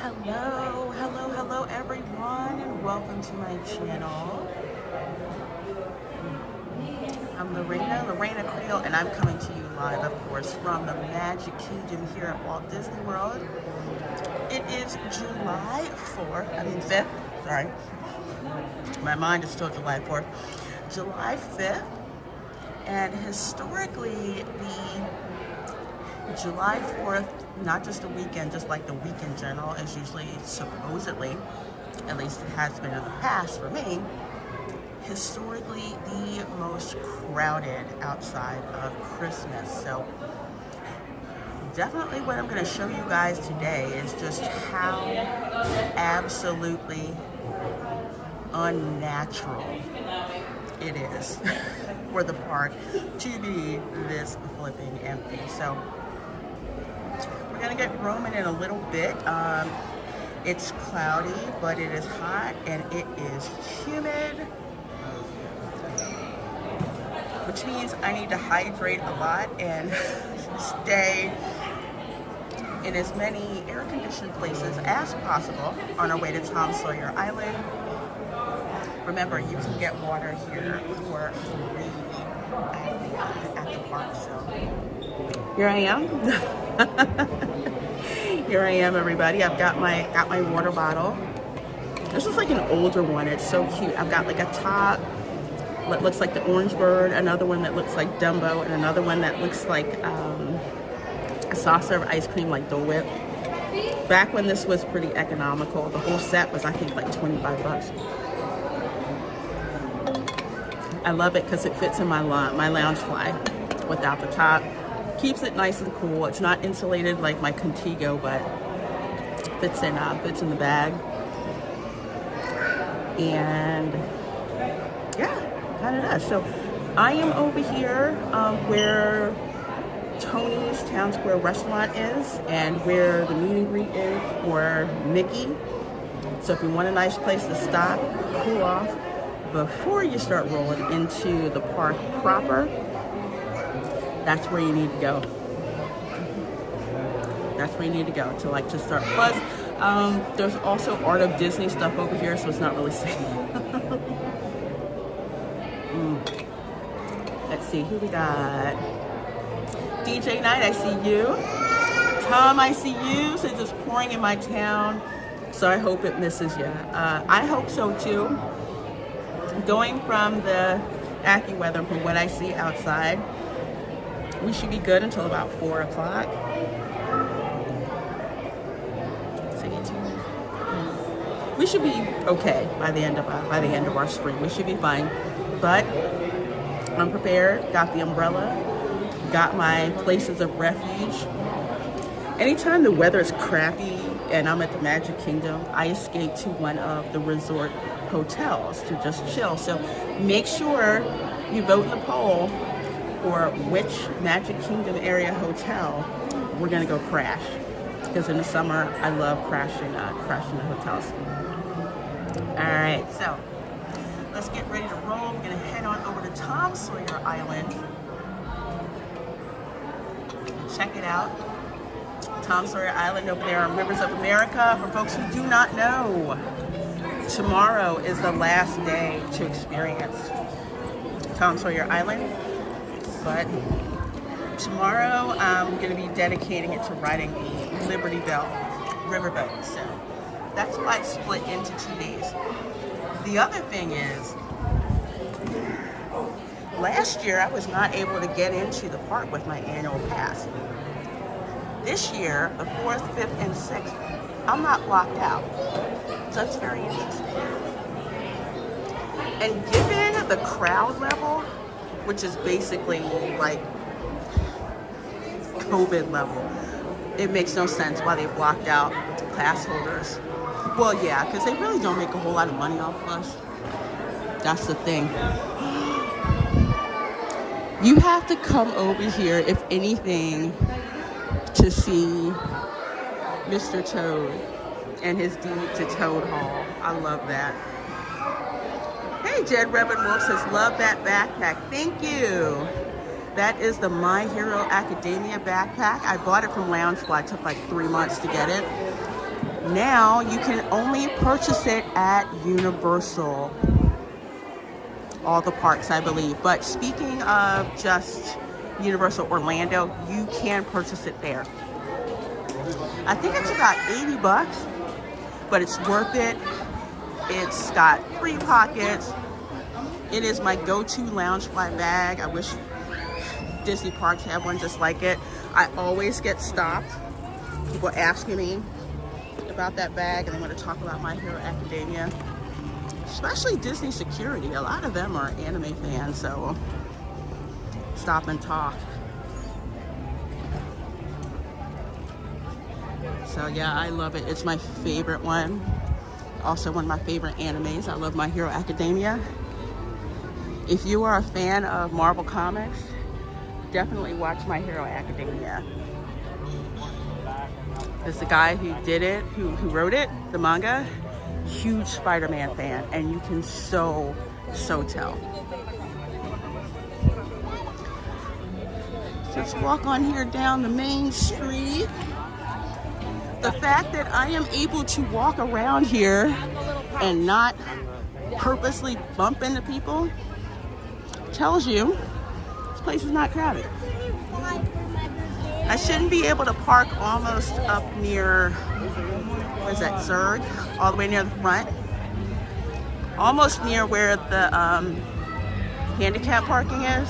Hello everyone, and welcome to my channel. I'm Reina Creole, and I'm coming to you live, of course, from the Magic Kingdom here at Walt Disney World. It is July 5th, sorry. My mind is still July 4th. July 5th, and historically, the July 4th, not just a weekend, just like the week in general, is usually supposedly, at least it has been in the past for me, historically the most crowded outside of Christmas. So definitely what I'm going to show you guys today is just how absolutely unnatural it is for the park to be this flipping empty. So we're gonna get roaming in a little bit. It's cloudy, but it is hot and it is humid, which means I need to hydrate a lot and stay in as many air-conditioned places as possible on our way to Tom Sawyer Island. Remember, you can get water here for free at the park. So here I am. Here I am, everybody. I've got my water bottle. This is like an older one. It's so cute. I've got like a top that looks like the Orange Bird, another one that looks like Dumbo, and another one that looks like a soft serve ice cream like Dole Whip. Back when this was pretty economical, the whole set was I think like 25 bucks. I love it because it fits in my lounge fly without the top. Keeps it nice and cool. It's not insulated like my Contigo, but fits in the bag. And yeah, kind of does. So I am over here where Tony's Town Square restaurant is and where the meet and greet is for Mickey. So if you want a nice place to stop, cool off before you start rolling into the park proper, that's where you need to go. That's where you need to go to start. Plus, there's also Art of Disney stuff over here, so it's not really safe. Let's see, who we got? DJ Knight, I see you. Tom, I see you. Since it's pouring in my town, so I hope it misses you. I hope so too. Going from the AccuWeather, from what I see outside, we should be good until about 4 o'clock. We should be okay by the end of our stream. We should be fine. But I'm prepared. Got the umbrella. Got my places of refuge. Anytime the weather is crappy and I'm at the Magic Kingdom, I escape to one of the resort hotels to just chill. So make sure you vote in the poll for which Magic Kingdom area hotel we're gonna go crash. Because in the summer, I love crashing the hotels. All right, so let's get ready to roll. We're gonna head on over to Tom Sawyer Island. Check it out. Tom Sawyer Island over there on Rivers of America. For folks who do not know, tomorrow is the last day to experience Tom Sawyer Island. But tomorrow I'm going to be dedicating it to riding the Liberty Bell riverboat. So that's why it's split into 2 days. The other thing is, last year I was not able to get into the park with my annual pass. This year, the 4th, 5th, and 6th, I'm not locked out. So it's very interesting. And given the crowd level, which is basically like COVID level, it makes no sense why they blocked out pass holders. Well, yeah, because they really don't make a whole lot of money off of us. That's the thing. You have to come over here, if anything, to see Mr. Toad and his deed to Toad Hall. I love that. Hey, Jed Reverend Wolf says, love that backpack. Thank you. That is the My Hero Academia backpack. I bought it from Loungefly. It took like 3 months to get it. Now you can only purchase it at Universal. All the parks, I believe. But speaking of just Universal Orlando, you can purchase it there. I think it's about 80 bucks, but it's worth it. It's got free pockets. It is my go-to Loungefly bag. I wish Disney parks have one just like it. I always get stopped. People asking me about that bag, and they want to talk about My Hero Academia. Especially Disney security. A lot of them are anime fans, so stop and talk. So yeah, I love it. It's my favorite one. Also one of my favorite animes. I love My Hero Academia. If you are a fan of Marvel Comics, definitely watch My Hero Academia. It's the guy who did it, who wrote it, the manga. Huge Spider-Man fan, and you can so tell. Let's walk on here down the main street. The fact that I am able to walk around here and not purposely bump into people tells you this place is not crowded. I shouldn't be able to park almost up near, what is that, Verge? All the way near the front. Almost near where the handicap parking is,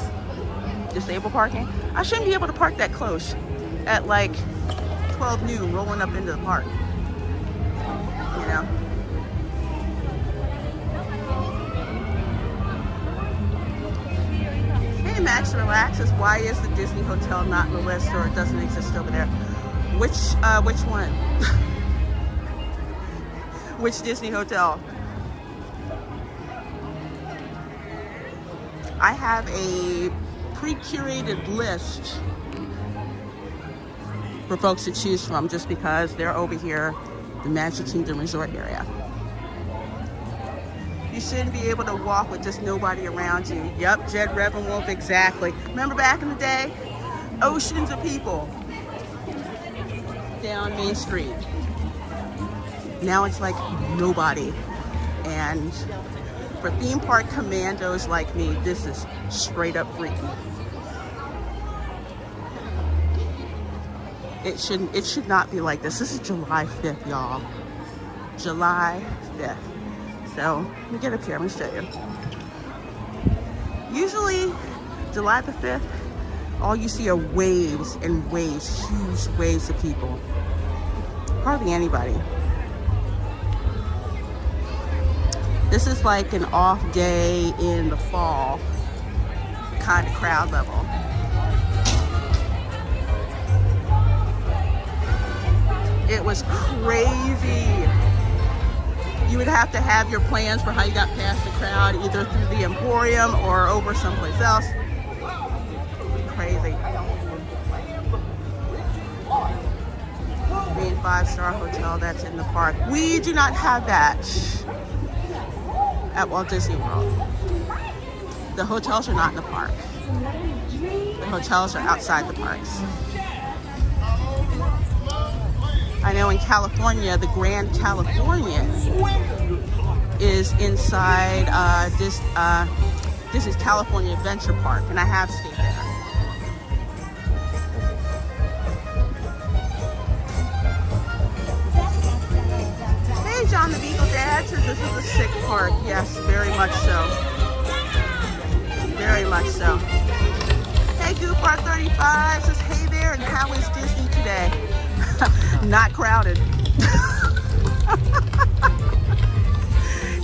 disabled parking. I shouldn't be able to park that close at like 12 noon rolling up into the park, you know? Hey Max, relax. Is why is the Disney Hotel not on the list, or it doesn't exist over there? Which one? Which Disney Hotel? I have a pre-curated list for folks to choose from just because they're over here, the Magic Kingdom Resort area. You shouldn't be able to walk with just nobody around you. Yep, Jed Revenwolf, exactly. Remember back in the day? Oceans of people down Main Street. Now it's like nobody. And for theme park commandos like me, this is straight up freaky. It should not be like this. This is July 5th, y'all. July 5th. So let me get up here, I'm gonna show you. Usually July the 5th, all you see are waves and waves, huge waves of people. Hardly anybody. This is like an off day in the fall kind of crowd level. It was crazy. You would have to have your plans for how you got past the crowd, either through the Emporium or over someplace else. Crazy. Main 5-star hotel that's in the park. We do not have that at Walt Disney World. The hotels are not in the park. The hotels are outside the parks. I know in California, the Grand Californian is inside Disney's California Adventure Park, and I have stayed there. Hey, John the Beagle Dad says this is a sick park. Yes, very much so. Very much so. Hey, Goofbar35 says, hey there, and how is Disney today? Not crowded.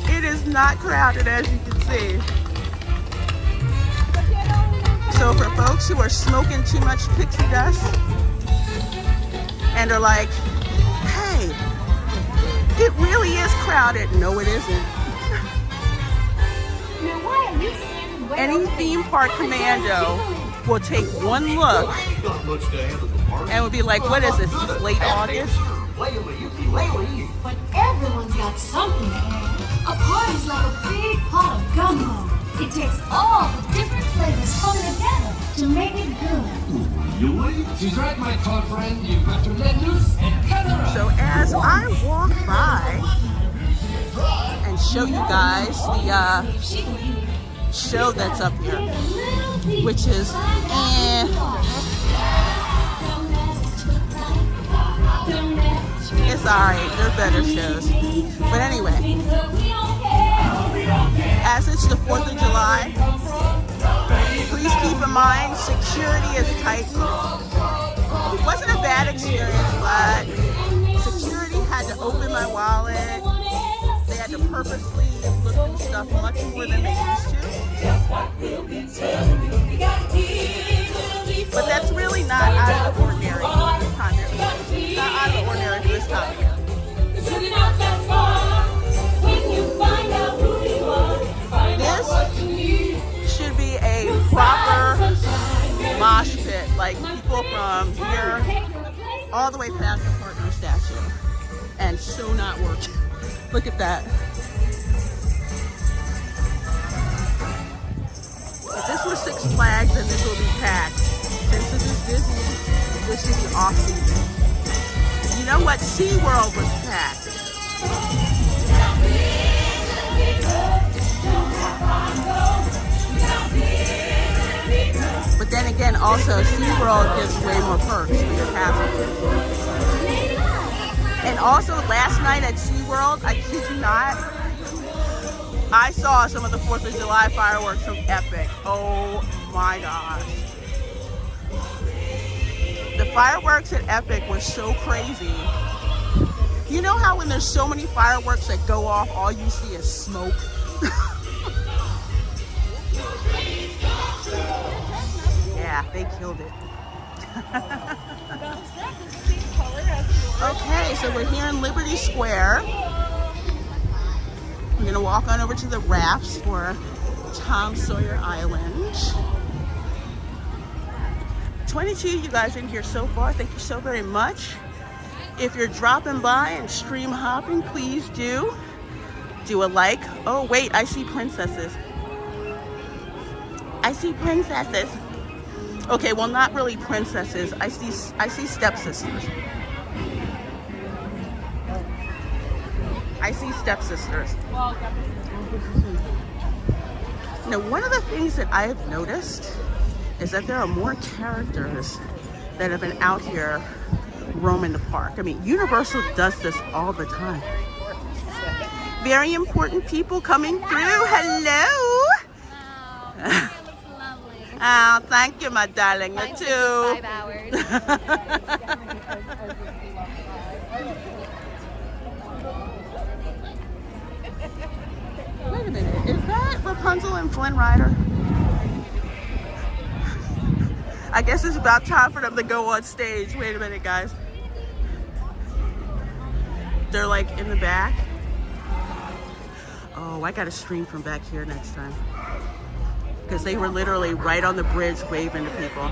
It is not crowded, as you can see. So for folks who are smoking too much pixie dust and are like, hey, it really is crowded. No, it isn't. Any theme park commando will take one look and will be like, what is this? It's late August? But everyone's got something to add. A party's like a big pot of gumbo. It takes all the different flavors coming together to make it good. She's right, my tall friend. You've got to let loose and cut her up. So as as I walk by and show you guys the show that's up here, which is it's alright, there are better shows. But anyway, as it's the 4th of July, please keep in mind security is tight. It wasn't a bad experience, but security had to open my wallet. They had to purposely look through stuff much more than they used to. But that's really not out of the ordinary this time of year. Not out of the ordinary for this time of year. This should be a proper mosh pit, like people from here all the way past the partner statue, and so not working. Look at that. If this was Six Flags, then this will be packed. Since this is Disney, this should be off season. You know what? SeaWorld was packed. But then again, also, SeaWorld gives way more perks for your passengers. And also, last night at SeaWorld, I kid you not, I saw some of the 4th of July fireworks from Epic. Oh my gosh. The fireworks at Epic were so crazy. You know how when there's so many fireworks that go off, all you see is smoke? Yeah, they killed it. Okay, so we're here in Liberty Square. We're gonna walk on over to the rafts for Tom Sawyer Island. 22 you guys in here so far. Thank you so very much. If you're dropping by and stream hopping, please do a like. Oh wait, I see princesses. I see princesses. Okay, well, not really princesses. I see stepsisters. I see stepsisters. Now, one of the things that I have noticed is that there are more characters that have been out here roaming the park. I mean, Universal does this all the time. Very important people coming through. Hello. Wow. Oh, thank you, my darling. You too. 5 hours. Wait a minute. Is that Rapunzel and Flynn Rider? I guess it's about time for them to go on stage. Wait a minute, guys. They're like in the back. Oh, I gotta stream from back here next time. Because they were literally right on the bridge waving to people.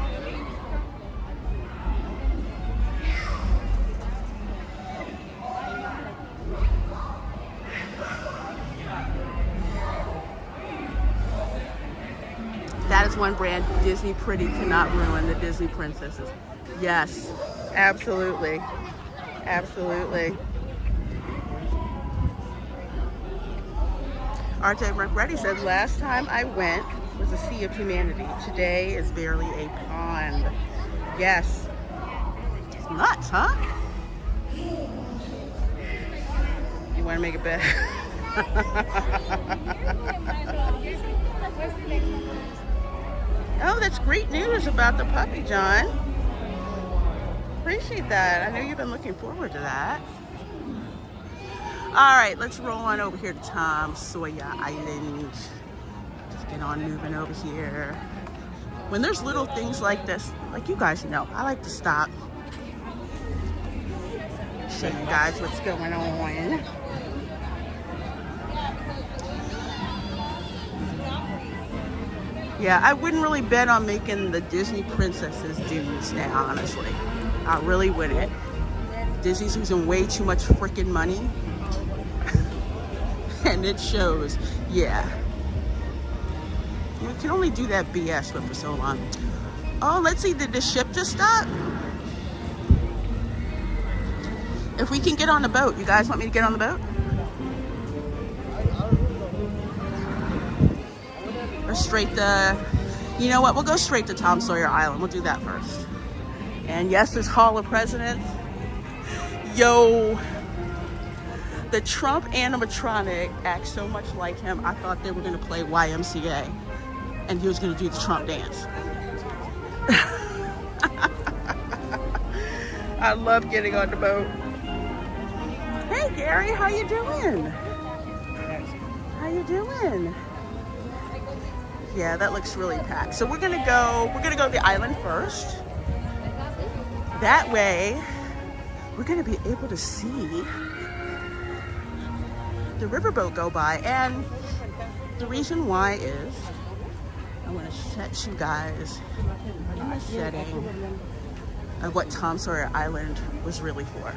That is one brand Disney Pretty cannot ruin, the Disney princesses. Yes, absolutely. Absolutely. RJ Ready said, last time I went was a sea of humanity. Today is barely a pond. Yes. It's nuts, huh? You want to make it better? Oh, that's great news about the puppy, John. Appreciate that. I know you've been looking forward to that. All right, let's roll on over here to Tom Sawyer Island. Just get on moving over here. When there's little things like this, like you guys know, I like to stop. Show you guys what's going on. Yeah, I wouldn't really bet on making the Disney princesses dudes now, honestly. I really wouldn't. Disney's losing way too much freaking money. And it shows, yeah. You can only do that BS for so long. Oh, let's see, did the ship just stop? If we can get on the boat, you guys want me to get on the boat? Or straight to, you know what, we'll go straight to Tom Sawyer Island. We'll do that first. And yes, this Hall of Presidents. Yo, the Trump animatronic acts so much like him, I thought they were gonna play YMCA and he was gonna do the Trump dance. I love getting on the boat. Hey Gary, how you doing? How you doing? Yeah, that looks really packed. So we're gonna go to the island first. That way, we're gonna be able to see the riverboat go by. And the reason why is, I wanna set you guys in the setting of what Tom Sawyer Island was really for.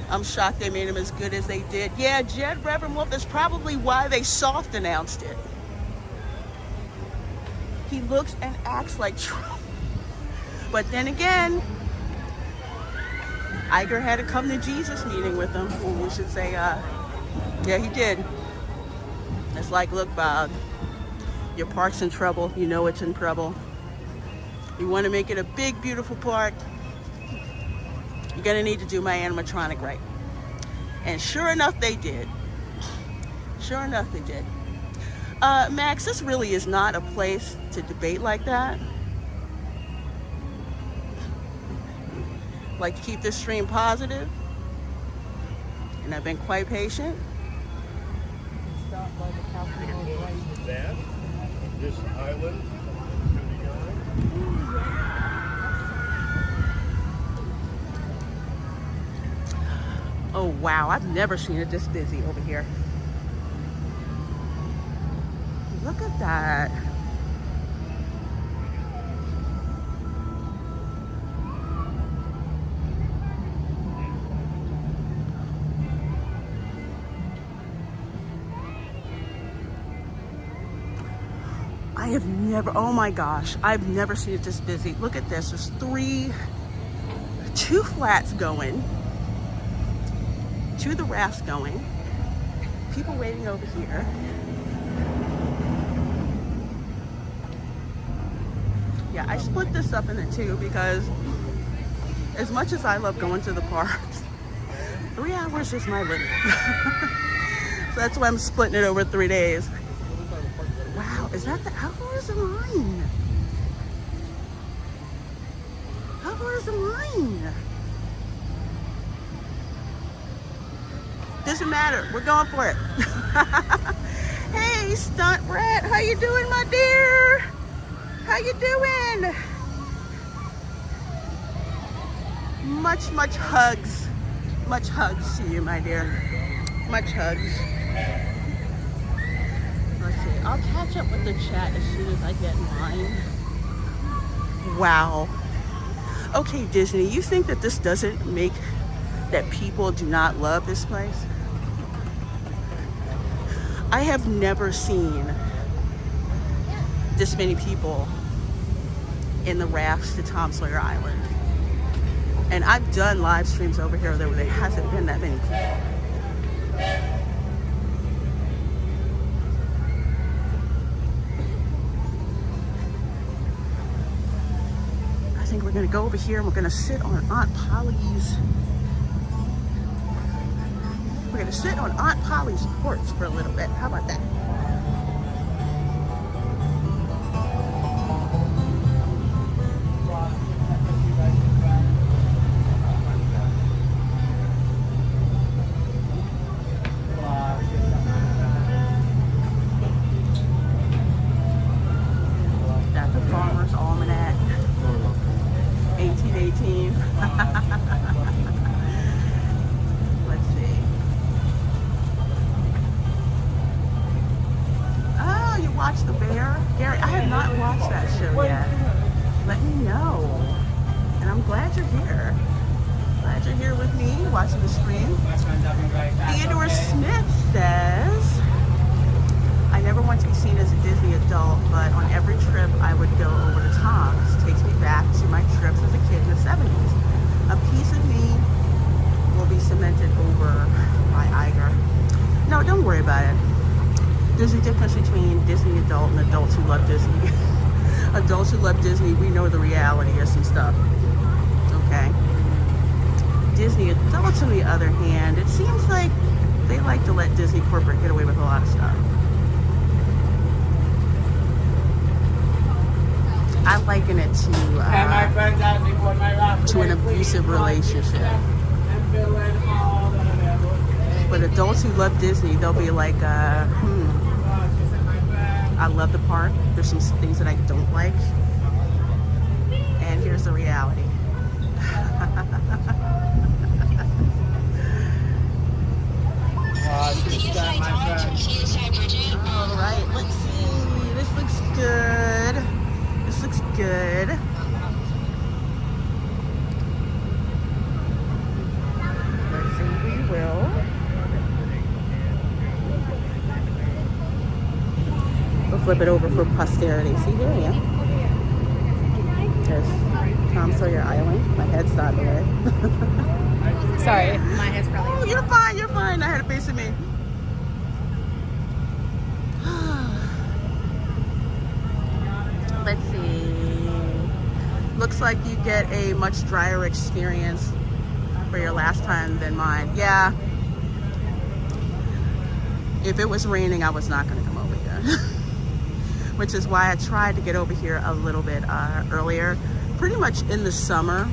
I'm shocked they made him as good as they did. Yeah, Jed Reverend, that's probably why they soft announced it. He looks and acts like Trump. But then again, Iger had a come to Jesus meeting with him. Or we should say, yeah, he did. It's like, look, Bob, your park's in trouble. You know it's in trouble. You want to make it a big, beautiful park. You're gonna need to do my animatronic right. And sure enough, they did. Sure enough, they did. Max, this really is not a place to debate like that. Like to keep this stream positive. And I've been quite patient. That, this island. Oh wow, I've never seen it this busy over here. Look at that. I have never, oh my gosh, I've never seen it this busy. Look at this, there's two flats going. To the rafts going, people waiting over here. Yeah, I split this up into two because as much as I love going to the parks, 3 hours is my limit. So that's why I'm splitting it over 3 days. Wow, is that how far is the line? How far is the line? Doesn't matter, we're going for it. Hey, Stunt Rat, how you doing, my dear? How you doing? Much hugs. Much hugs to you, my dear. Much hugs. Let's see, I'll catch up with the chat as soon as I get in line. Wow. Okay, Disney, you think that this doesn't make that people do not love this place? I have never seen this many people in the rafts to Tom Sawyer Island. And I've done live streams over here where there hasn't been that many people. I think we're gonna go over here and we're gonna sit on Aunt Polly's. We're gonna sit on Aunt Polly's porch for a little bit. How about that? That's the Farmer's Almanac. 1818. Let's see. Oh, you watched The Bear? Gary, I have not watched that show yet. Let me know. And I'm glad you're here. Glad you're here with me, watching the stream. Theodore Smith says, I never want to be seen as a Disney adult, but on every trip I would go over to Tom's. Takes me back to my trips as a kid in the about it. There's a difference between Disney adult and adults who love Disney. Adults who love Disney, we know the reality of some stuff. Okay. Disney adults, on the other hand, it seems like they like to let Disney corporate get away with a lot of stuff. I liken it to an abusive relationship. But adults who love Disney, they'll be like, I love the park. There's some things that I don't like. And here's the reality. All right, let's see. This looks good. This looks good. Let's see, we will. We'll flip it over for posterity. See, here I am. There's Tom Sawyer Island. My head's not in the way. Sorry, my head's probably. Oh, you're fine, you're fine. I had a face of me. Let's see. Looks like you get a much drier experience for your last time than mine. Yeah. If it was raining, I was not going to come over here. Which is why I tried to get over here a little bit earlier. Pretty much in the summer,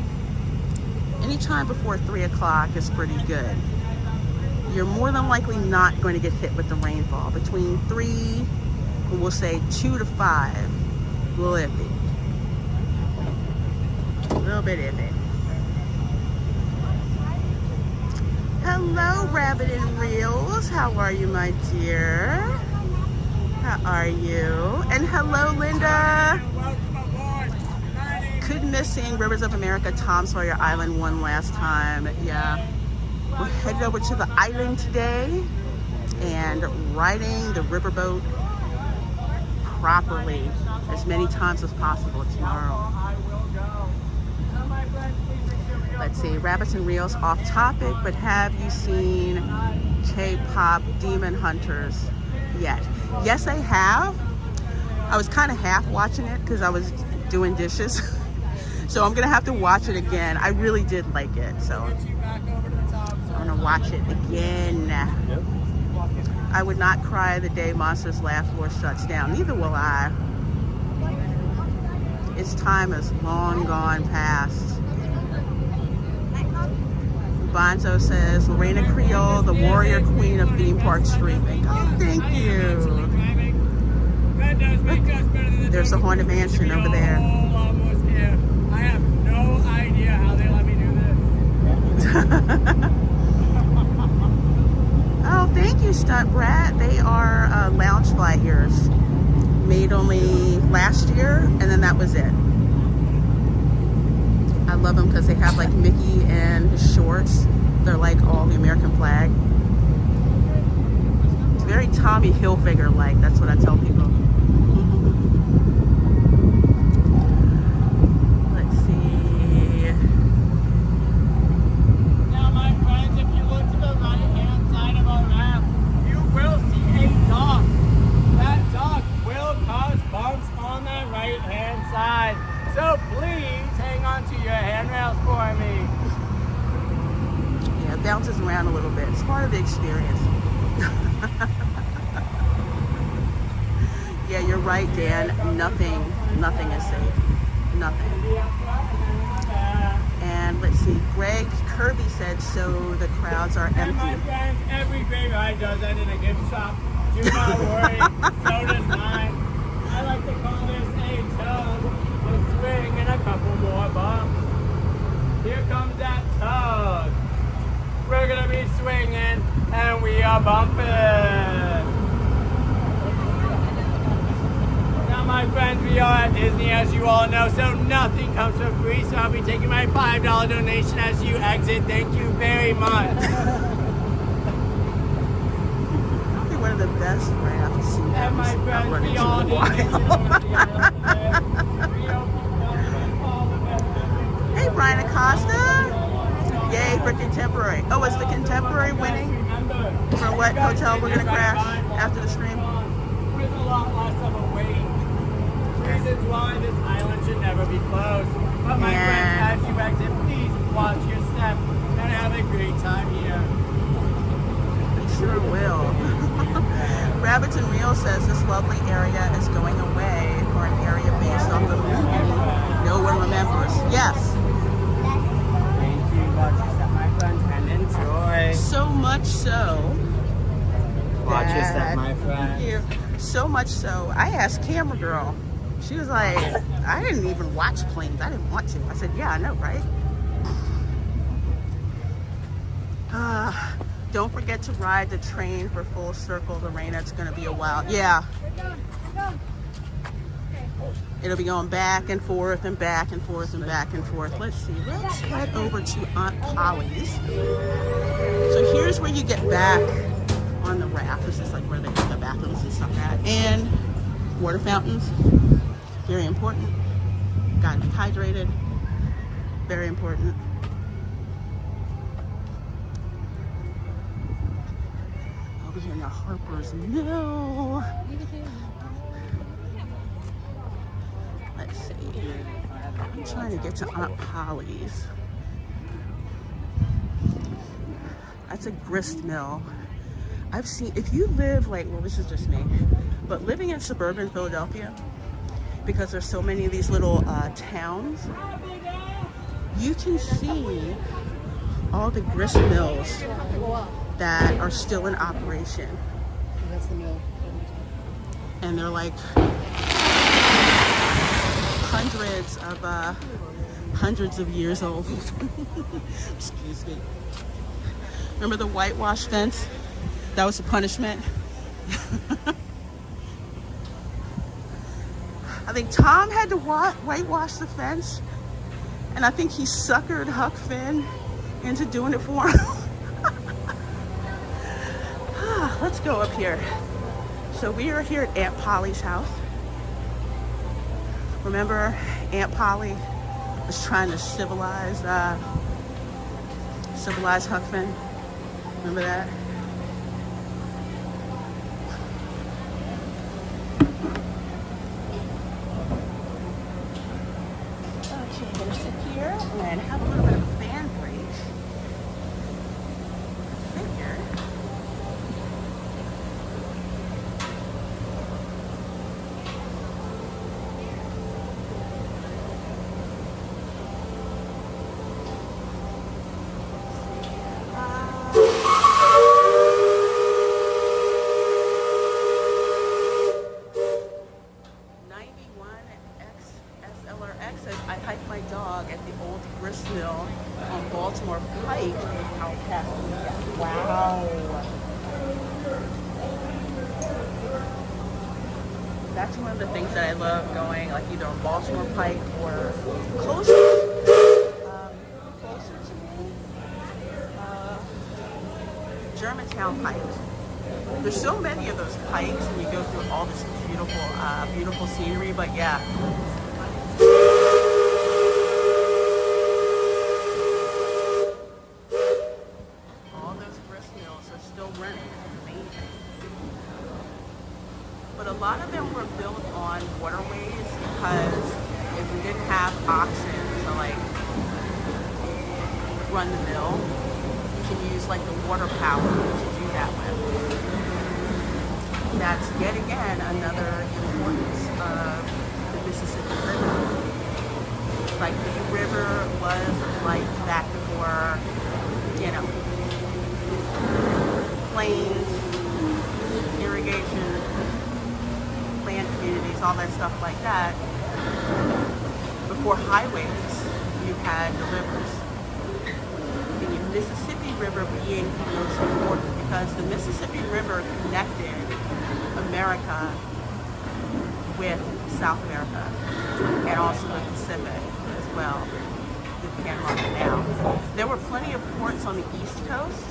anytime before 3 o'clock is pretty good. You're more than likely not going to get hit with the rainfall. Between 3, and we'll say 2 to 5, a little iffy. A little bit iffy. Hello, Rabbit and Reels. How are you, my dear? How are you? And hello, Linda. Couldn't miss seeing Rivers of America, Tom Sawyer Island one last time. Yeah. We're headed over to the island today and riding the riverboat properly as many times as possible tomorrow. Let's see, Rabbits and Reels off topic, but have you seen K-pop Demon Hunters yet? Yes, I have. I was kind of half watching it because I was doing dishes. So I'm gonna have to watch it again. I really did like it, so I'm gonna watch it again. I would not cry the day Monsters Laugh Floor shuts down. Neither will I. Its time is long gone past. Bonzo says, Reina Creole, the warrior queen of theme park streaming. Oh, thank you. Look, there's a haunted mansion over there. I have no idea how they let me do this. Oh, thank you, Stunt Brat. They are lounge fly ears. Made only last year, and then that was it. I love them because they have like Mickey and his shorts. They're like all the American flag. It's very Tommy Hilfiger-like. That's what I tell people. Let's see. Now, my friends, if you look to the right-hand side of our map, you will see a dog. That dog will cause bumps on the right-hand side. So please hang on to your handrails for me. Yeah, it bounces around a little bit. It's part of the experience. Yeah, you're right, Dan. Nothing is safe. Nothing. And let's see, Greg Kirby said, so the crowds are And my empty. friends, every great ride does end in a gift shop. Do not worry, so does mine. I like to call this a tug, a swing, and a couple more bumps. Here comes that tug. We're gonna be swinging, and we are bumping. Now, my friends, we are at Disney, as you all know, so nothing comes for free. So I'll be taking my $5 donation as you exit. Thank you very much. Probably one of the best rafts And my I've friends, run we into all in a need while. Hey, Brian Acosta. Yay for contemporary. Oh, is the contemporary winning? remember, For what hotel we're gonna crash after the stream? with a lot less of a wait. Reasons why this island should never be closed. But my friend, as you exit, please watch your step and have a great time here. I sure will. Rabbits and Real says this lovely area is going away for an area based on the movie no one remembers. Yes. Thank you. Watch your step, my friends, and enjoy. So much so. Watch your step, that- my friend. Here, so much so. I asked Camera Girl. She was like, I didn't even watch planes. I didn't want to. I said, yeah, I know, right? Don't forget to ride the train for Full Circle, Lorena. It's going to be a while. Yeah. It'll be going back and forth and back and forth and back and forth. Let's see. Let's head over to Aunt Polly's. So here's where you get back on the raft. This is like where they have the bathrooms and stuff at. And water fountains. Very important. Gotta be hydrated. Very important. Over here now, Harper's Mill. Let's see. I'm trying to get to Aunt Polly's. That's a grist mill. I've seen, if you live like, well, this is just me, but living in suburban Philadelphia, because there's so many of these little towns, you can see all the grist mills that are still in operation. That's the mill. And they're like hundreds of years old. Excuse me. Remember the whitewash fence? That was the punishment. I think Tom had to whitewash the fence, and I think he suckered Huck Finn into doing it for him. Let's go up here. So we are here at Aunt Polly's house. Remember, Aunt Polly was trying to civilize Huck Finn? Remember that? Okay, I'm gonna sit here and have a little bit of a fan break. Figure. I hiked my dog at the old grist mill on Baltimore Pike out past Weekend. Wow. That's one of the things that I love going, like either on Baltimore Pike or closer to me, Germantown Pike. There's so many of those pikes, and you go through all this beautiful scenery. But yeah. All those grist mills are still running. Amazing. But a lot of them were built on waterways because if we didn't have oxen to like run the mill, you can use like the water power to do that with. That's yet again another importance of the Mississippi River. Like the river was like back before, you know, plains, irrigation, land communities, all that stuff like that. Before highways, you had the rivers. The Mississippi River being the most important because the Mississippi River connected America with South America and also the Pacific as well, the Panama Canal. There were plenty of ports on the East Coast.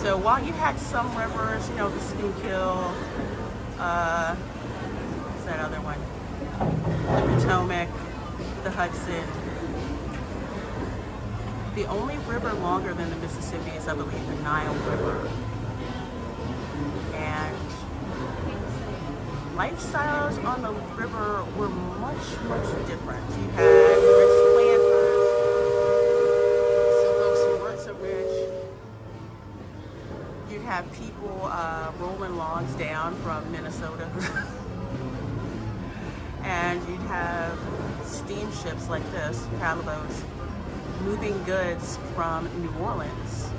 So while you had some rivers, you know, the Schuylkill, what's that other one? The Potomac, the Hudson. The only river longer than the Mississippi is, I believe, the Nile River. And lifestyles on the river were much, much different. You had rich planters, some folks who weren't so rich. You'd have people rolling logs down from Minnesota. And you'd have steamships like this, paddle boats, moving goods from New Orleans.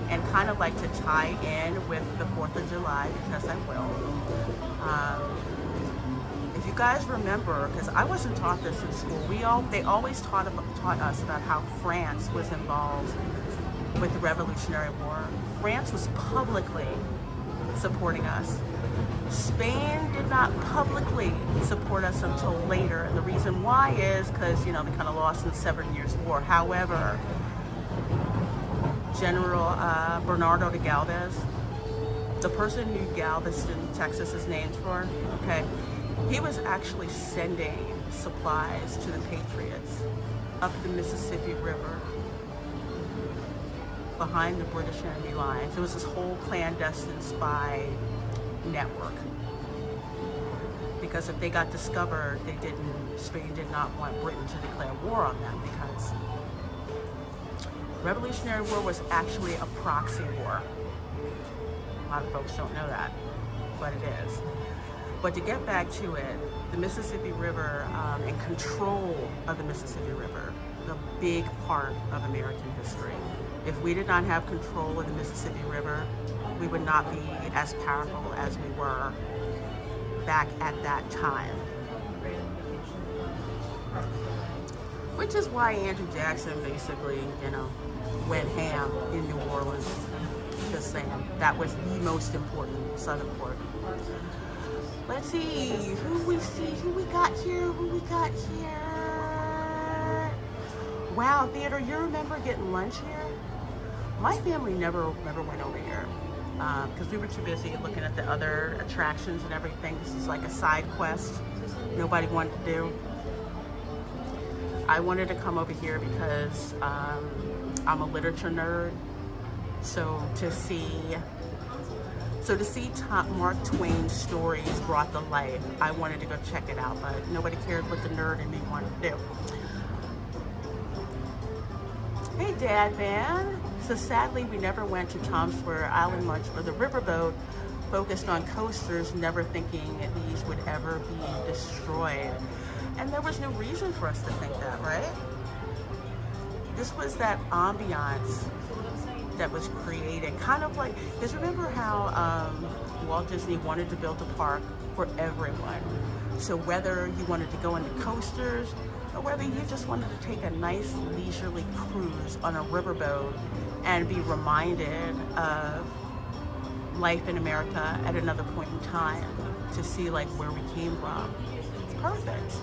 And kind of like to tie in with the 4th of July, because I will. If you guys remember, because I wasn't taught this in school, they always taught us about how France was involved with the Revolutionary War. France was publicly supporting us. Spain did not publicly support us until later, and the reason why is because, you know, they kind of lost in the 7 Years' War. However, General Bernardo de Galvez, the person who Galveston, Texas is named for, okay, he was actually sending supplies to the Patriots up the Mississippi River behind the British enemy lines. It was this whole clandestine spy network, because if they got discovered, Spain did not want Britain to declare war on them, because the Revolutionary War was actually a proxy war. A lot of folks don't know that, but it is. But to get back to it, the Mississippi River and control of the Mississippi River, the big part of American history. If we did not have control of the Mississippi River, we would not be as powerful as we were back at that time. Which is why Andrew Jackson basically, you know, went ham in New Orleans. Just saying, that was the most important southern port. Let's see who we got here. Wow, Theodore, you remember getting lunch here? My family never went over here because we were too busy looking at the other attractions and everything. This is like a side quest nobody wanted to do. I wanted to come over here because I'm a literature nerd. So to see Mark Twain's stories brought to life, I wanted to go check it out, but nobody cared what the nerd in me wanted to do. Hey, Dad, man. So sadly, we never went to Tom Sawyer Island much, or the riverboat focused on coasters, never thinking these would ever be destroyed. And there was no reason for us to think that, right? This was that ambiance that was created, kind of like, because remember how Walt Disney wanted to build a park for everyone. So whether you wanted to go into coasters, or whether you just wanted to take a nice leisurely cruise on a riverboat and be reminded of life in America at another point in time, to see like where we came from. It's perfect.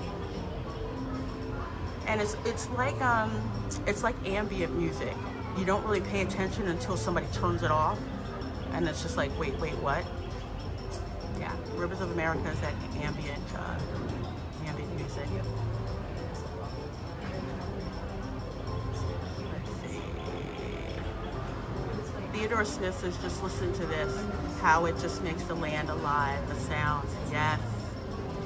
And it's like ambient music. You don't really pay attention until somebody turns it off, and it's just like, wait, what? Yeah, Rivers of America is that ambient music. Let's see. Theodore Smith says, just listen to this, how it just makes the land alive, the sounds. Yes.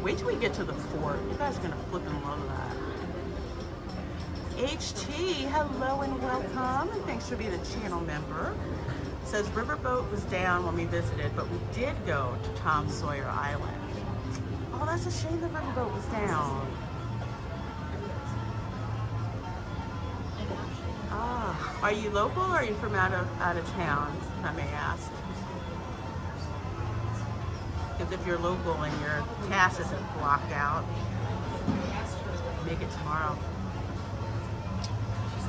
Wait till we get to the fort. You guys are gonna flip and love that. HT, hello and welcome, and thanks for being a channel member. Says riverboat was down when we visited, but we did go to Tom Sawyer Island. Oh, that's a shame the riverboat was down. Ah, are you local or are you from out of town, if I may ask? Because if you're local and your gas isn't blocked out, make it tomorrow.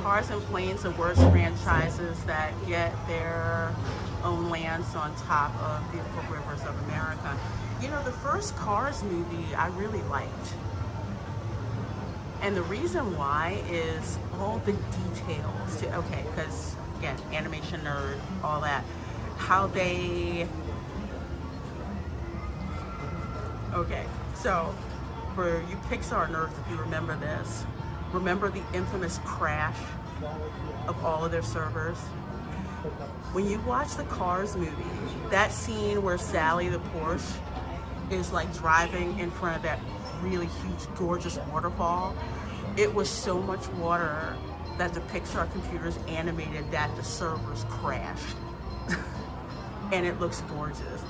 Cars and Planes are worst franchises that get their own lands on top of beautiful rivers of America. You know, the first Cars movie I really liked. And the reason why is all the details. Okay, because again, animation nerd, all that. How they... Okay, so for you Pixar nerds, if you remember this, remember the infamous crash of all of their servers? When you watch the Cars movie, that scene where Sally the Porsche is like driving in front of that really huge, gorgeous waterfall, it was so much water that the Pixar computers animated that the servers crashed. And it looks gorgeous.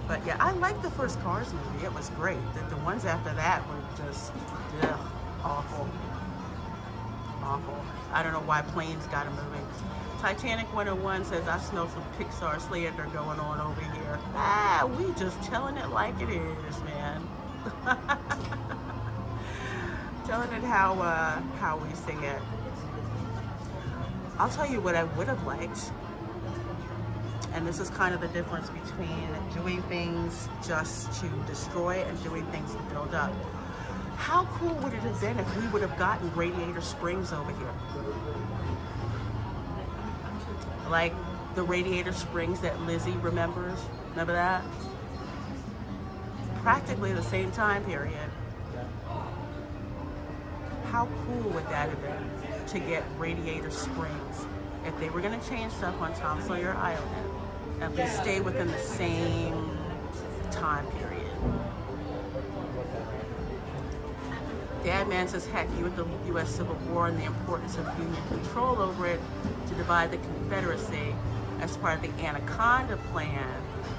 But yeah, I liked the first Cars movie. It was great. The ones after that were just awful. Awful. I don't know why planes got them moving. Titanic 101 says, I smell some Pixar slander going on over here. We just telling it like it is, man. Telling it how we see it. I'll tell you what I would have liked. And this is kind of the difference between doing things just to destroy and doing things to build up. How cool would it have been if we would have gotten Radiator Springs over here? Like the Radiator Springs that Lizzie remembers. Remember that? Practically the same time period. How cool would that have been to get Radiator Springs? If they were going to change stuff on Tom Sawyer Island, at least stay within the same time period. Dadman says, heck, you with the U.S. Civil War and the importance of Union control over it to divide the Confederacy as part of the Anaconda Plan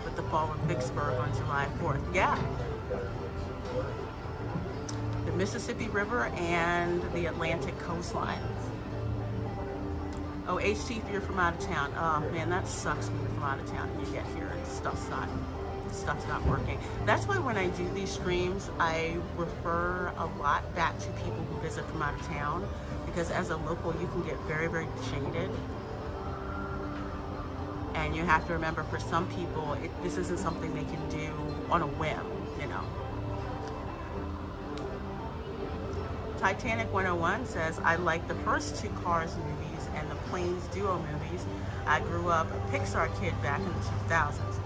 with the fall of Vicksburg on July 4th. Yeah. The Mississippi River and the Atlantic coastline. Oh, HT, if you're from out of town. Oh man, that sucks when you're from out of town and you get here and stuff's not working. That's why when I do these streams, I refer a lot back to people who visit from out of town, because as a local, you can get very, very jaded. And you have to remember, for some people, this isn't something they can do on a whim, you know. Titanic 101 says, I like the first two Cars movies and the Planes Duo movies. I grew up a Pixar kid back in the 2000s.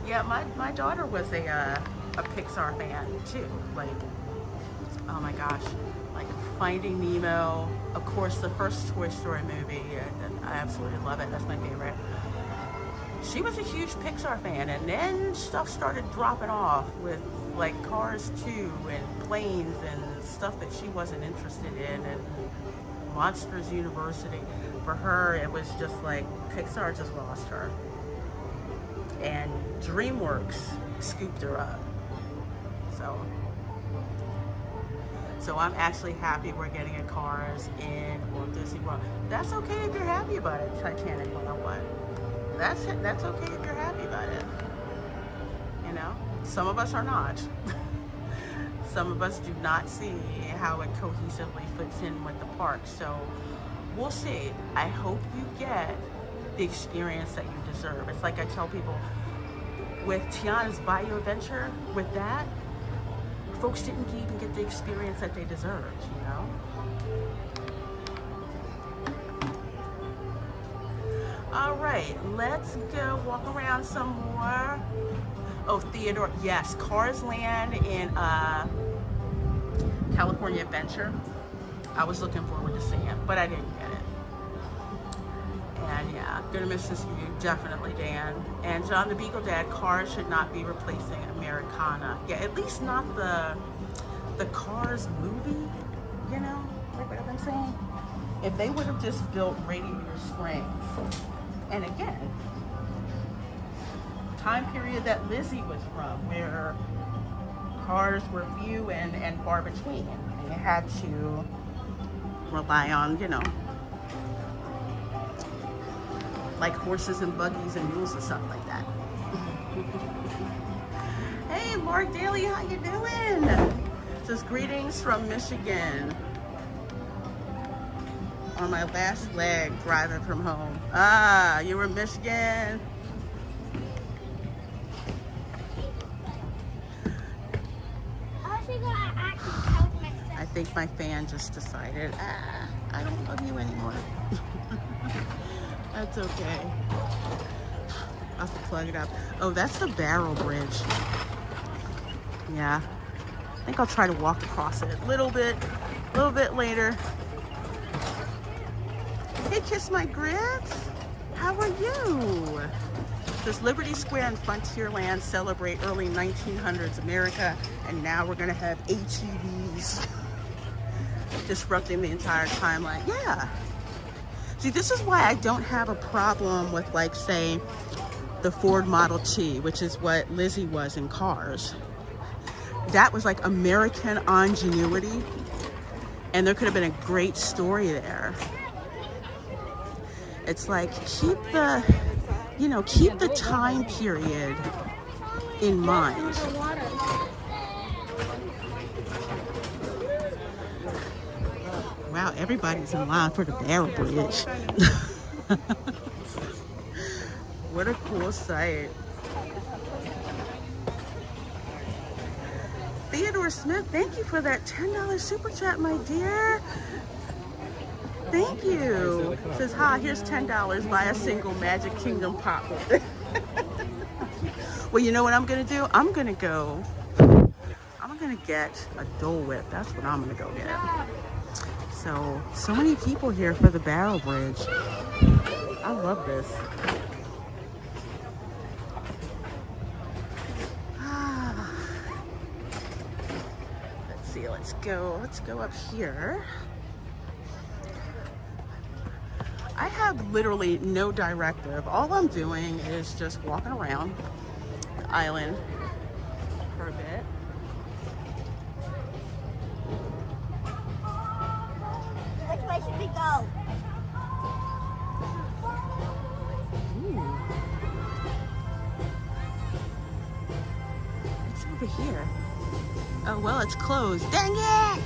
Yeah, my daughter was a Pixar fan too. Like, oh my gosh, like Finding Nemo, of course the first Toy Story movie, and I absolutely love it. That's my favorite. She was a huge Pixar fan, and then stuff started dropping off with like Cars 2 and Planes and stuff that she wasn't interested in, and Monsters University. For her, it was just like Pixar just lost her. And DreamWorks scooped her up. So I'm actually happy we're getting a Cars in Walt Disney World. That's okay if you're happy about it, Titanic 101. That's okay if you're happy about it. You know, some of us are not. Some of us do not see how it cohesively fits in with the park. So we'll see. I hope you get the experience that you deserve. It's like I tell people with Tiana's Bayou Adventure, with that, folks didn't even get the experience that they deserved, you know? All right, let's go walk around some more. Oh, Theodore, yes, Cars Land in California Adventure. I was looking forward to seeing it, but I didn't get it. And yeah, gonna miss this view, definitely, Dan. And John the Beagle Dad, Cars should not be replacing Americana. Yeah, at least not the Cars movie, you know, like what I've been saying. If they would have just built Radiator Springs, and again, time period that Lizzie was from, where cars were few and far between, and you had to rely on, you know, like horses and buggies and mules and stuff like that. Hey, Mark Daly, how you doing? Says greetings from Michigan. On my last leg driving from home. Ah, you were in Michigan. I think my fan just decided, I don't love you anymore. That's okay. I'll have to plug it up. Oh, that's the Barrel Bridge. Yeah, I think I'll try to walk across it a little bit later. Hey, Kiss My Grits, how are you? This Liberty Square and Frontierland celebrate early 1900s America, and now we're gonna have ATVs disrupting the entire timeline. Yeah. See, this is why I don't have a problem with, like, say, the Ford Model T, which is what Lizzie was in Cars. That was like American ingenuity, and there could have been a great story there. It's like, keep the time period in mind. Wow, everybody's in line for the barrel bridge. What a cool sight. Theodore Smith, thank you for that $10 super chat, my dear. Thank you. Says, hi, here's $10, buy a single Magic Kingdom pop. Well, you know what I'm gonna do? I'm gonna get a Dole Whip. That's what I'm gonna go get. So many people here for the barrel bridge. I love this. Let's see, let's go up here. I have literally no directive. All I'm doing is just walking around the island for a bit. Which way should we go? Ooh. It's over here. Oh, well, it's closed. Dang it!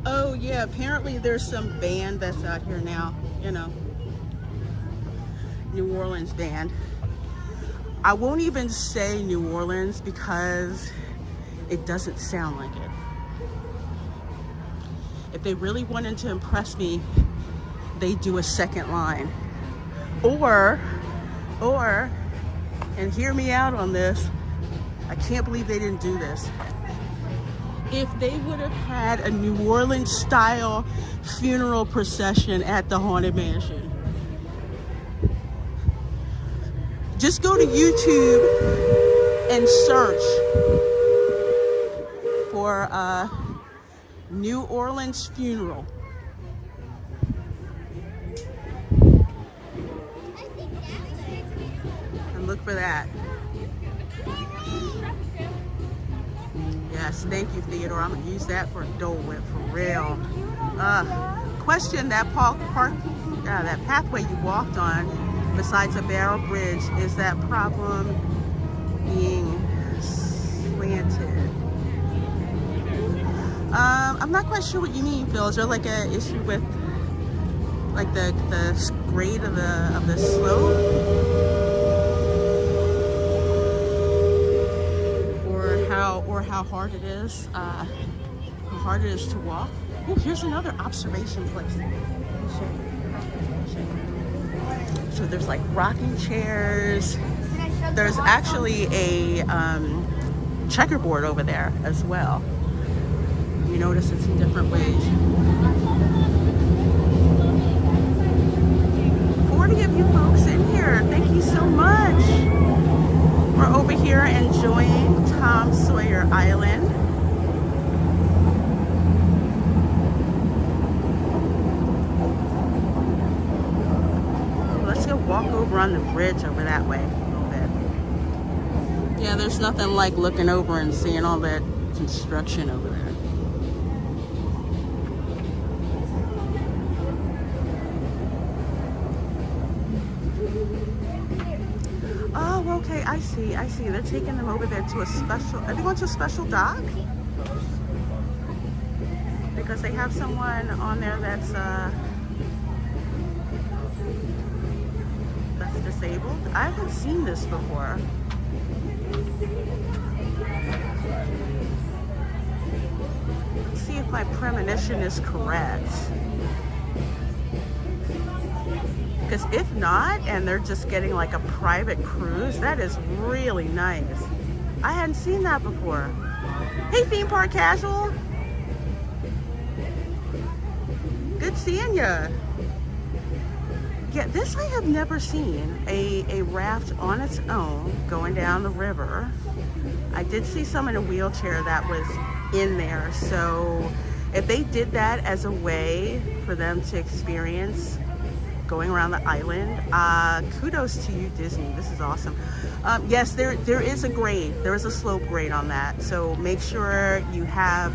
Oh, yeah, apparently there's some band that's out here now, you know. New Orleans band. I won't even say New Orleans because it doesn't sound like it. If they really wanted to impress me, they do a second line. Or, and hear me out on this, I can't believe they didn't do this. If they would have had a New Orleans style funeral procession at the Haunted Mansion. Just go to YouTube and search for New Orleans funeral. And look for that. Yes, thank you, Theodore. I'm gonna use that for a Dole Whip for real. Question: that that pathway you walked on, besides a barrel bridge, is that problem being slanted? I'm not quite sure what you mean, Phil. Is there like an issue with like the grade of the slope? Or how hard it is, to walk. Oh, here's another observation place. So there's like rocking chairs. There's actually a checkerboard over there as well. You notice it's in different ways. 40 of you folks in here. Thank you so much. We're over here enjoying Tom Sawyer Island. Let's go walk over on the bridge over that way a little bit. Yeah, there's nothing like looking over and seeing all that construction over there. Oh, okay, I see. They're taking them over there to a special, are they going to a special dock? Because they have someone on there that's disabled. I haven't seen this before. Let's see if my premonition is correct. Because if not, and they're just getting like a private cruise, that is really nice. I hadn't seen that before. Hey, theme park casual. Good seeing ya. Yeah, this I have never seen, a raft on its own going down the river. I did see some in a wheelchair that was in there, so if they did that as a way for them to experience going around the island, kudos to you, Disney. This is awesome. Yes, there is a grade. There is a slope grade on that, so make sure you have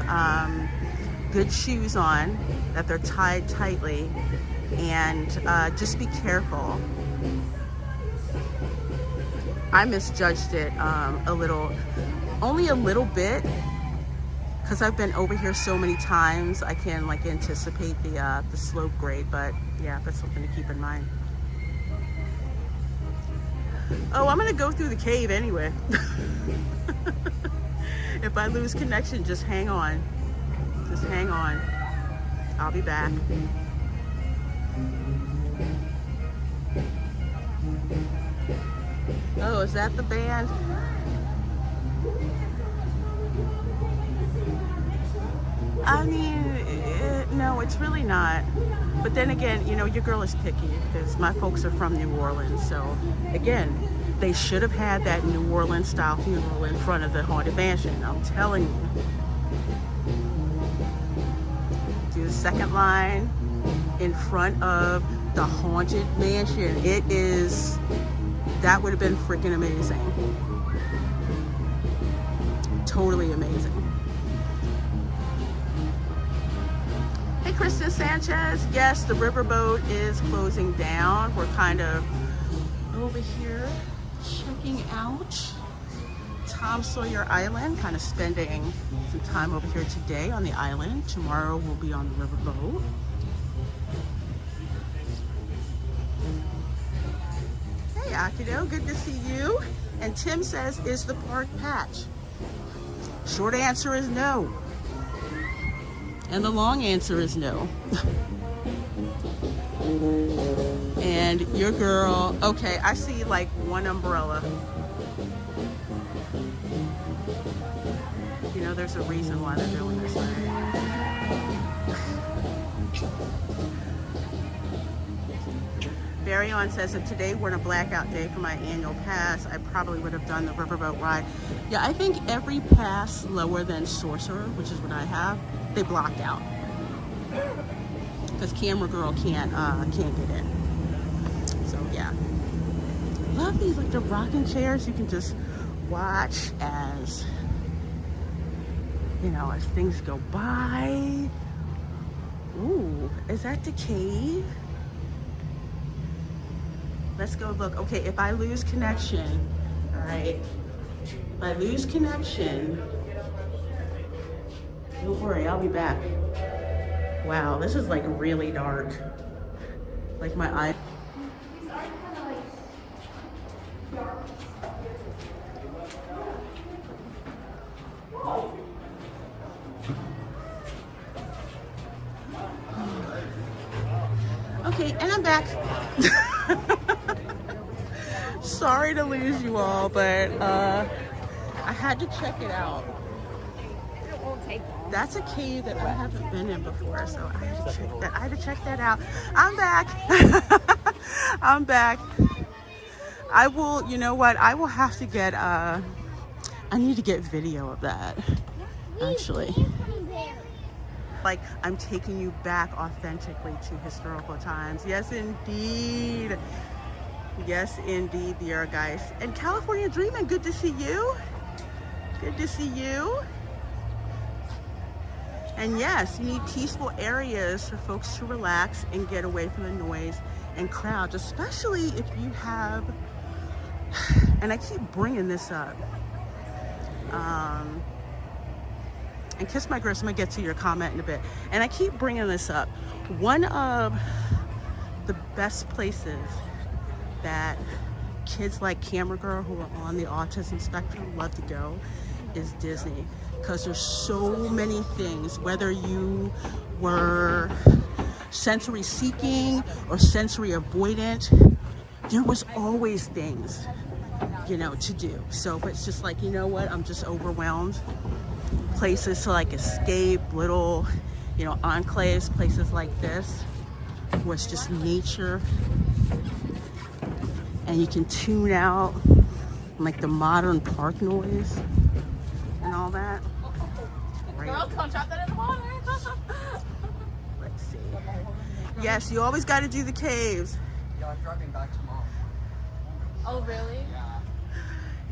good shoes on, that they're tied tightly, and just be careful. I misjudged it only a little bit, because I've been over here so many times. I can like anticipate the slope grade, but yeah, that's something to keep in mind. Oh, I'm gonna go through the cave anyway. If I lose connection, just hang on. Just hang on. I'll be back. Oh, is that the band? I mean, no, it's really not. But then again, you know, your girl is picky because my folks are from New Orleans. So again, they should have had that New Orleans style funeral in front of the Haunted Mansion. I'm telling you. Do the second line in front of the Haunted Mansion. That would have been freaking amazing. Totally amazing. Hey, Kristen Sanchez. Yes, the riverboat is closing down. We're kind of over here checking out Tom Sawyer Island, kind of spending some time over here today on the island. Tomorrow we'll be on the riverboat. Hey, Akido, good to see you. And Tim says, is the park patch? Short answer is no. And the long answer is no. And your girl, okay, I see like one umbrella. You know, there's a reason why they're doing this, right? Barry on says, if today weren't a blackout day for my annual pass, I probably would have done the riverboat ride. Yeah, I think every pass lower than Sorcerer, which is what I have, they blocked out. Because Camera Girl can't get in. So yeah. Love these, like the rocking chairs. You can just watch as, you know, as things go by. Ooh, is that the cave? Let's go look. Okay, if I lose connection, all right. If I lose connection, don't worry, I'll be back. Wow, this is like really dark. Like my eye. Okay, and I'm back. Sorry to lose you all, but I had to check it out. It won't take long. That's a cave that I haven't been in before, so I had to check that out. I'm back. I'm back. I will, you know what? I will have to get I need to get video of that, actually. Like, I'm taking you back authentically to historical times. Yes, indeed. Yes, indeed, the guys. And California Dreamin', good to see you. Good to see you. And yes, you need peaceful areas for folks to relax and get away from the noise and crowds, especially if you have, and I keep bringing this up, and Kiss My Grits, I'm gonna get to your comment in a bit. And I keep bringing this up. One of the best places that kids like Camera Girl who are on the autism spectrum love to go is Disney. because there's so many things, whether you were sensory seeking or sensory avoidant, there was always things, you know, to do. So, but it's just like, you know what, I'm just overwhelmed. Places to like escape, little, you know, enclaves, places like this, where it's just nature. And you can tune out like the modern park noise and all that. Right. Girl, don't drop that in the water. Let's see. Yes, you always got to do the caves. Yeah, I'm driving back tomorrow. Oh, really? Yeah.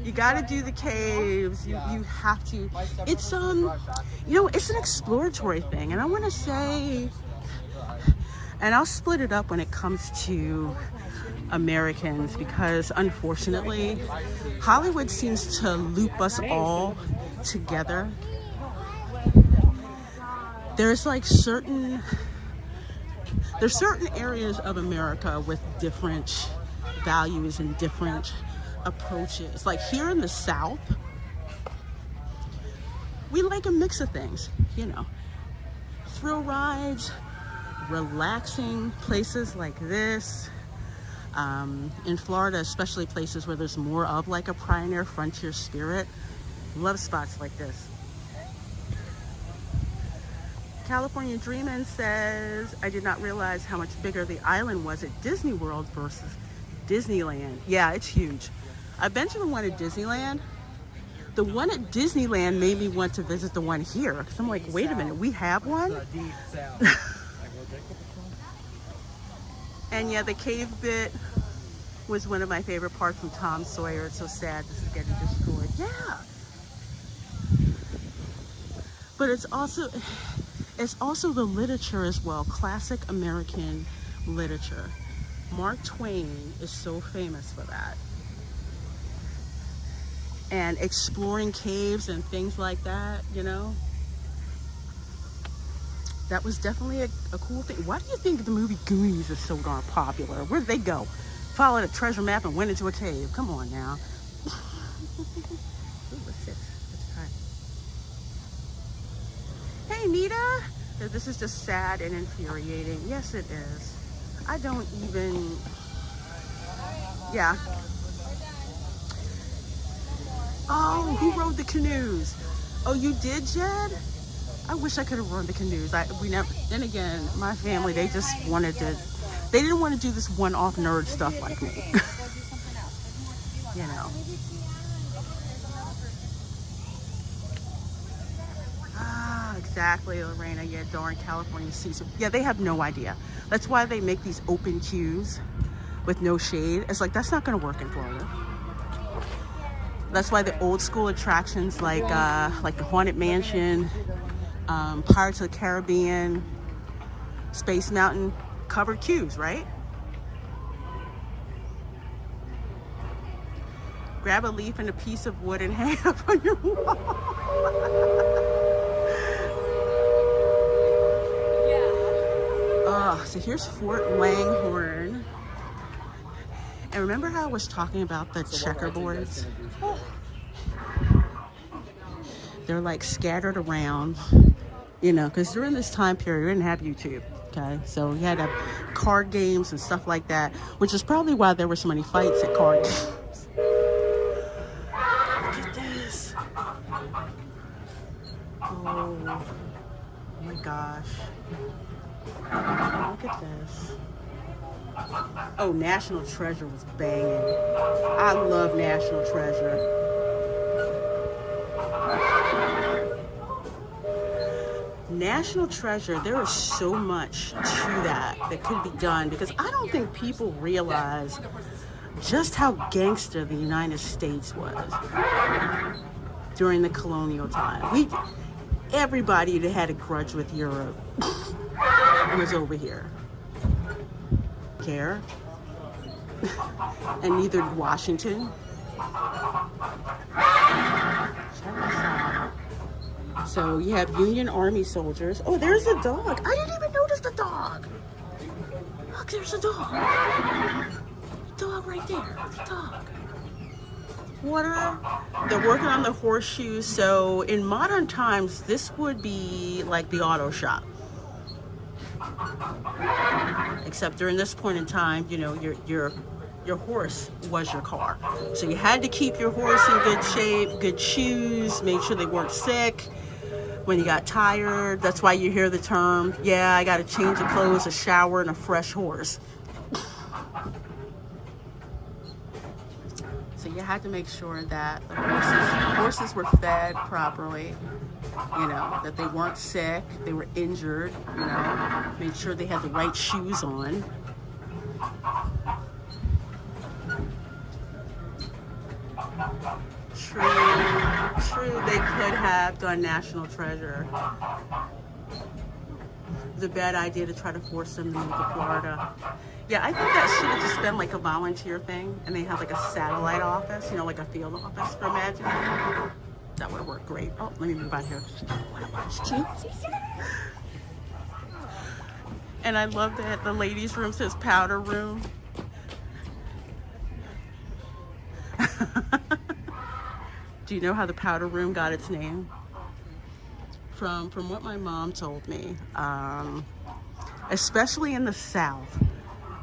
You got to do the caves. You have to. It's you know, it's an exploratory thing, and I want to say, and I'll split it up when it comes to Americans, because unfortunately Hollywood seems to loop us all together. There's like certain areas of America with different values and different approaches. Like here in the South, we like a mix of things, you know, thrill rides, relaxing places like this. In Florida, especially places where there's more of like a pioneer frontier spirit, love spots like this. California Dreamin' says, I did not realize how much bigger the island was at Disney World versus Disneyland. Yeah, it's huge. I've been to the one at Disneyland. The one at Disneyland made me want to visit the one here, because I'm like, wait a minute, we have one? And yeah, the cave bit was one of my favorite parts from Tom Sawyer. It's so sad this is getting destroyed. Yeah. But it's also the literature as well, classic American literature. Mark Twain is so famous for that. And exploring caves and things like that, you know. That was definitely a cool thing. Why do you think the movie Goonies is so darn popular? Where'd they go? Followed a treasure map and went into a cave. Come on now. Ooh, what's this? Let's try. Hey, Nita. This is just sad and infuriating. Yes, it is. I don't even... Yeah. Oh, who rode the canoes? Oh, you did, Jed? I wish I could have run the canoes. Then again, my family, they just wanted to, they didn't want to do this one-off nerd stuff like me. You know. Ah, exactly, Lorena. Yeah, darn California season. Yeah, they have no idea. That's why they make these open queues with no shade. It's like, that's not going to work in Florida. That's why the old school attractions like the Haunted Mansion, Pirates of the Caribbean, Space Mountain, covered queues, right? Grab a leaf and a piece of wood and hang it up on your wall. Yeah. So here's Fort Langhorn. And remember how I was talking about the checkerboards? They're like scattered around, you know, because during this time period, we didn't have YouTube, okay? So we had card games and stuff like that, which is probably why there were so many fights at card games. Look at this. Oh my gosh. Look at this. Oh, National Treasure was banging. I love National Treasure. National Treasure, there is so much to that could be done, because I don't think people realize just how gangster the United States was during the colonial time. Everybody that had a grudge with Europe was over here. Care. And neither did Washington. Check this out. So you have Union Army soldiers. Oh, there's a dog. I didn't even notice the dog. Look, there's a dog. Dog right there. The dog. quarter. They're working on the horseshoes. So in modern times, this would be like the auto shop. Except during this point in time, you know, your horse was your car. So you had to keep your horse in good shape, good shoes, make sure they weren't sick. When you got tired, that's why you hear the term, yeah, I got to change of clothes, a shower, and a fresh horse. So you had to make sure that the horses were fed properly, you know, that they weren't sick, they were injured, you know, made sure they had the right shoes on. True, they could have done National Treasure. It was a bad idea to try to force them to move to Florida. Yeah, I think that should have just been like a volunteer thing, and they have like a satellite office, you know, like a field office for Imagineering. That would have worked great. Oh, let me move out here. And I love that the ladies' room says powder room. Do you know how the powder room got its name? From what my mom told me, especially in the South,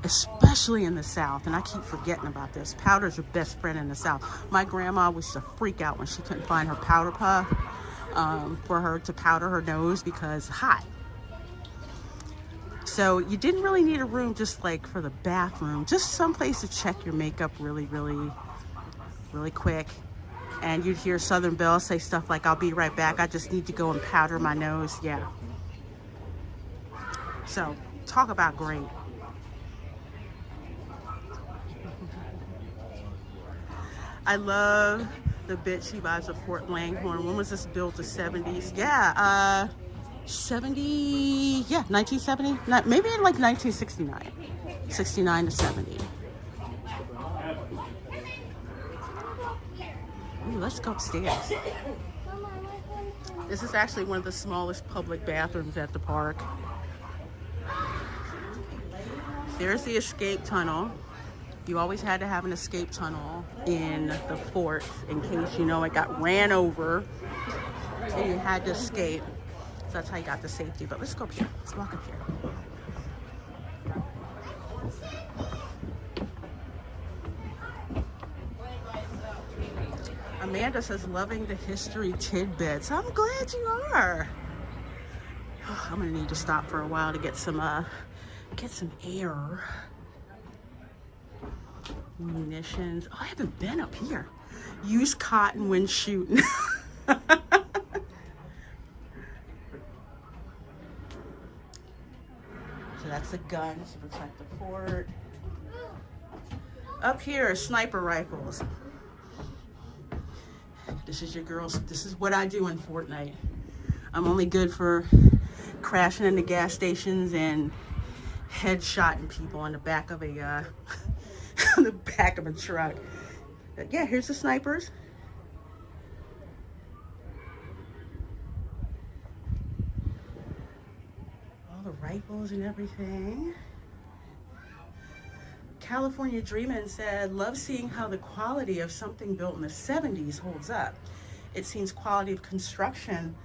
and I keep forgetting about this, powder's your best friend in the South. My grandma used to freak out when she couldn't find her powder puff for her to powder her nose because hot. So you didn't really need a room just like for the bathroom, just someplace to check your makeup really quick. And you'd hear Southern Belle say stuff like, I'll be right back, I just need to go and powder my nose. Yeah. So, talk about great. I love the bit she buys of Fort Langhorn. When was this built? The 70s? Yeah, 1970? Maybe in like 1969. 69 to 70. Ooh, let's go upstairs. This is actually one of the smallest public bathrooms at the park. There's the escape tunnel. You always had to have an escape tunnel in the fort in case, you know, it got ran over and you had to escape. So that's how you got the safety. But let's go up here. Let's walk up here. Amanda says, loving the history tidbits. I'm glad you are. Oh, I'm gonna need to stop for a while to get some air. Munitions. Oh, I haven't been up here. Use cotton when shooting. So that's the guns to protect the fort. Up here, sniper rifles. This is your girls. This is what I do in Fortnite. I'm only good for crashing into gas stations and headshotting people on the back of a on the back of a truck. But yeah, here's the snipers. All the rifles and everything. California Dreamin' said, love seeing how the quality of something built in the 70s holds up. It seems quality of construction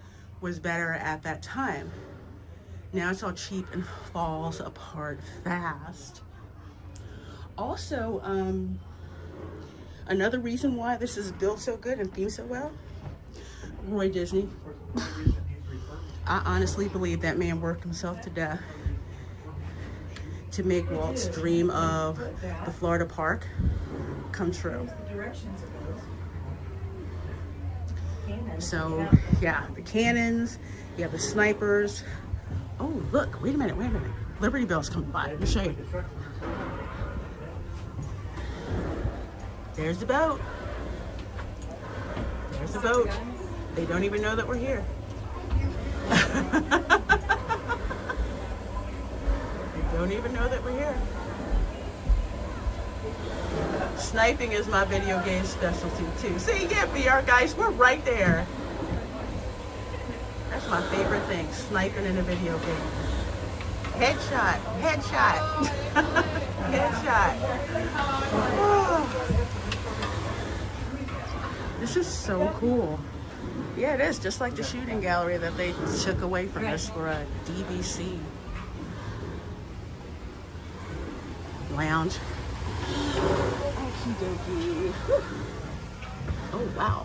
was better at that time. Now it's all cheap and falls apart fast. Also, another reason why this is built so good and themed so well, Roy Disney. I honestly believe that man worked himself to death to make Walt's dream of the Florida park come true. So yeah, the cannons, you have the snipers. Oh look, wait a minute. Liberty Bell's coming by, let me show you. There's the boat. There's the boat. They don't even know that we're here. Don't even know that we're here. Sniping is my video game specialty too. See, yeah, VR guys, we're right there. That's my favorite thing, sniping in a video game. Headshot, headshot, headshot. so cool. Yeah, it is just like the shooting gallery that they took away from us for a DVC lounge. Okie dokie. Oh wow,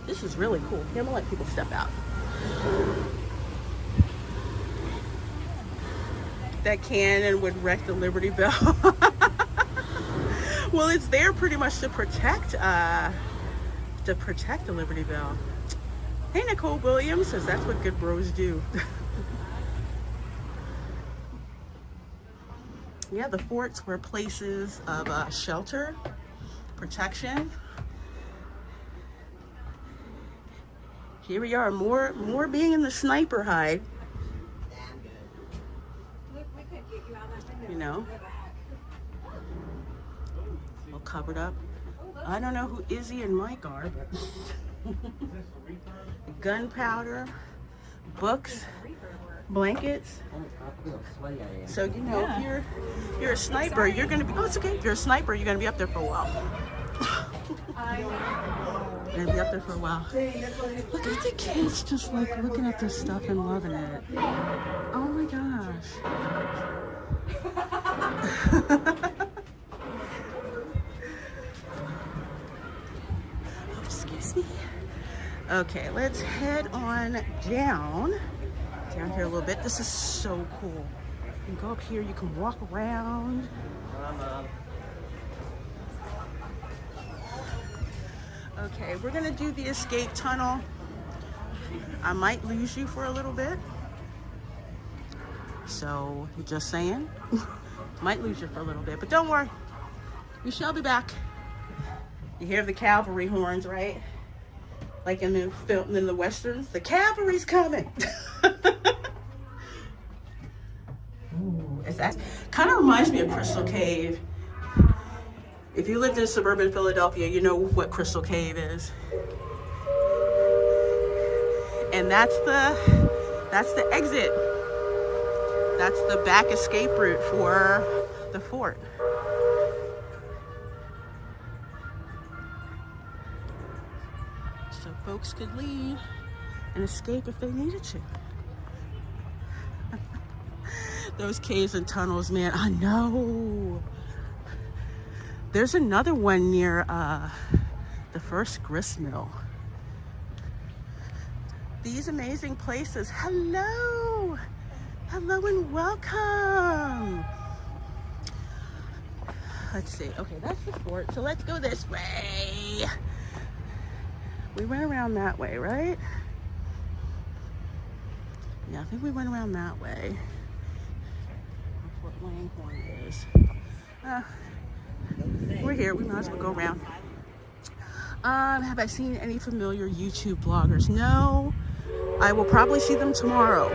this is really cool. Here, I'm gonna let people step out. That cannon would wreck the Liberty Bell. Well, it's there pretty much to protect the Liberty Bell. Hey, Nicole Williams says that's what good bros do. Yeah, the forts were places of shelter, protection. Here we are, more being in the sniper hide. You know, all covered up. I don't know who Izzy and Mike are, but gunpowder, books, blankets. So you know, if you're a sniper, you're gonna be. Oh, it's okay. If you're a sniper, you're gonna be up there for a while. You're gonna be up there for a while. Look at the kids just like looking at this stuff and loving it. Oh my gosh. Oh, excuse me. Okay, let's head on down here a little bit. This is so cool. You can go up here, you can walk around. Okay, we're gonna do the escape tunnel. I might lose you for a little bit. So, just saying. Might lose you for a little bit, but don't worry. We shall be back. You hear the cavalry horns, right? Like in the film, in the westerns, the cavalry's coming. Ooh, that kind of reminds me of Crystal Cave. If you lived in suburban Philadelphia, you know what Crystal Cave is. And that's the exit. That's the back escape route for the fort. So folks could leave and escape if they needed to. Those caves and tunnels, man, I know. There's another one near the first grist mill. These amazing places. Hello. Hello and welcome. Let's see. Okay, that's the fort. So let's go this way. We went around that way, right? Yeah, I think we went around that way. That's what Langhorn is. We're here. We might as well go around. Have I seen any familiar YouTube bloggers? No. I will probably see them tomorrow.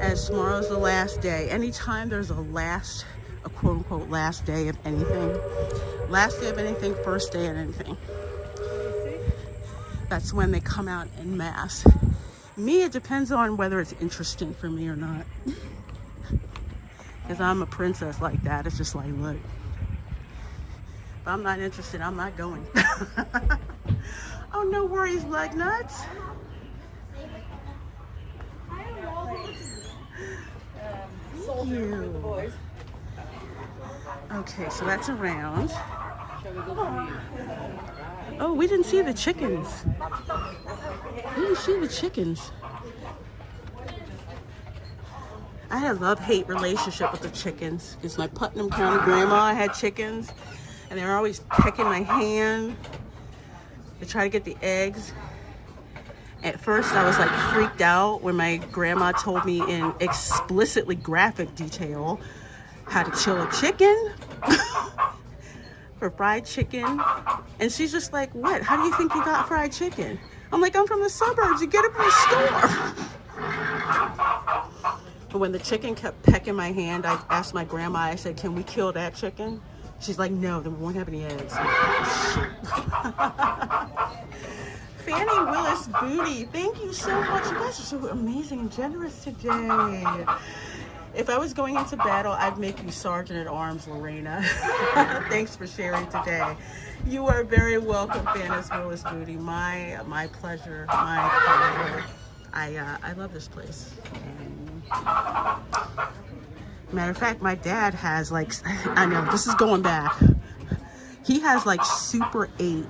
As tomorrow's the last day. Anytime there's a quote-unquote last day of anything. Last day of anything, first day of anything. That's when they come out en masse. Me, it depends on whether it's interesting for me or not. Because I'm a princess like that. It's just like, look. If I'm not interested, I'm not going. Oh, no worries, lug nuts. Thank you. Okay, so that's around. Oh, we didn't see the chickens. We didn't see the chickens. I had a love-hate relationship with the chickens. Because my Putnam County grandma had chickens. And they were always pecking my hand to try to get the eggs. At first, I was like freaked out when my grandma told me in explicitly graphic detail how to chill a chicken for fried chicken. And she's just like, what? How do you think you got fried chicken? I'm like, I'm from the suburbs. You get it from the store. But when the chicken kept pecking my hand, I asked my grandma, I said, can we kill that chicken? She's like, no, then we won't have any eggs. Fannie Willis Booty, thank you so much. You guys are so amazing and generous today. If I was going into battle, I'd make you Sergeant at Arms, Lorena. Thanks for sharing today. You are very welcome, Fannis Willis Booty. My pleasure. My pleasure. I love this place. Matter of fact, my dad has like, I know this is going back. He has like Super 8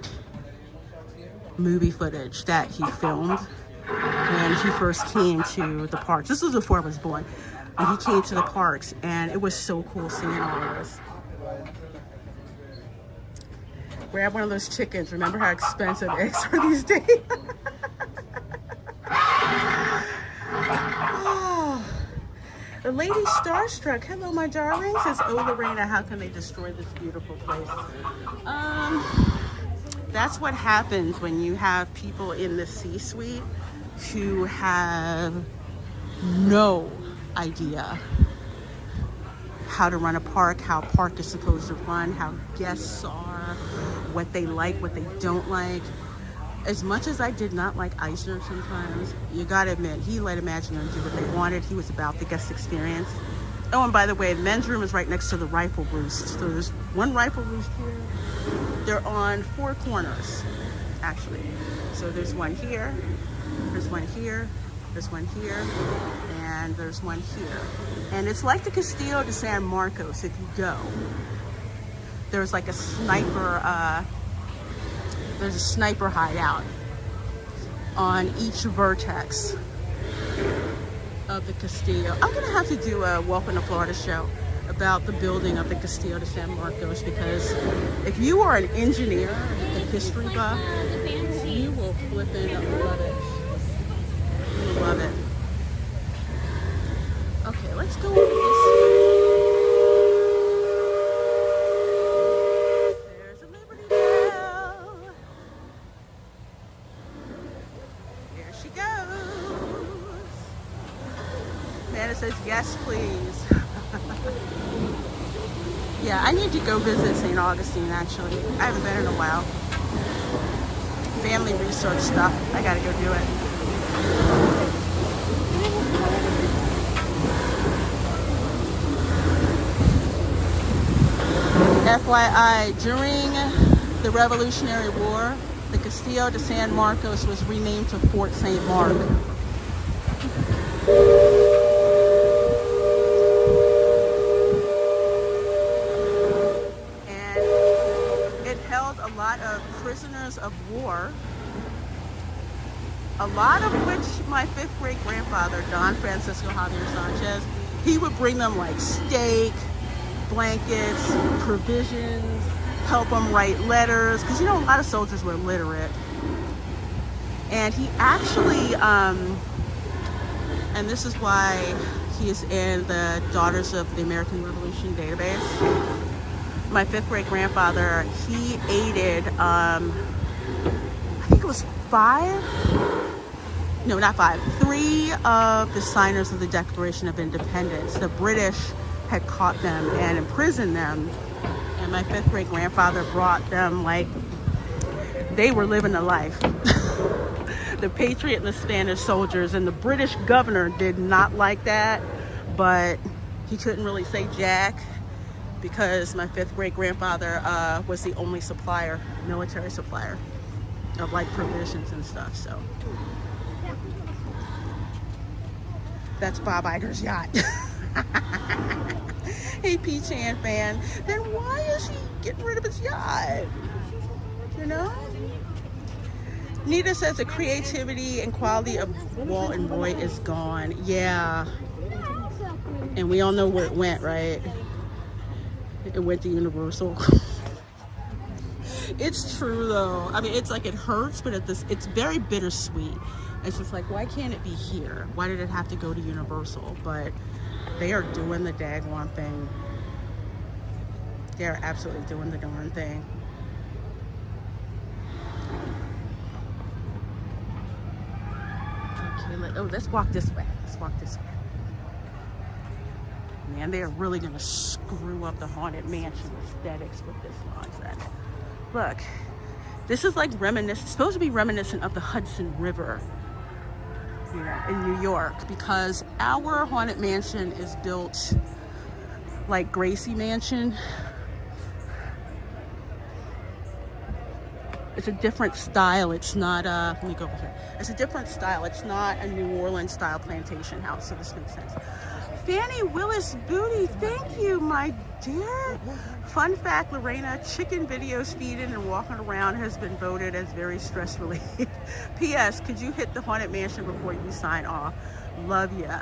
movie footage that he filmed when he first came to the parks. This was before I was born. When he came to the parks, and it was so cool seeing all of this. Grab one of those chickens. Remember how expensive eggs are these days? Oh, the lady starstruck. Hello, my darling. Says, oh, Lorena, how can they destroy this beautiful place? That's what happens when you have people in the C-suite who have no idea how to run a park, how a park is supposed to run, how guests are, what they like, what they don't like. As much as I did not like Eisner sometimes, you gotta admit, he let Imagineering do what they wanted. He was about the guest experience. Oh, and by the way, the men's room is right next to the rifle roost. So there's one rifle roost here. They're on 4 corners, actually. So there's one here, there's one here, there's one here, and there's one here. And it's like the Castillo de San Marcos if you go. There's like a sniper, there's a sniper hideout on each vertex of the Castillo. I'm gonna have to do a Welcome to Florida show about the building of the Castillo de San Marcos, because if you are an engineer, a history buff, you will flip in and love it. You will love it. Okay, let's go over this. There's a Liberty Bell. There she goes. Amanda says, yes, please. Yeah, I need to go visit St. Augustine, actually. I haven't been in a while. Family research stuff. I gotta go do it. FYI, during the Revolutionary War, the Castillo de San Marcos was renamed to Fort St. Mark. And it held a lot of prisoners of war, a lot of which my 5th grade grandfather, Don Francisco Javier Sanchez, he would bring them like steak, blankets, provisions, help them write letters, because you know a lot of soldiers were illiterate. And he actually, and this is why he is in the Daughters of the American Revolution database. My 5th grade grandfather, he aided, I think it was 3 of the signers of the Declaration of Independence. The British had caught them and imprisoned them, and my 5th grade grandfather brought them like they were living a life. The Patriot and the Spanish soldiers, and the British governor did not like that, but he couldn't really say jack because my 5th grade grandfather was the only supplier, military supplier of like provisions and stuff. So that's Bob Iger's yacht. Hey, P-Chan fan, then why is he getting rid of his yacht? You know? Nita says the creativity and quality of Walt and Roy is gone. Yeah. And we all know where it went, right? It went to Universal. It's true though. I mean, it's like it hurts, but it's very bittersweet. It's just like, why can't it be here? Why did it have to go to Universal? But they are doing the daggone thing. They are absolutely doing the darn thing. Okay, let's walk this way. Let's walk this way. Man, they are really gonna screw up the Haunted Mansion aesthetics with this nonsense. Look, this is like supposed to be reminiscent of the Hudson River. here in New York, because our Haunted Mansion is built like Gracie Mansion. It's a different style. It's not let me go over here. It's a different style. It's not a New Orleans style plantation house, so this makes sense. Fannie Willis Booty, thank you, my dear. Fun fact, Lorena, chicken videos feeding and walking around has been voted as very stress relief. P.S. Could you hit the Haunted Mansion before you sign off? Love ya.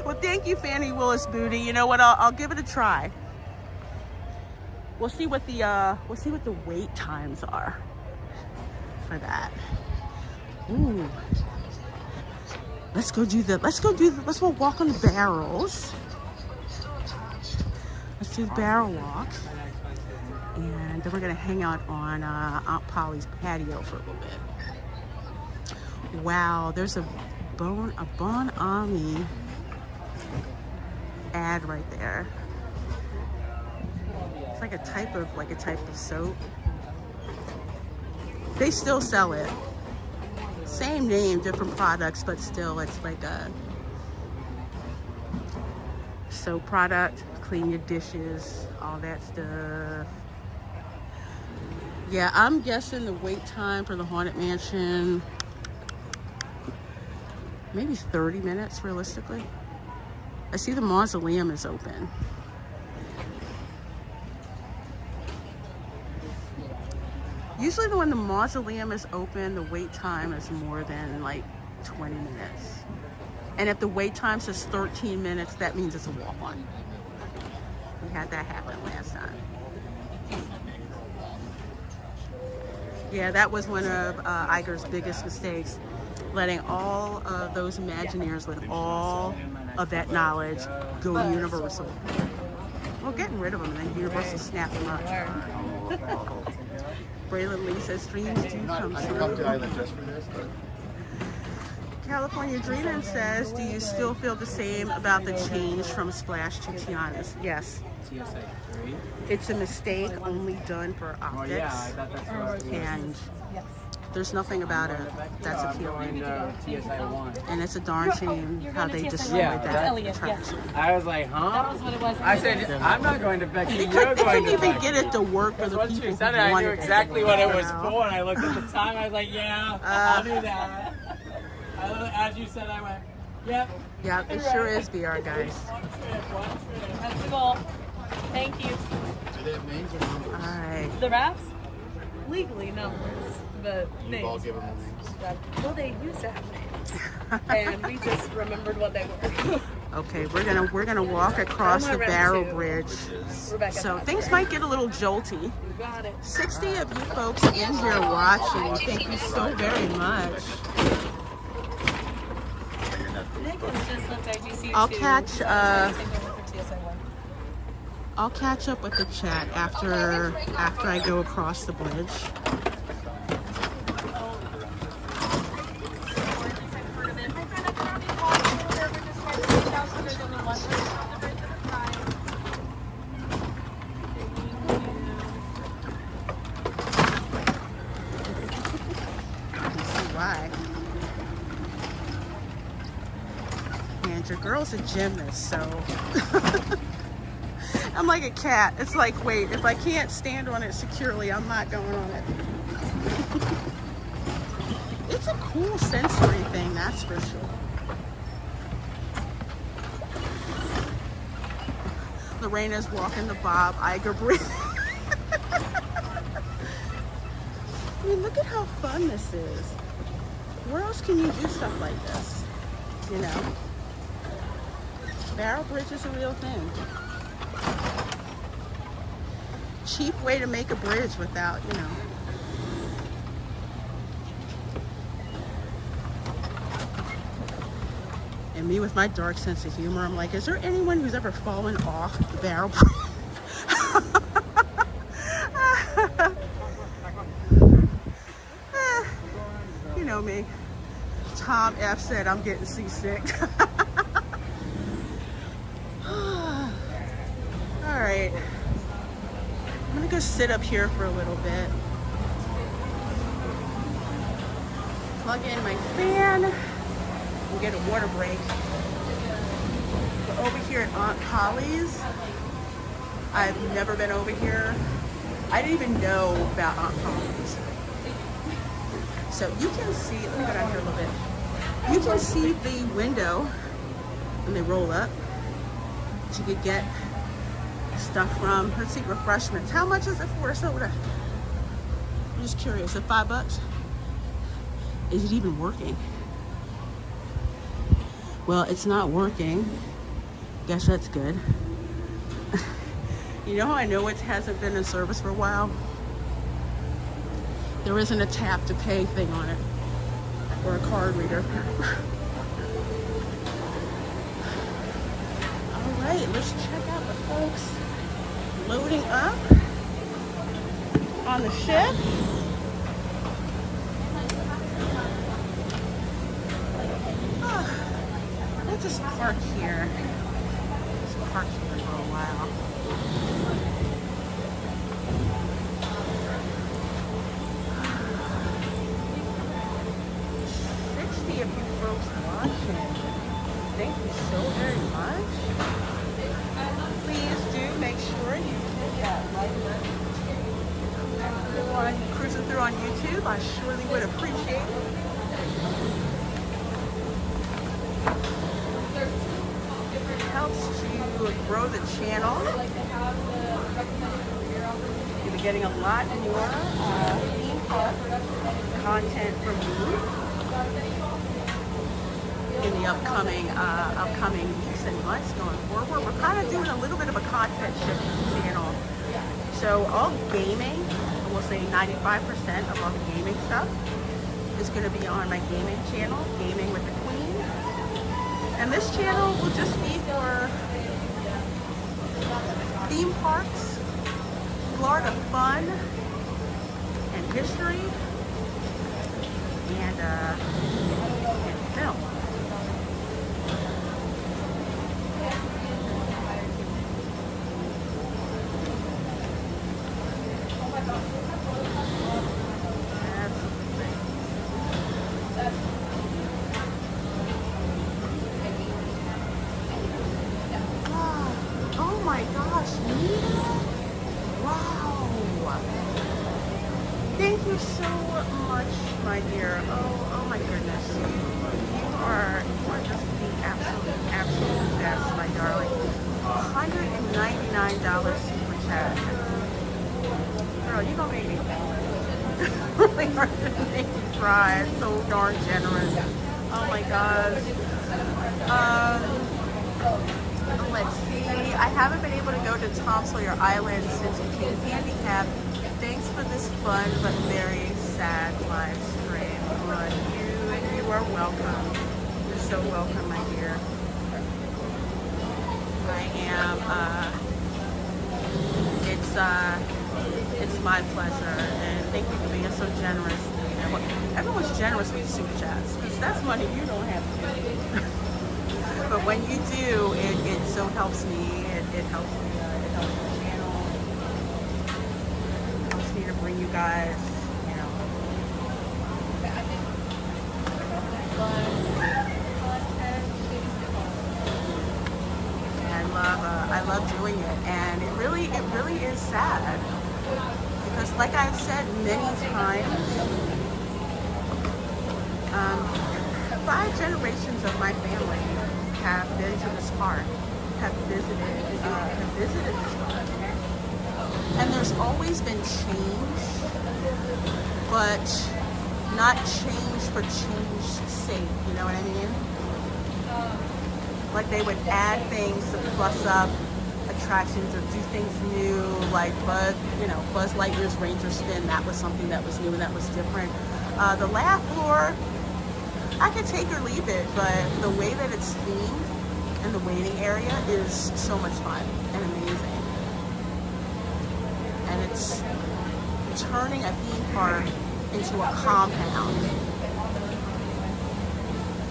Well, thank you, Fannie Willis Booty. You know what? I'll give it a try. We'll see what the wait times are for that. Ooh. Let's go walk on the barrels. Let's do the barrel walk. And then we're gonna hang out on Aunt Polly's patio for a little bit. Wow, there's a Bon Ami ad right there. It's like a type of soap. They still sell it. Same name, different products, but still it's like a soap product. Clean your dishes, all that stuff. Yeah, I'm guessing the wait time for the Haunted Mansion, maybe 30 minutes realistically. I see the mausoleum is open. Usually when the mausoleum is open, the wait time is more than like 20 minutes. And if the wait time says 13 minutes, that means it's a walk-on. We had that happen last time. Yeah, that was one of Iger's biggest mistakes, letting all of those Imagineers with all of that knowledge go to Universal. Well, getting rid of them, and then Universal snapped them up. Braylon Lee says streams do come through. California Dreamin' says, do you still feel the same about the change from Splash to Tiana's? Yes. TSA 3? It's a mistake only done for optics. Well, yeah, I thought that's what And there's nothing about it that's appealing. TSA 1. And it's a darn shame how they destroyed Yeah, that yes. attraction. I was like, huh? That was what it was. I said, I'm not going to Becky, They you're couldn't going to even Becky. get it to work for the Once people you said who it, I knew wanted exactly it. what it was You know? for, and I looked at the time, I was like, yeah, I'll do that. As you said, I went, yep. Yeah, it sure is VR, guys. One trip. That's the goal. Thank you. Do they have names or numbers? All right. The raps? Legally numbers, but You've all names. given them names. Well, they used to have names. And we just remembered what they were. Okay, we're gonna walk across I'm the on Barrel round 2. Bridge. Rebecca, So that's things right. might get a little jolty. You got it. 60 of you folks in here watching. Thank you so very much. Nick has just left IGC2. I'll catch up with the chat after I go across the bridge. Why? And your girl's a gymnast, so I'm like a cat. It's like, wait, if I can't stand on it securely, I'm not going on it. It's a cool sensory thing, that's for sure. Lorena's walking the Bob Iger Bridge. I mean, look at how fun this is. Where else can you do stuff like this? You know? Barrel Bridge is a real thing. Cheap way to make a bridge without, you know. And me with my dark sense of humor, I'm like, is there anyone who's ever fallen off the Barrel Bridge? You know me. Tom F said I'm getting seasick. All right. I'm gonna go sit up here for a little bit. Plug in my fan. We'll get a water break. We're over here at Aunt Polly's. I've never been over here. I didn't even know about Aunt Polly's. So you can see, let me go down here a little bit. You can see the window when they roll up. You could get stuff from, let's see, refreshments. How much is it for a soda? I'm just curious, at $5? Is it even working? Well, it's not working. Guess that's good. You know how I know it hasn't been in service for a while? There isn't a tap to pay thing on it, or a card reader. All right, let's check out the folks loading up on the ship. We'll just park here. Just park here for a while. 60 of you folks watching. Thank you so very much. Please do make sure you hit that like button. Everyone cruising through on YouTube, I surely would appreciate it. It helps to grow the channel. You'll be getting a lot more theme park content from me in the upcoming weeks and months going forward. We're kind of doing a little bit of a content shift to the channel. So all gaming, I will say 95% of all the gaming stuff is going to be on my gaming channel, Gaming with the Queen. And this channel will just be for theme parks, Florida fun, and history, and film. Oh my gosh, Nina! Wow! Thank you so much, my dear. Oh my goodness. You are just the absolute best, my darling. $199 super chat. Girl, you gonna make me really hard to make me cry. It's so darn generous. Oh my gosh. Let's see. I haven't been able to go to Tom Sawyer Island since it became handicapped. Thanks for this fun but very sad live stream. You are welcome. You're so welcome, my dear. I am. It's my pleasure, and thank you for being so generous. Everyone's generous with super chats because that's money you don't have to do. But when you do, it so helps me. It helps me. It helps the channel. It helps me to bring you guys, I love doing it, and it really is sad because, like I've said many times, 5 generations of my family have been to this park, have visited this park, and there's always been change, but not change for change's sake. You know what I mean? Like they would add things to plus up attractions or do things new, like Buzz Lightyear's Ranger Spin. That was something that was new and that was different. The laugh floor, I could take or leave it, but the way that it's themed and the waiting area is so much fun and amazing. And it's turning a theme park into a compound.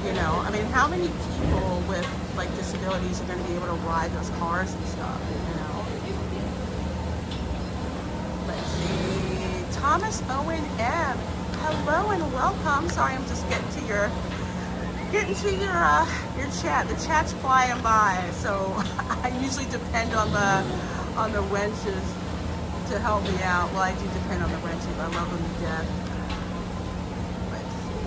I mean, how many people with like disabilities are going to be able to ride those cars and stuff, Let's see. Thomas Owen M. Hello and welcome. Sorry, I'm just getting to your get into your chat. The chat's flying by, so I usually depend on the wenches to help me out. Well, I do depend on the wenches. I love them to death. Let's see.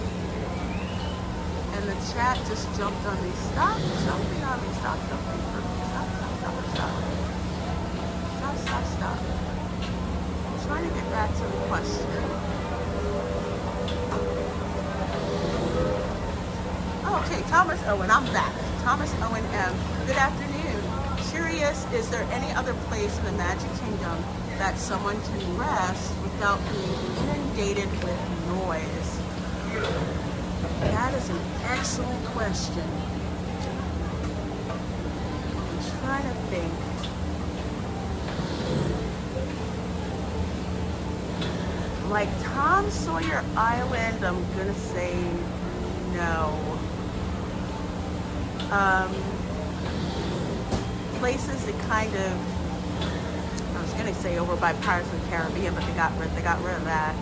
And the chat just jumped on me. Stop jumping on me. Stop jumping for me. Stop. I'm trying to get back to the question. Okay, Thomas Owen, I'm back. Thomas Owen M. Good afternoon. Curious, is there any other place in the Magic Kingdom that someone can rest without being inundated with noise? That is an excellent question. I'm trying to think. Like Tom Sawyer Island, I'm gonna say no. Places that kind of, I was gonna say over by Pirates of the Caribbean, but they got rid of that.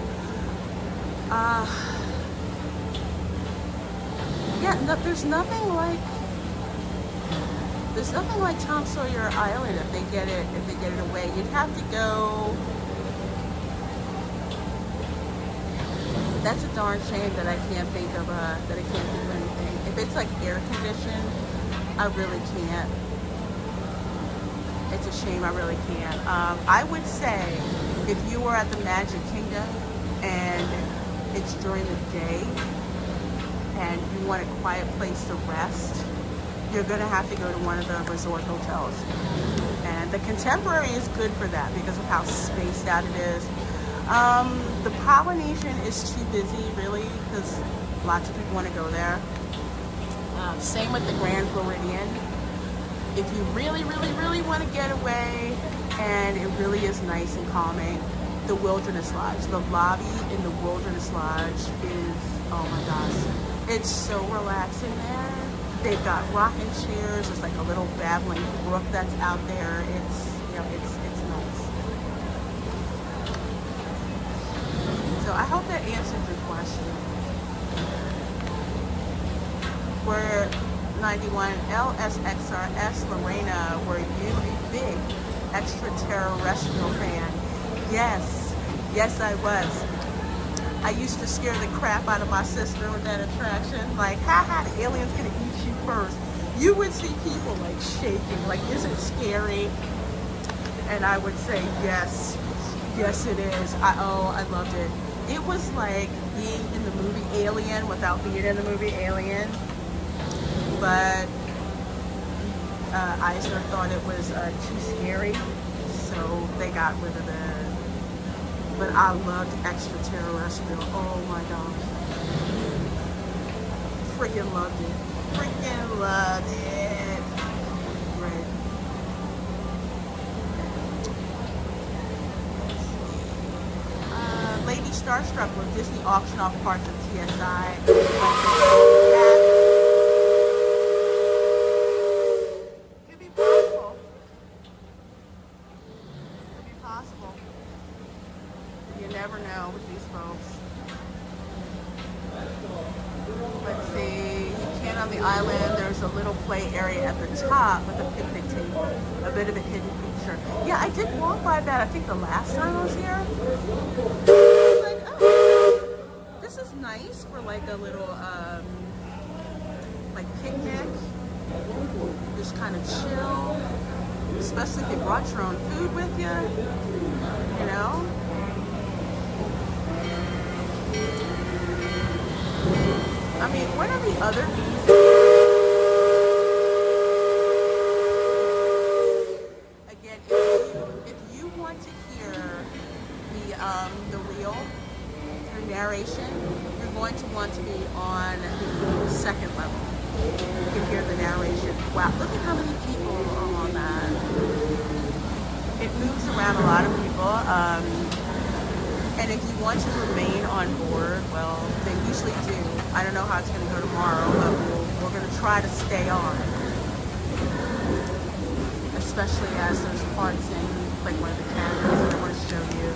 Yeah, no, there's nothing like Tom Sawyer Island if they get it away. You'd have to go. That's a darn shame that I can't think of anything. If it's like air conditioned, I really can't. It's a shame, I really can't. I would say if you were at the Magic Kingdom and it's during the day and you want a quiet place to rest, you're gonna have to go to one of the resort hotels. And the Contemporary is good for that because of how spaced out it is. The Polynesian is too busy, really, because lots of people want to go there. Same with the Grand Floridian. If you really, really, really want to get away, and it really is nice and calming, the Wilderness Lodge. The lobby in the Wilderness Lodge is, oh my gosh, it's so relaxing there. They've got rocking chairs. There's like a little babbling brook that's out there. It's, you know, it's nice. So I hope that answered your question. We're 91 LSXRS Lorena, were you a big extraterrestrial fan? Yes, I was. I used to scare the crap out of my sister with that attraction. Like, haha, the alien's gonna eat you first. You would see people like shaking, like, is it scary? And I would say, yes it is. I loved it. It was like being in the movie Alien without being in the movie Alien. But Eisner thought it was too scary, so they got rid of it. But I loved extraterrestrial. Oh my gosh. Freaking loved it. Freaking loved it. Right. Lady Starstruck, will Disney auction off parts of TSI? Could be possible. Could be possible. You never know with these folks. Let's see. You can on the island. There's a little play area at the top with a picnic table. A bit of a hidden feature. Yeah, I did walk by that. I think the last time I was here. I was like, oh, this is nice for like a little like picnic. Just kind of chill. Especially if you brought your own food with you. You know? I mean, what are the other again, if you want to hear the real through narration, you're going to want to be on the second level. You can hear the narration. Wow, look at how many people are on that. It moves around a lot of people. And if you want to remain on board, well, they usually do. I don't know how it's going to go tomorrow, but we're going to try to stay on. Especially as there's parts in, like one of the cameras that I want to show you.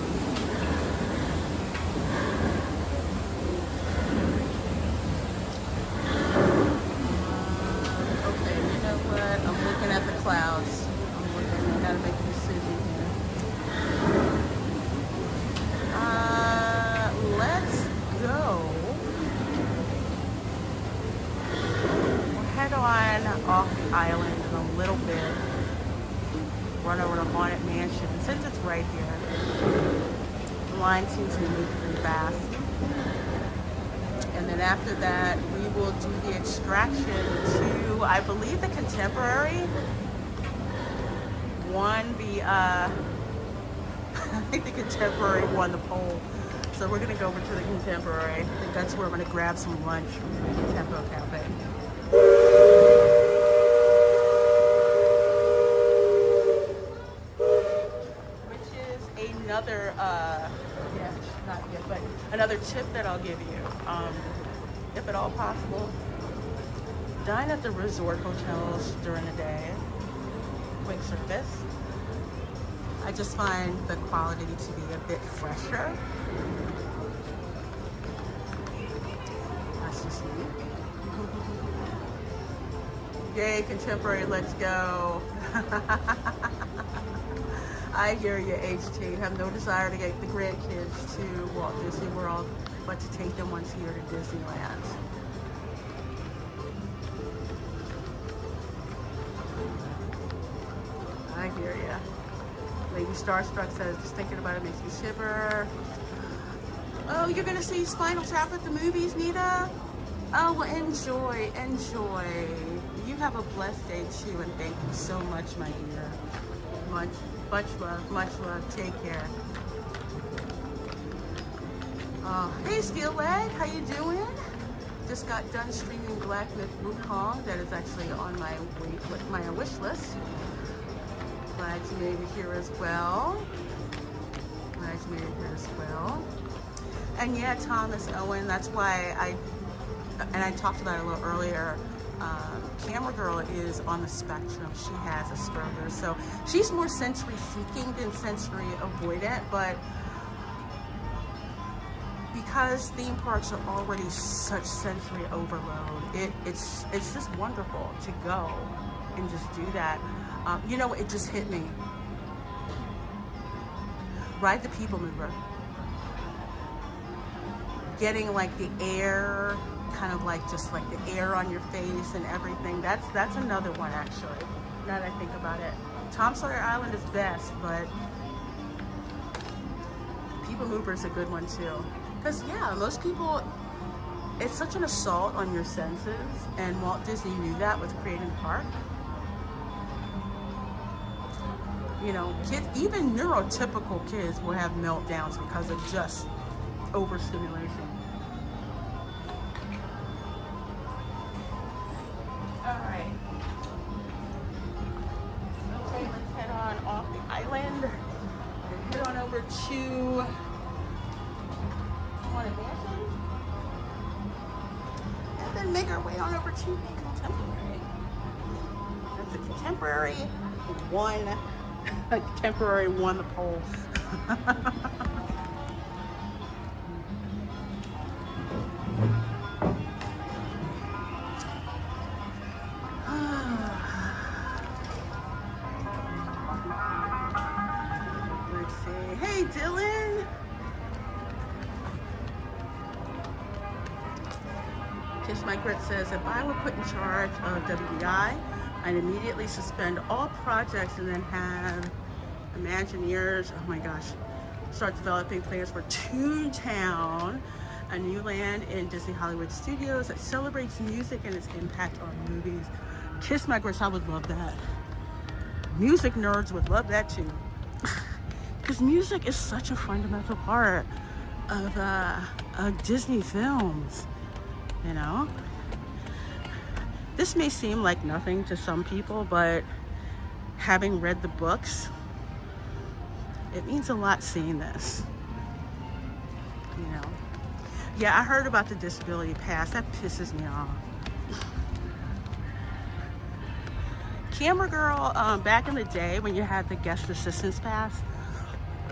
run over to Haunted Mansion. Since it's right here, the line seems to move pretty fast. And then after that, we will do the Extraction to, I believe, the Contemporary. Won the, I think the Contemporary won the poll. So we're gonna go over to the Contemporary. I think that's where I'm gonna grab some lunch from the Tempo Cafe. Which is another, yeah, not yet, but another tip that I'll give you, if at all possible. Dine at the resort hotels during the day. Quick service. I just find the quality to be a bit fresher. That's just me. Yay, Contemporary, let's go. I hear you, HT. Have no desire to get the grandkids to Walt Disney World, but to take them once a year to Disneyland. I hear ya. Lady Starstruck says, just thinking about it makes me shiver. Oh, you're gonna see Spinal Tap at the movies, Nita? Oh, well, enjoy, enjoy. You have a blessed day too, and thank you so much, my dear. Much love. Take care. Hey, Steel Leg, how you doing? Just got done streaming Black Myth Wukong. That is actually on my wish list. Glad you made it here as well. And yeah, Thomas Owen, that's why I talked about it a little earlier. Camera Girl is on the spectrum. She has Asperger's, so she's more sensory seeking than sensory avoidant, but because theme parks are already such sensory overload, it's just wonderful to go and just do that. You know, it just hit me. Ride the People Mover. Getting like the air, kind of like just like the air on your face and everything. That's another one actually, now that I think about it. Tom Sawyer Island is best, but People Mover is a good one too. Because yeah, most people, it's such an assault on your senses, and Walt Disney knew that with creating the park. You know, kids, even neurotypical kids will have meltdowns because of just overstimulation. All right. Okay, let's head on off the island and head on over to Haunted Mansion, and then make our way on over to the Contemporary. That's the Contemporary one. Contemporary won the poll. Let's see. Hey, Dylan. Kiss My Grit says, if I were put in charge of WDI, I'd immediately suspend all projects and then have Imagineers, oh my gosh, start developing plans for Toontown, a new land in Disney Hollywood Studios that celebrates music and its impact on movies. Kiss My Grits, I would love that. Music nerds would love that too. Because music is such a fundamental part of Disney films, you know? This may seem like nothing to some people, but having read the books, it means a lot seeing this, you know? Yeah, I heard about the disability pass. That pisses me off. Camera Girl, back in the day when you had the guest assistance pass,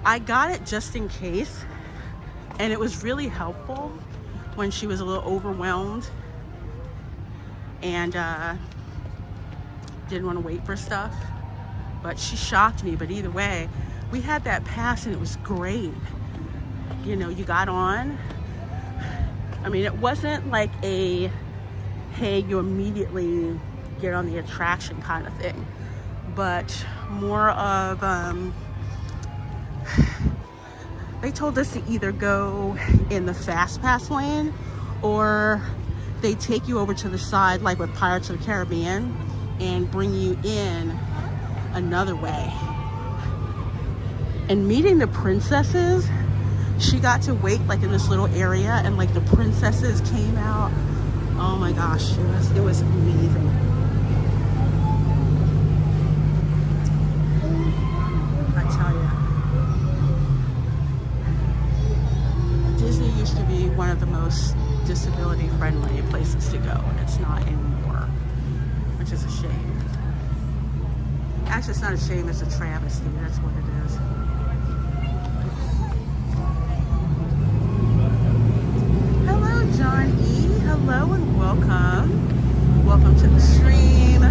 I got it just in case, and it was really helpful when she was a little overwhelmed and didn't want to wait for stuff. But she shocked me. But either way, we had that pass and it was great. You know, you got on. I mean, it wasn't like a, hey, you immediately get on the attraction kind of thing. but more of, they told us to either go in the fast pass lane or they take you over to the side like with Pirates of the Caribbean and bring you in another way. And meeting the princesses, she got to wait like in this little area and like the princesses came out. Oh my gosh, it was amazing. I tell you, Disney used to be one of the most disability friendly places to go, and it's not anymore, which is a shame. Actually, it's not a shame, it's a travesty. That's what it is. Hello, John E. Hello and welcome. Welcome to the stream.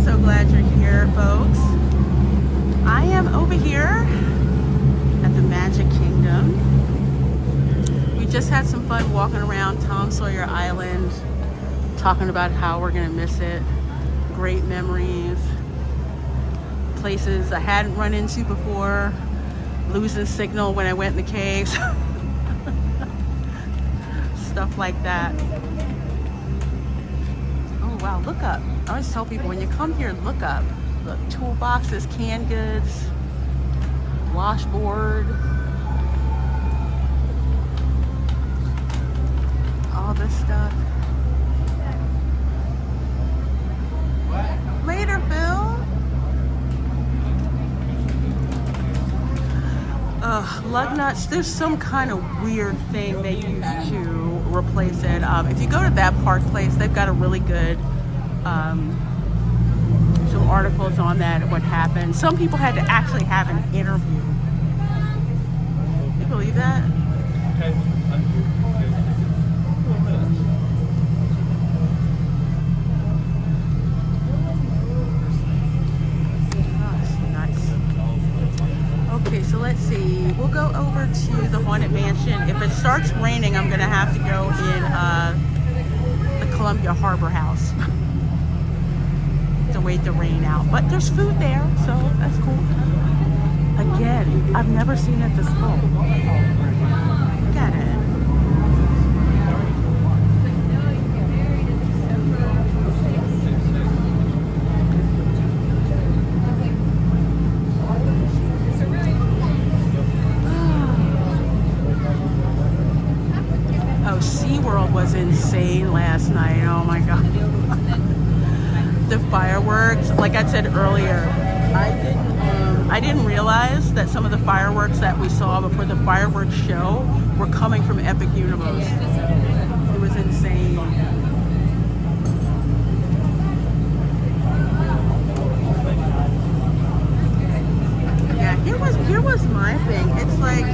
So glad you're here, folks. I am over here at the Magic Kingdom. We just had some fun walking around Tom Sawyer Island, talking about how we're gonna miss it. Great memories. Places I hadn't run into before. Losing signal when I went in the caves. Stuff like that. Oh wow, look up. I always tell people when you come here, look up. Look, toolboxes, canned goods, washboard, all this stuff. Later, Phil. Lug nuts, there's some kind of weird thing they use to replace it. If you go to that park place, they've got a really good some articles on that and what happened. Some people had to actually have an interview. Can you believe that? Okay, so let's see. We'll go over to the Haunted Mansion. If it starts raining, I'm going to have to go in the Columbia Harbor House to wait the rain out. But there's food there, so that's cool. Again, I've never seen it this full. Look at it. SeaWorld was insane last night. Oh my god. The fireworks, like I said earlier, I didn't realize that some of the fireworks that we saw before the fireworks show were coming from Epic Universe. It was insane. Yeah, here was my thing. It's like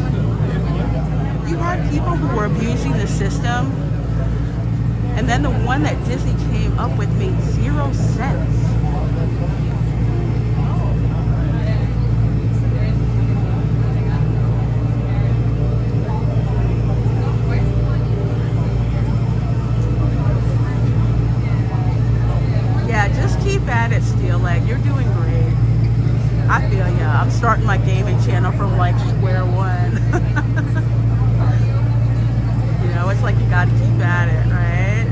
you had people who were abusing the system, and then the one that Disney came up with made 0 sense. Yeah, just keep at it, Steel Leg. You're doing great. I feel ya. I'm starting my gaming channel from like square one. It's like you gotta keep at it, right?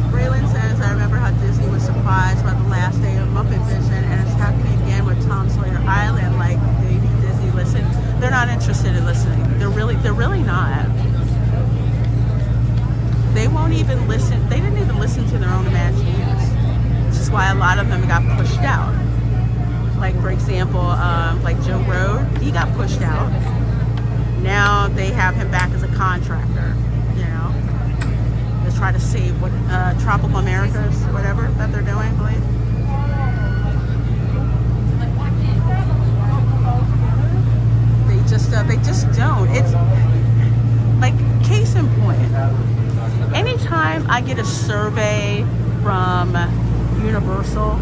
Braylon says, I remember how Disney was surprised by the last day of Muppet Vision, and it's happening again with Tom Sawyer Island. Like, maybe Disney listen. They're not interested in listening. They're really not. They won't even listen. They didn't even listen to their own Imagineers, which is why a lot of them got pushed out. Like, for example, like Joe Road, he got pushed out. Now they have him back as a contractor, you know. They try to save what Tropical Americas, whatever that they're doing, I believe. They just don't. It's like, case in point. Anytime I get a survey from Universal,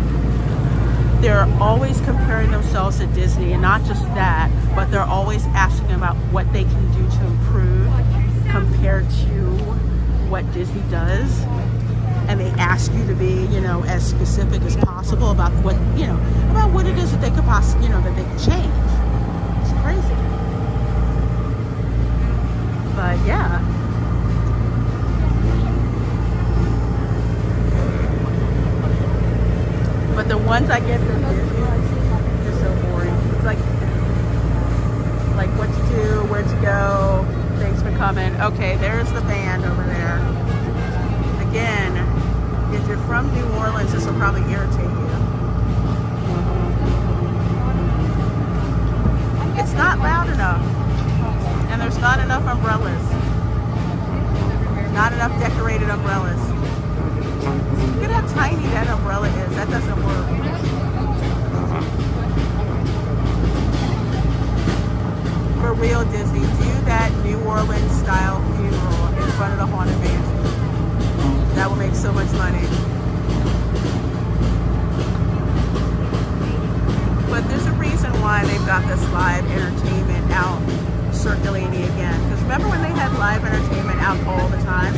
they're always comparing themselves to Disney, and not just that, but they're always asking about what they can do to improve compared to what Disney does, and they ask you to be, you know, as specific as possible about what, you know, about what it is that they could possibly, you know, that they could change. It's crazy. But yeah. But the ones I get from Disney, they're so boring. It's like what to do, where to go. Thanks for coming. Okay, there's the band over there. Again, if you're from New Orleans, this will probably irritate you. It's not loud enough. And there's not enough umbrellas. Not enough decorated umbrellas. Look at how tiny that umbrella is. That doesn't work. For real, Disney, do that New Orleans style funeral in front of the Haunted Mansion. That will make so much money. But there's a reason why they've got this live entertainment out circulating again. Because remember when they had live entertainment out all the time?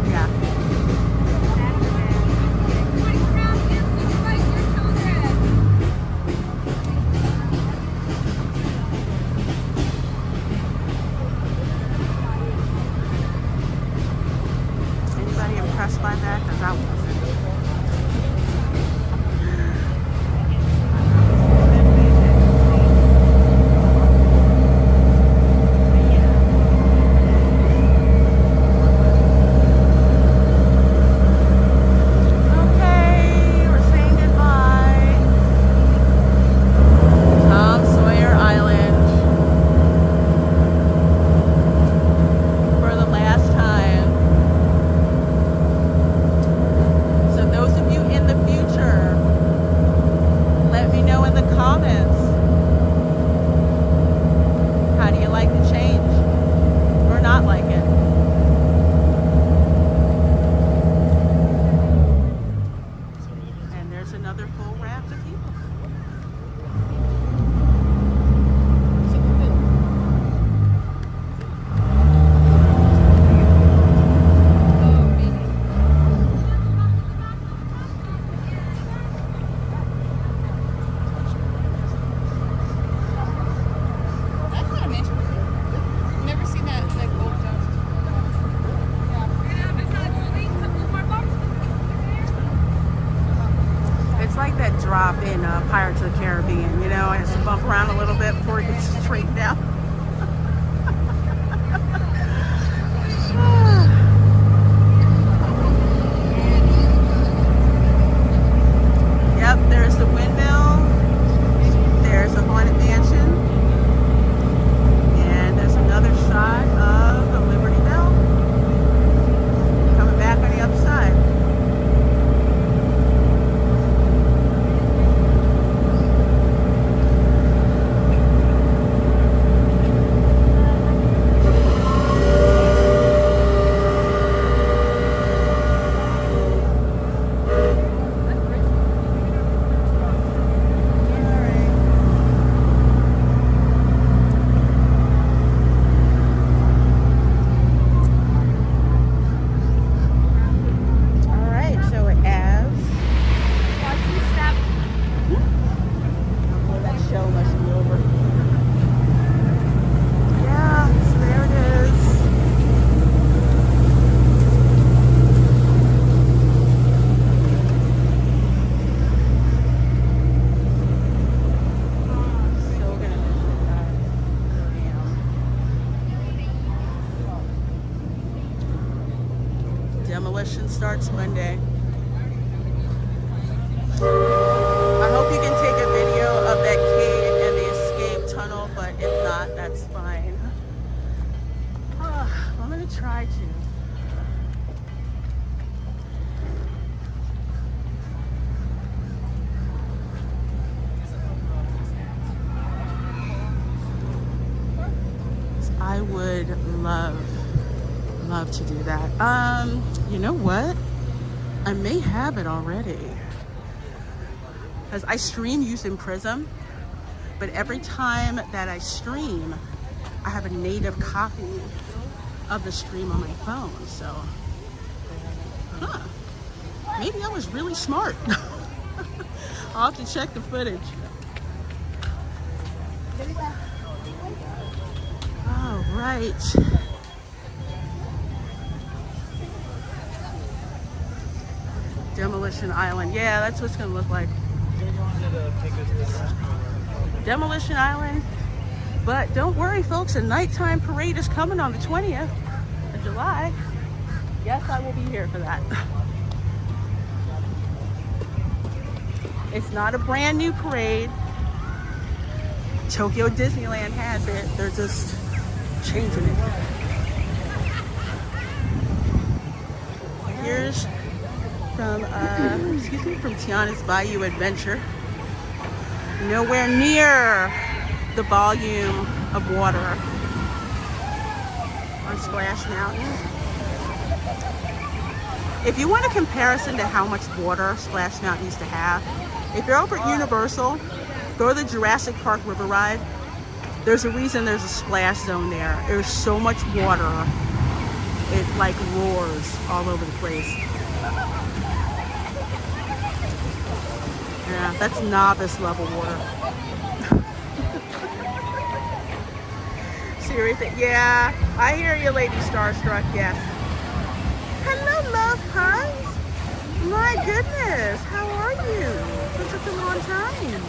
Yeah. Anybody impressed by that? Because I wasn't. Pirates of the Caribbean, you know, it has to bump around a little bit before it gets straightened out. Yep, there's the windmill, there's the Haunted Mansion, and there's another shot of the Liberty Bell coming back on the other side. Demolition starts Monday. I hope you can take a video of that cave and the escape tunnel, but if not, that's fine. I'm gonna try to. I would love to do that. You know what? I may have it already. Because I stream using Prism, but every time that I stream, I have a native copy of the stream on my phone. So, maybe I was really smart. I'll have to check the footage. All right. Demolition Island. Yeah, that's what it's gonna look like. Demolition Island. But don't worry, folks, a nighttime parade is coming on the 20th of July. Yes, I will be here for that. It's not a brand new parade. Tokyo Disneyland has it. They're just changing it. Here's from from Tiana's Bayou Adventure. Nowhere near the volume of water on Splash Mountain. If you want a comparison to how much water Splash Mountain used to have, if you're over at Universal, go to the Jurassic Park River Ride. There's a reason there's a splash zone there. There's so much water, it like roars all over the place. Yeah, that's novice level water. Seriously, yeah, I hear you, Lady Starstruck, yes. Hello, love puns. My goodness, how are you? It's such a long time.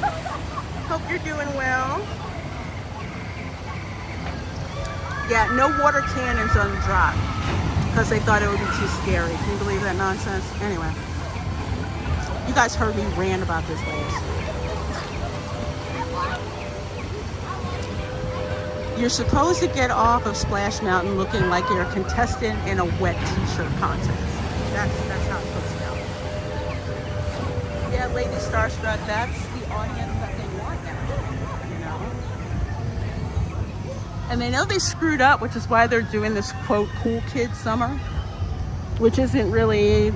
Hope you're doing well. Yeah, no water cannons on the drop because they thought it would be too scary. Can you believe that nonsense? Anyway, you guys heard me rant about this last week. You're supposed to get off of Splash Mountain looking like you're a contestant in a wet t-shirt contest. That's how it's supposed to go. Yeah, Lady Starstruck, that's the audience that they want now, you know? And they know they screwed up, which is why they're doing this, quote, cool kid summer, which isn't really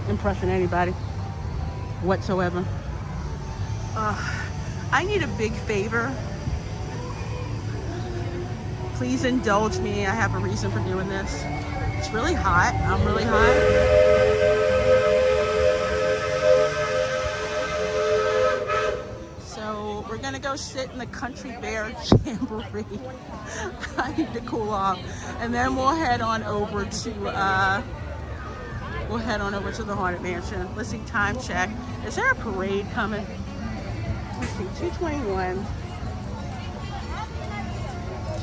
impressing anybody whatsoever. I need a big favor. Please indulge me. I have a reason for doing this. It's really hot. I'm really hot. So we're gonna go sit in the Country Bear Jamboree. I need to cool off, and then we'll head on over to the Haunted Mansion. Let's see, time check. Is there a parade coming? Let's see, 2:21.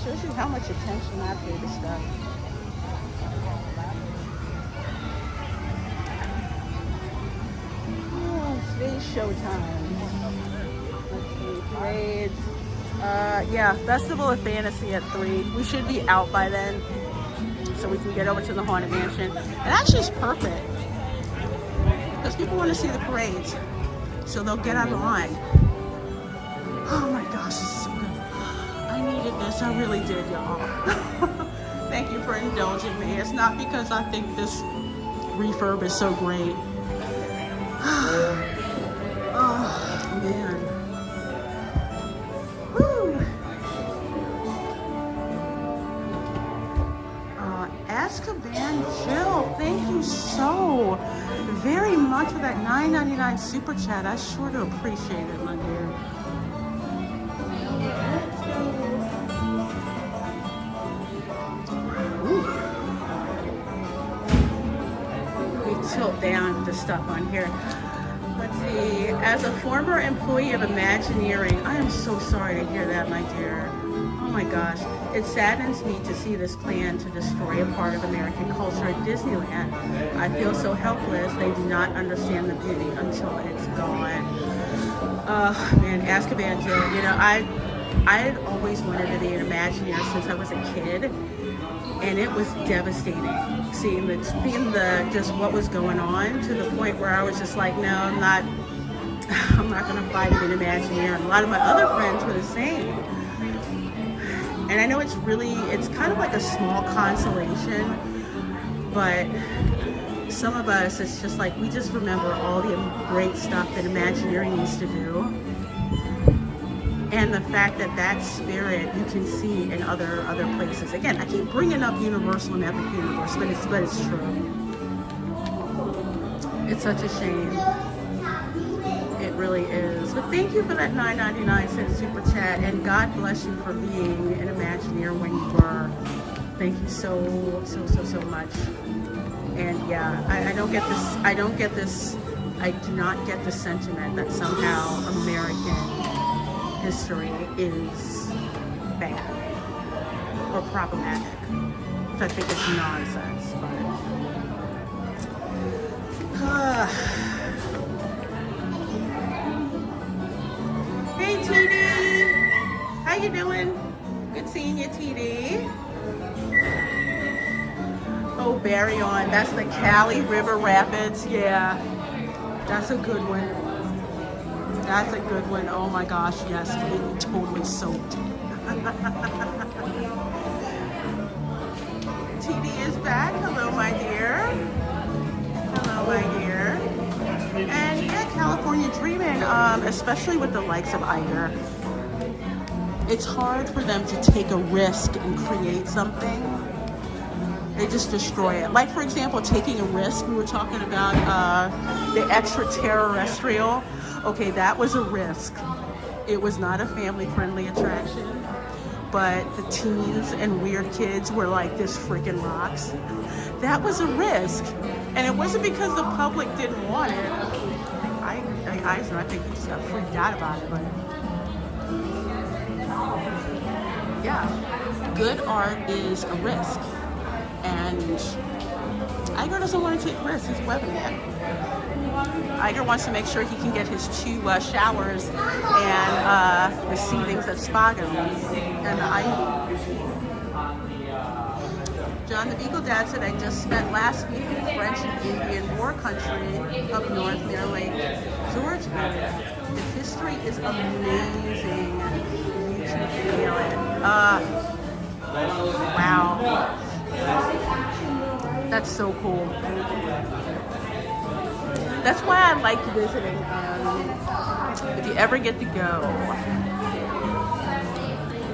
Shows you how much attention I pay to stuff. Oh, today's showtime. Let's see, parades. Yeah, Festival of Fantasy at 3. We should be out by then, so we can get over to the Haunted Mansion. And actually, it's perfect because people want to see the parades, so they'll get on the line. Oh my gosh, this is so good. I needed this, I really did, y'all. Thank you for indulging me. It's not because I think this refurb is so great. Oh, man. Woo. Azkaban Jill, thank you so very much for that $9.99 super chat. I sure do appreciate it, my dear. Tilt down the stuff on here. Let's see. As a former employee of Imagineering, I am so sorry to hear that, my dear. Oh my gosh. It saddens me to see this plan to destroy a part of American culture at Disneyland. I feel so helpless. They do not understand the beauty until it's gone. Man, Azkaban Jill, you know, I had always wanted to be an Imagineer since I was a kid. And it was devastating seeing the just what was going on, to the point where I was just like, no, I'm not gonna fight to be an Imagineer. And a lot of my other friends were the same. And I know it's kind of like a small consolation, but some of us, it's just like, we just remember all the great stuff that Imagineering used to do. And the fact that that spirit you can see in other places. Again, I keep bringing up Universal and Epic Universe, but it's true. It's such a shame. It really is. But thank you for that $9.99 super chat, and God bless you for being an Imagineer when you were. Thank you so much. And yeah, I do not get the sentiment that somehow American history is bad or problematic. Which I think is nonsense, Hey TD, how you doing? Good seeing you, TD. Oh, Barry on. That's the Cali River Rapids. Yeah, that's a good one. That's a good one. Oh my gosh, yes, it totally soaked. TD is back. Hello, my dear. Hello, my dear. And yeah, California dreaming, especially with the likes of Iger. It's hard for them to take a risk and create something. They just destroy it. Like, for example, taking a risk. We were talking about the extraterrestrial. Okay, that was a risk. It was not a family-friendly attraction. But the teens and weird kids were like, this freaking rocks. That was a risk. And it wasn't because the public didn't want it. I think he just got freaked out about it. But yeah, good art is a risk. And Iger doesn't want to take risks. He's webbing it. Iger wants to make sure he can get his 2 showers and the seedings at Spago. And John the Beagle Dad said, I just spent last week in French and Indian war country up north near Lake George area. The history is amazing. You should feel it. Wow. That's so cool. That's why I like visiting. If you ever get to go,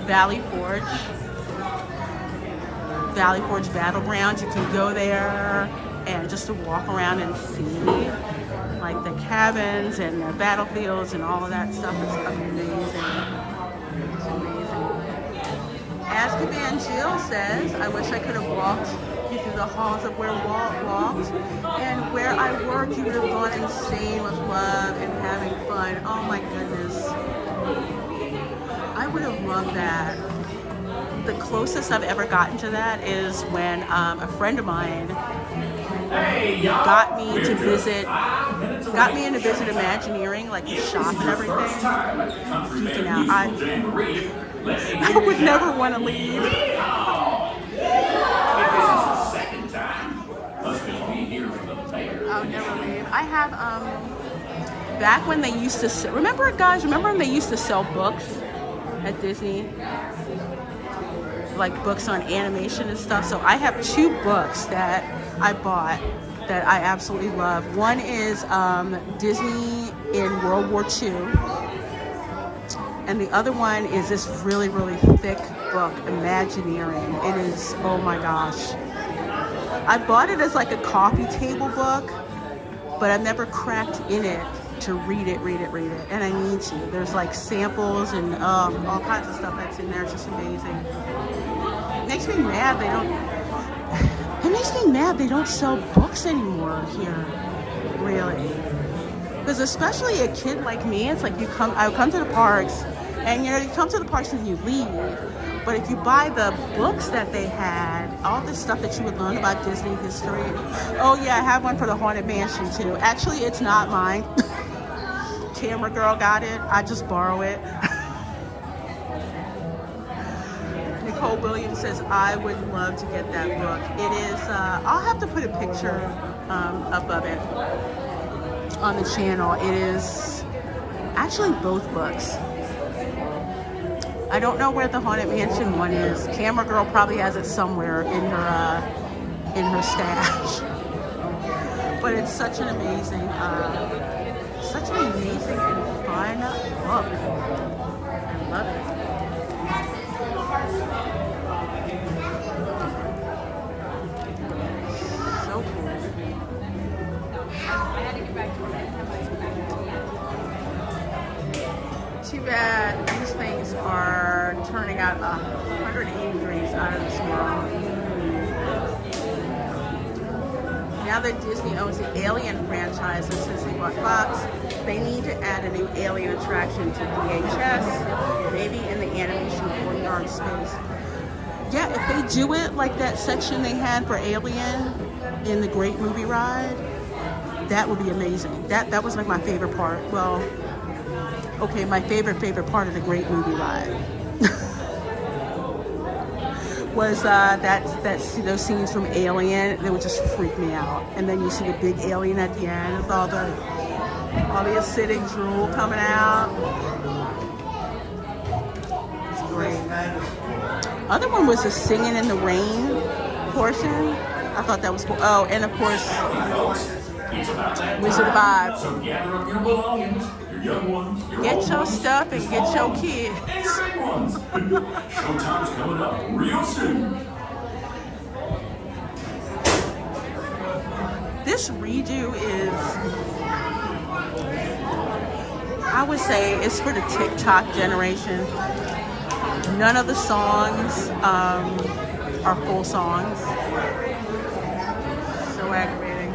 Valley Forge Battlegrounds, you can go there and just to walk around and see like the cabins and the battlefields and all of that stuff. It's amazing. It's amazing. Azkaban Jill says, I wish I could have walked you through the halls of where Walt walked, and where I worked you would have gone insane with love and having fun. Oh my goodness. I would have loved that. The closest I've ever gotten to that is when a friend of mine got me into visit Imagineering, like the shop and everything. Freaking out. I would never want to leave. I'll never leave. I have back when they used to remember when they used to sell books at Disney, like books on animation and stuff. So I have 2 books that I bought that I absolutely love. One is Disney in World War II, and the other one is this really, really thick book, Imagineering. It is, oh my gosh. I bought it as like a coffee table book, but I've never cracked in it to read it, and I need to. There's like samples and all kinds of stuff that's in there. It's just amazing. It makes me mad they don't sell books anymore here, really. Because especially a kid like me, it's like I come to the parks, and you come to the parks and you leave. But if you buy the books that they had, all the stuff that you would learn about Disney history. Oh yeah, I have one for the Haunted Mansion too. Actually, it's not mine. Camera girl got it. I just borrow it. Nicole Williams says, I would love to get that book. It is, I'll have to put a picture up of it on the channel. It is actually both books. I don't know where the Haunted Mansion one is. Camera girl probably has it somewhere in her stash. But it's such an amazing and fun book. Love it. So cool. Too bad these things are turning out 180 degrees out of this world. Now that Disney owns the Alien franchise and since they bought Fox, they need to add a new Alien attraction to DHS, maybe in the animation courtyard space. Yeah, if they do it like that section they had for Alien in the Great Movie Ride, that would be amazing. That was like my favorite part. Well, okay, my favorite part of the Great Movie Ride was those scenes from Alien. They would just freak me out. And then you see the big alien at the end with all the acidic drool coming out. It's great. Other one was the singing in the rain portion. I thought that was cool. Oh, and of course, Wizard of Oz. So gather up your belongings, your young ones, your Get old your ones, stuff and get your kids. and your big ones. Showtime's coming up real soon. This redo is, I would say, it's for the TikTok generation. None of the songs are full songs. So aggravating.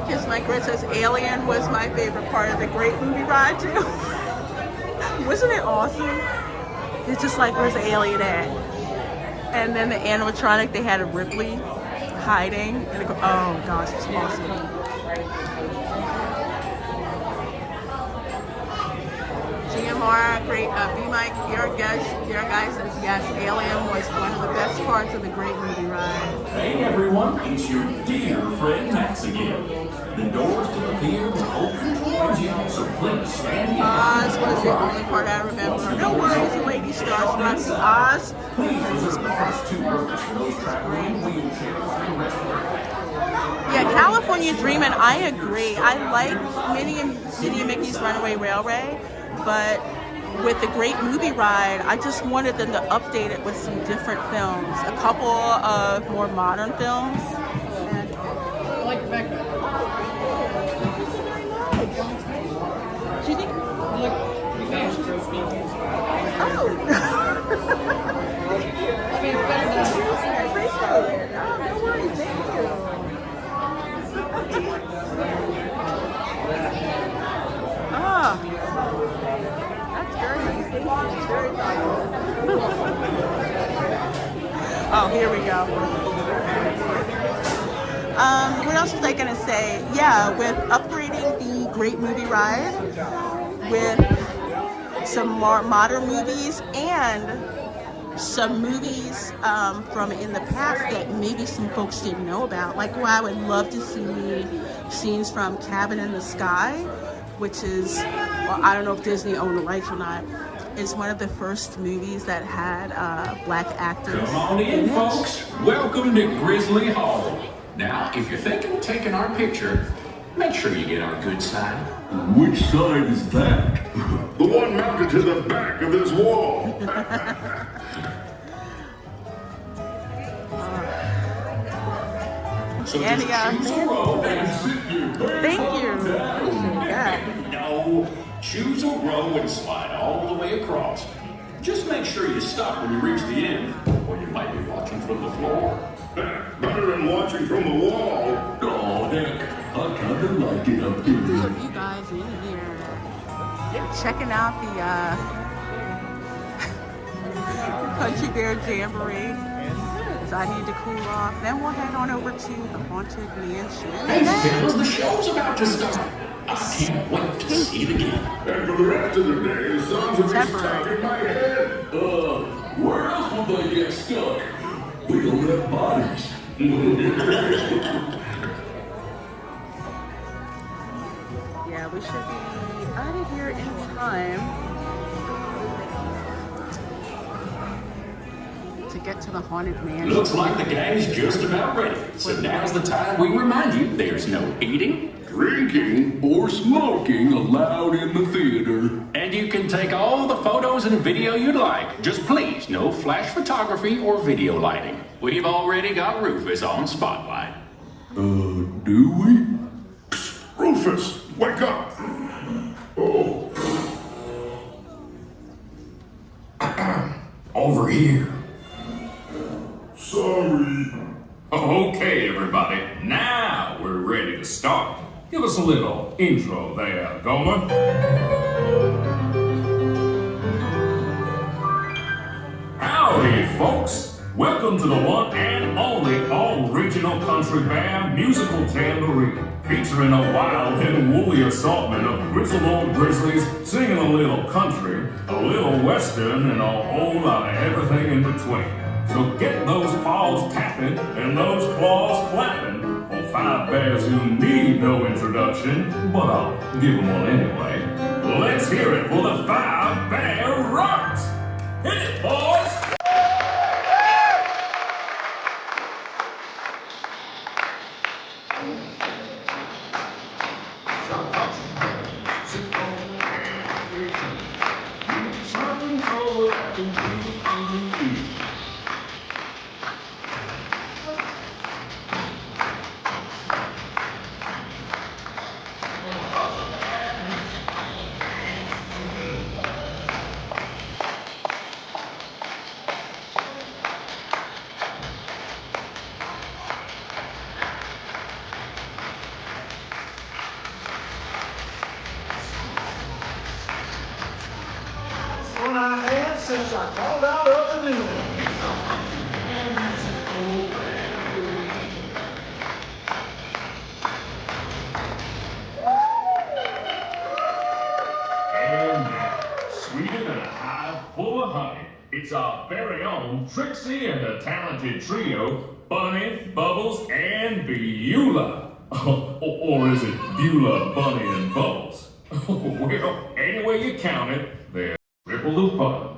Kiss My Grit says Alien was my favorite part of the Great Movie Ride too. Wasn't it awesome? It's just like, where's the alien at? And then the animatronic, they had a Ripley hiding. And it oh gosh, it's awesome. GMR, great. B-Mike, your guy says yes, Alien was one of the best parts of the Great Movie Ride. Hey everyone, it's your dear friend Max again. The doors to the theater are open towards you, so please stand in. Oz was the only part I remember. No worries, Lady Stars, not Oz. Please reserve the first 2 rows for those traveling wheelchairs and restaurants. Yeah, California Dreamin', I agree. I like Minnie and Mickey's Runaway Railway, but with the Great Movie Ride, I just wanted them to update it with some different films. A couple of more modern films. And I like the backpack. do you think? Look, pretty fast. Oh! I mean, it's better than I appreciate it. Oh, no worries, thank you. Ah. That's very nice. Thank you. It's very thoughtful. Oh, here we go. What else was I going to say? Yeah, with upgrading the Great Movie Ride with some more modern movies and some movies from in the past that maybe some folks didn't know about. Like, well, I would love to see scenes from Cabin in the Sky, which is, well, I don't know if Disney owned the rights or not. It's one of the first movies that had black actors. Come on in, folks. Welcome to Grizzly Hall. Now, if you're thinking of taking our picture, make sure you get our good side. Which side is that? The one mounted to the back of this wall. So And, just choose a row and Sit your pants Thank on you. down. Appreciate that. No, choose a row and slide all the way across. Just make sure you stop when you reach the end, or you might be watching from the floor. Better than watching from the wall. Oh, heck. I kinda like it up Look here. at you guys in here checking out the Country Bear Jamboree. Because I need to cool off. Then we'll head on over to the Haunted Mansion. Hey, fellas, the show's about to start. I can't wait to see it again. And for the rest of the day, the songs will be Temporary. stuck in my head. Where else will they get stuck? We don't have bodies. Yeah, we should be out of here in time to get to the Haunted Mansion. Looks like the gang's just about ready. So now's the time we remind you there's no eating, drinking or smoking allowed in the theater. And you can take all the photos and video you'd like. Just please, no flash photography or video lighting. We've already got Rufus on Spotlight. Do we? Rufus, wake up! Oh. Over here. Sorry. Okay, everybody. Now we're ready to start. Give us a little intro there, Gomer. Howdy, folks. Welcome to the one and only all-regional country band musical Jamboree, featuring a wild and woolly assortment of grizzled old grizzlies singing a little country, a little western, and a whole lot of everything in between. So get those paws tapping and those claws clapping for five bears who need no introduction, but I'll give them one anyway. Let's hear it for the Five Bear Rocks! Hit it, boys! Since I called out of the noon. And sweeter than a hive full of honey, it's our very own Trixie and the talented trio, Bunny, Bubbles, and Beulah. Or is it Beulah, Bunny, and Bubbles? Well, any way you count it, they're triple of fun.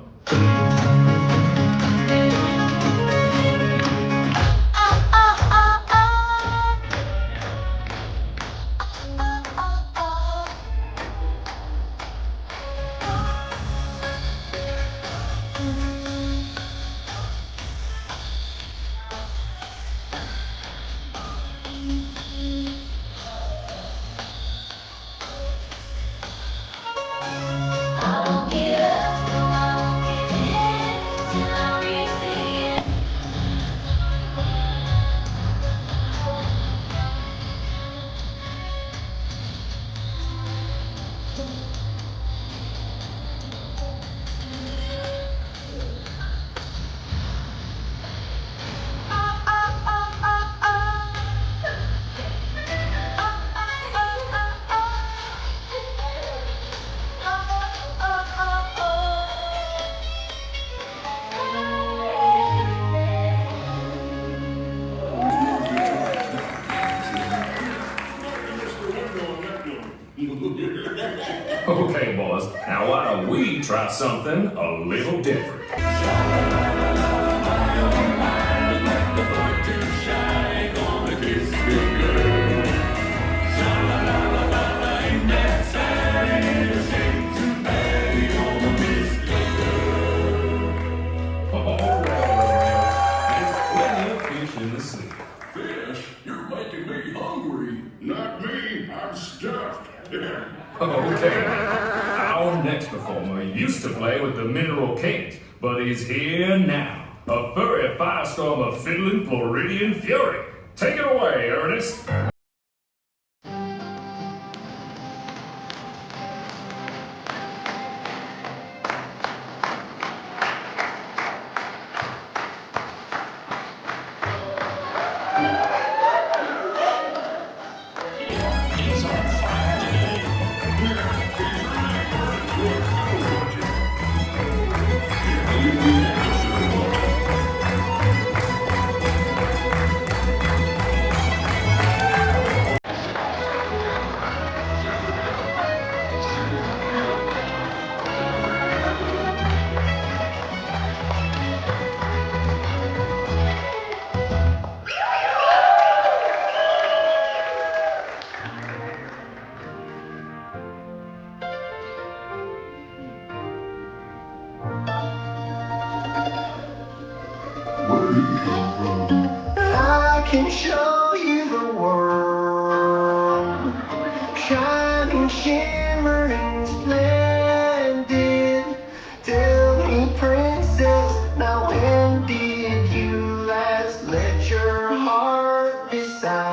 Okay, boys, now why don't we try something a little different? Fish, you're making me hungry. Not me, I'm stuffed. Okay, our next performer used to play with the Mineral Kings, but he's here now. A furry firestorm of fiddling Floridian fury. Take it away, Ernest. shimmering splendid. Tell me, princess, now when did you last let your heart decide?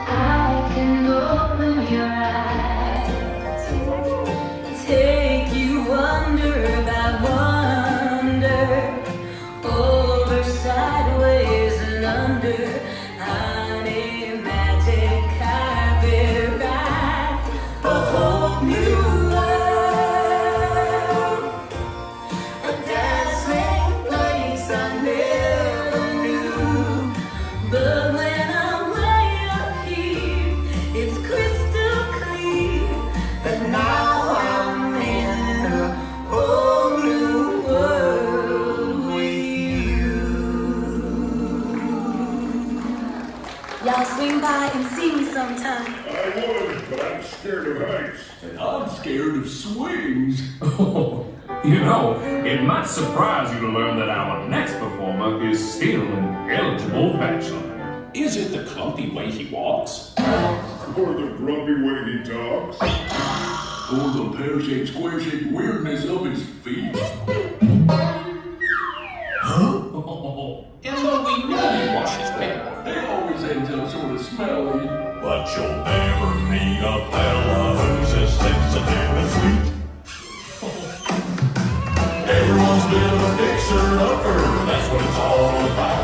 I can open your eyes, take you under by wonder, over, sideways, and under. Honey, magic carpet ride, a whole new world, a dazzling place I never knew. But when I'm way up here, it's crystal clear that now I'm in a whole new world with you. Y'all swing by and see me sometime. I would, but I'm scared of heights. And I'm scared of swings. You know, it might surprise you to learn that our next performer is still an eligible bachelor. Is it the clumpy way he walks? Or the grumpy way he talks. Or the pear-shaped, square-shaped weirdness of his feet. And though we know he washes well, They always ends up sort of smelly. But you'll never meet a fella who's as sensitive as sweet. Everyone's been a fixer-upper, that's what it's all about.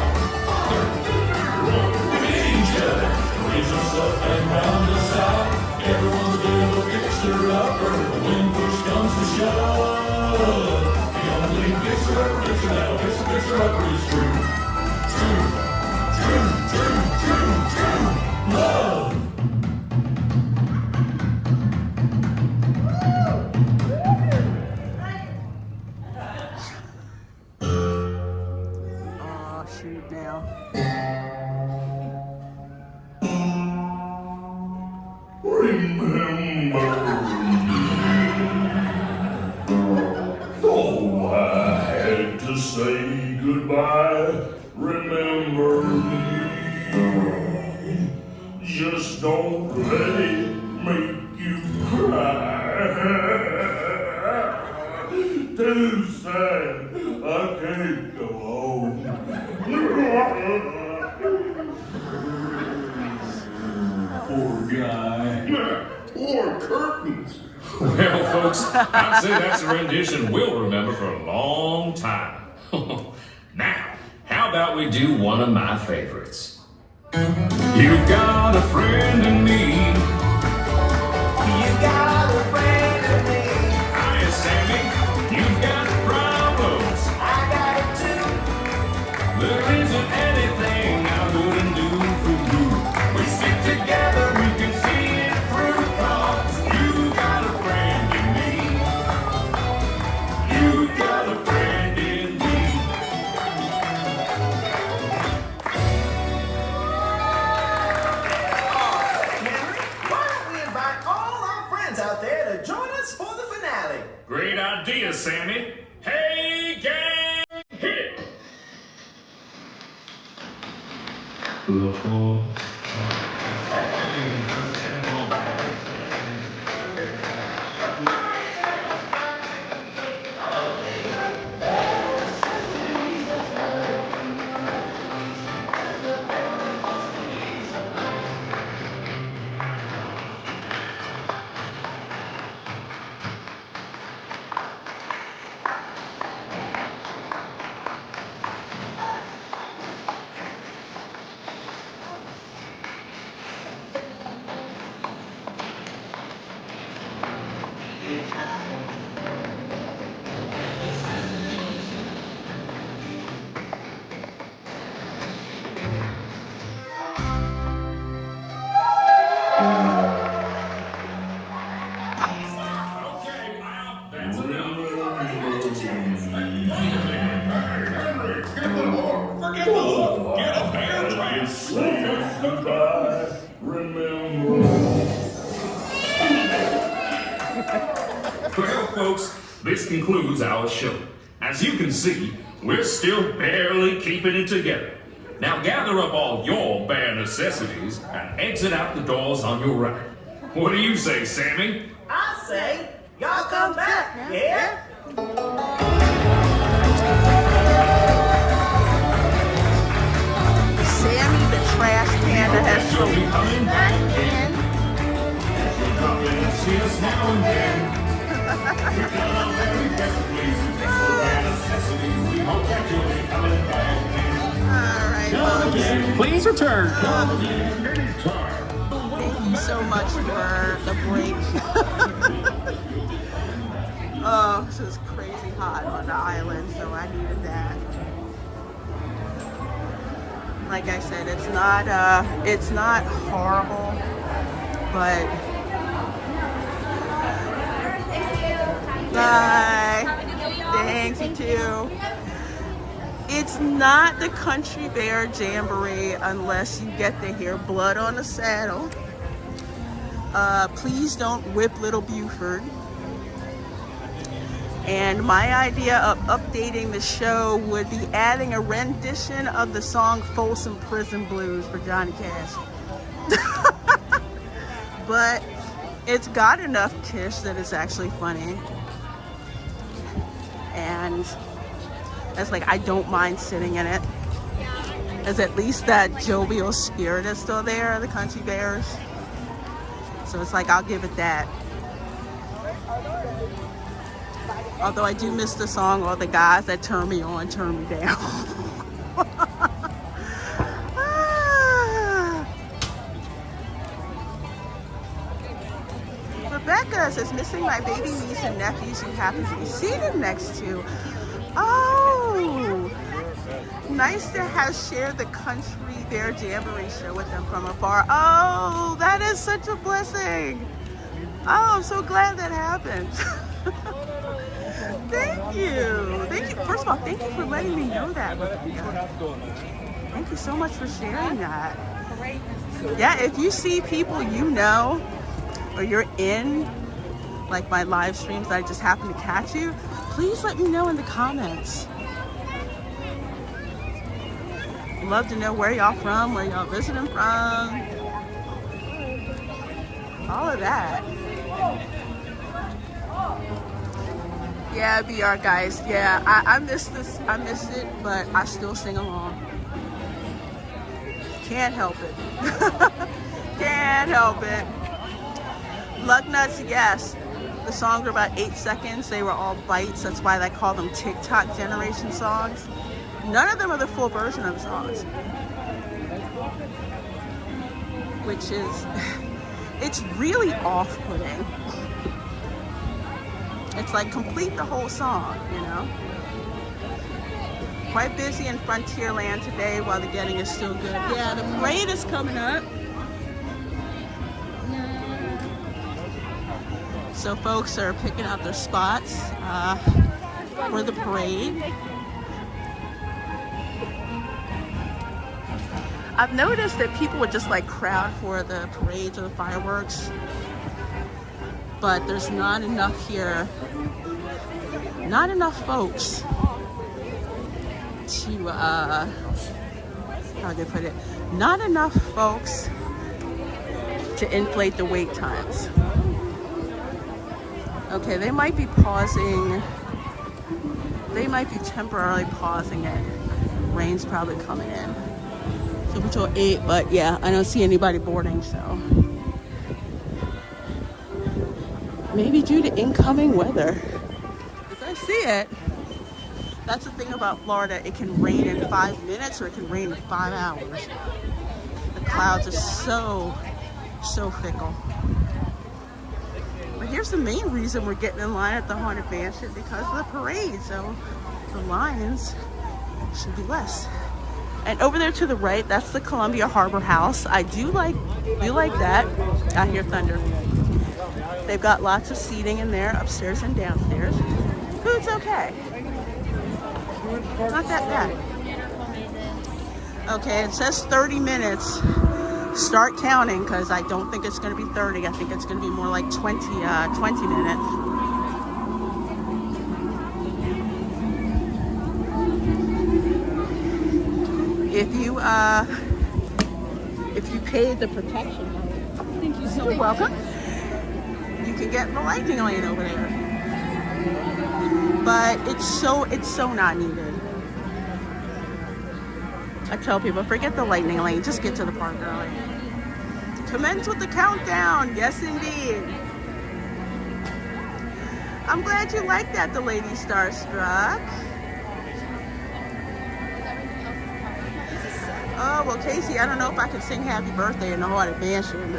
We meet each other, raise us up and round us out. Everyone's been a fixer-upper, when push comes to shove. The only fixer-upper is true. True love. Oh, shoot now. Oh, I had to say goodbye. Remember me. Just don't let it make you cry. Too sad, I can't go home. Poor guy. Or curtains. Well, folks, I'd say that's a rendition we'll remember for a long time. Now, how about we do one of my favorites? You've got a friend in me. You got a friend in me. Hi, Sammy. You've got problems. I got it too. There isn't anything I wouldn't do for you. We stick together, we can see it through. 'Cause you got a friend in me. You got a friend in me. Why don't we invite all our friends out there to join us for the finale? Great idea, Sammy. Hey, gang, hit it. Well, folks, this concludes our show. As you can see, we're still barely keeping it together. Now gather up all your bare necessities and exit out the doors on your right. What do you say, Sammy? I say, y'all come back, yeah? Sammy the trash panda has You'll be spoken. coming back again. Drop in and see us now and then. We've got our very best places and so bad necessities. We hope that you'll be coming back again. Alright, Come again. Please return. Come again anytime. thank you so much for the break. Oh, this is crazy hot on the island, so I needed that. Like I said, it's not horrible, but bye. Thanks, you too. It's not the Country Bear Jamboree unless you get to hear Blood on the Saddle. Please don't whip Little Buford. And my idea of updating the show would be adding a rendition of the song Folsom Prison Blues for Johnny Cash. But it's got enough kish that it's actually funny. And it's like, I don't mind sitting in it. There's at least that jovial spirit is still there, the Country Bears. So it's like, I'll give it that. Although I do miss the song, all the guys that turn me on, turn me down. Rebecca says, missing my baby niece and nephews who happen to be seated next to. Oh, nice to have shared the Country Bear Jamboree show with them from afar. Oh, that is such a blessing. Oh, I'm so glad that happened. Thank you. Thank you. First of all, thank you for letting me know that, Rebecca. Thank you so much for sharing that. Yeah, if you see people you know, or you're in like my live streams that I just happen to catch you, please let me know in the comments. Love to know where y'all from, where y'all visiting from. All of that. Yeah, BR guys. Yeah, I missed this. I missed it, but I still sing along. Can't help it. Can't help it. Lug Nuts, yes. The songs were about 8 seconds. They were all bites. That's why they call them TikTok generation songs. None of them are the full version of the songs. Which is, it's really off-putting. It's like, complete the whole song, you know? Quite busy in Frontierland today while the getting is still good. Yeah, the parade is coming up. So folks are picking out their spots for the parade. I've noticed that people would just like crowd for the parades or the fireworks, but there's not enough here, not enough folks to, how do I put it? Not enough folks to inflate the wait times. Okay, they might be pausing, they might be temporarily pausing it. Rain's probably coming in. So until 8, but yeah, I don't see anybody boarding, so. Maybe due to incoming weather. If I see it, that's the thing about Florida. It can rain in 5 minutes or it can rain in 5 hours. The clouds are so fickle. But here's the main reason we're getting in line at the Haunted Mansion, because of the parade. So the lines should be less. And over there to the right, that's the Columbia Harbor House. I do like that. I hear thunder. They've got lots of seating in there, upstairs and downstairs. Food's okay. Not that bad. Okay, it says 30 minutes. Start counting, because I don't think it's going to be 30. I think it's going to be more like 20 minutes. If you paid the protection, thank you so much. Welcome. you can get in the lightning lane over there. But it's so not needed. I tell people, forget the lightning lane, just get to the park early. Commence with the countdown, yes indeed. I'm glad you like that, the lady starstruck. Oh, well, Casey, I don't know if I can sing happy birthday in the Haunted Mansion.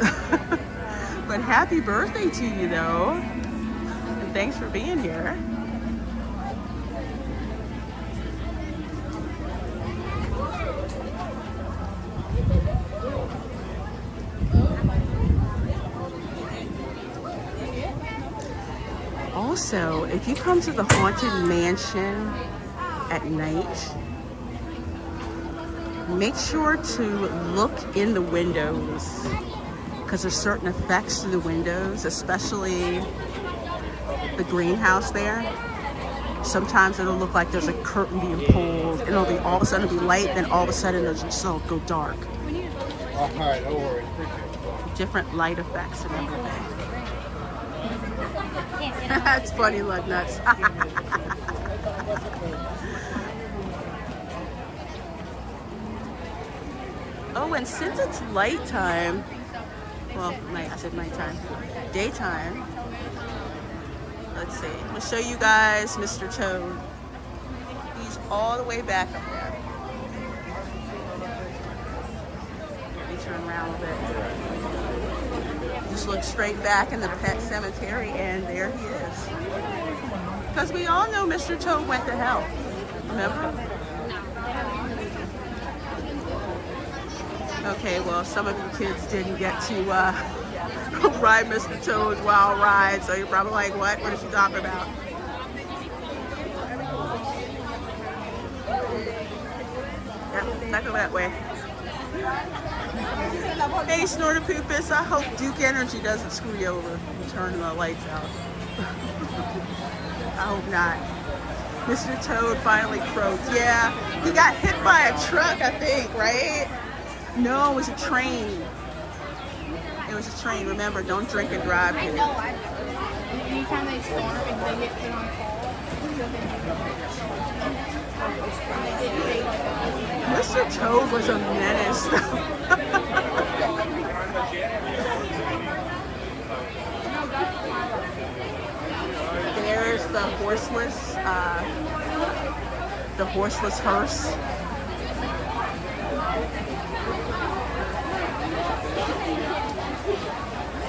But happy birthday to you, though. And thanks for being here. Also, if you come to the Haunted Mansion at night, make sure to look in the windows because there's certain effects to the windows, especially the greenhouse there. Sometimes it'll look like there's a curtain being pulled and it'll be all of a sudden it'll be light, then all of a sudden it'll just go dark. All right, don't worry. Different light effects and everything. That's funny, lug nuts. Oh, and since it's light time, well, night, I said nighttime, daytime. Let's see. I'm gonna show you guys Mr. Toad. He's all the way back up there. Let me turn around a little bit. Just look straight back in the pet cemetery, and there he is. Because we all know Mr. Toad went to hell. Remember? Okay, well, some of you kids didn't get to ride Mr. Toad's Wild Ride, so you're probably like, what? What is she talking about? Yep, back over that way. Hey, Snorterpoopus, I hope Duke Energy doesn't screw you over and turn the lights out. I hope not. Mr. Toad finally croaked. Yeah, he got hit by a truck, I think, right? No, it was a train. It was a train. Remember, don't drink and drive here. I know. Anytime they storm and they get put on call. Mr. Toad was a menace. There's the horseless hearse.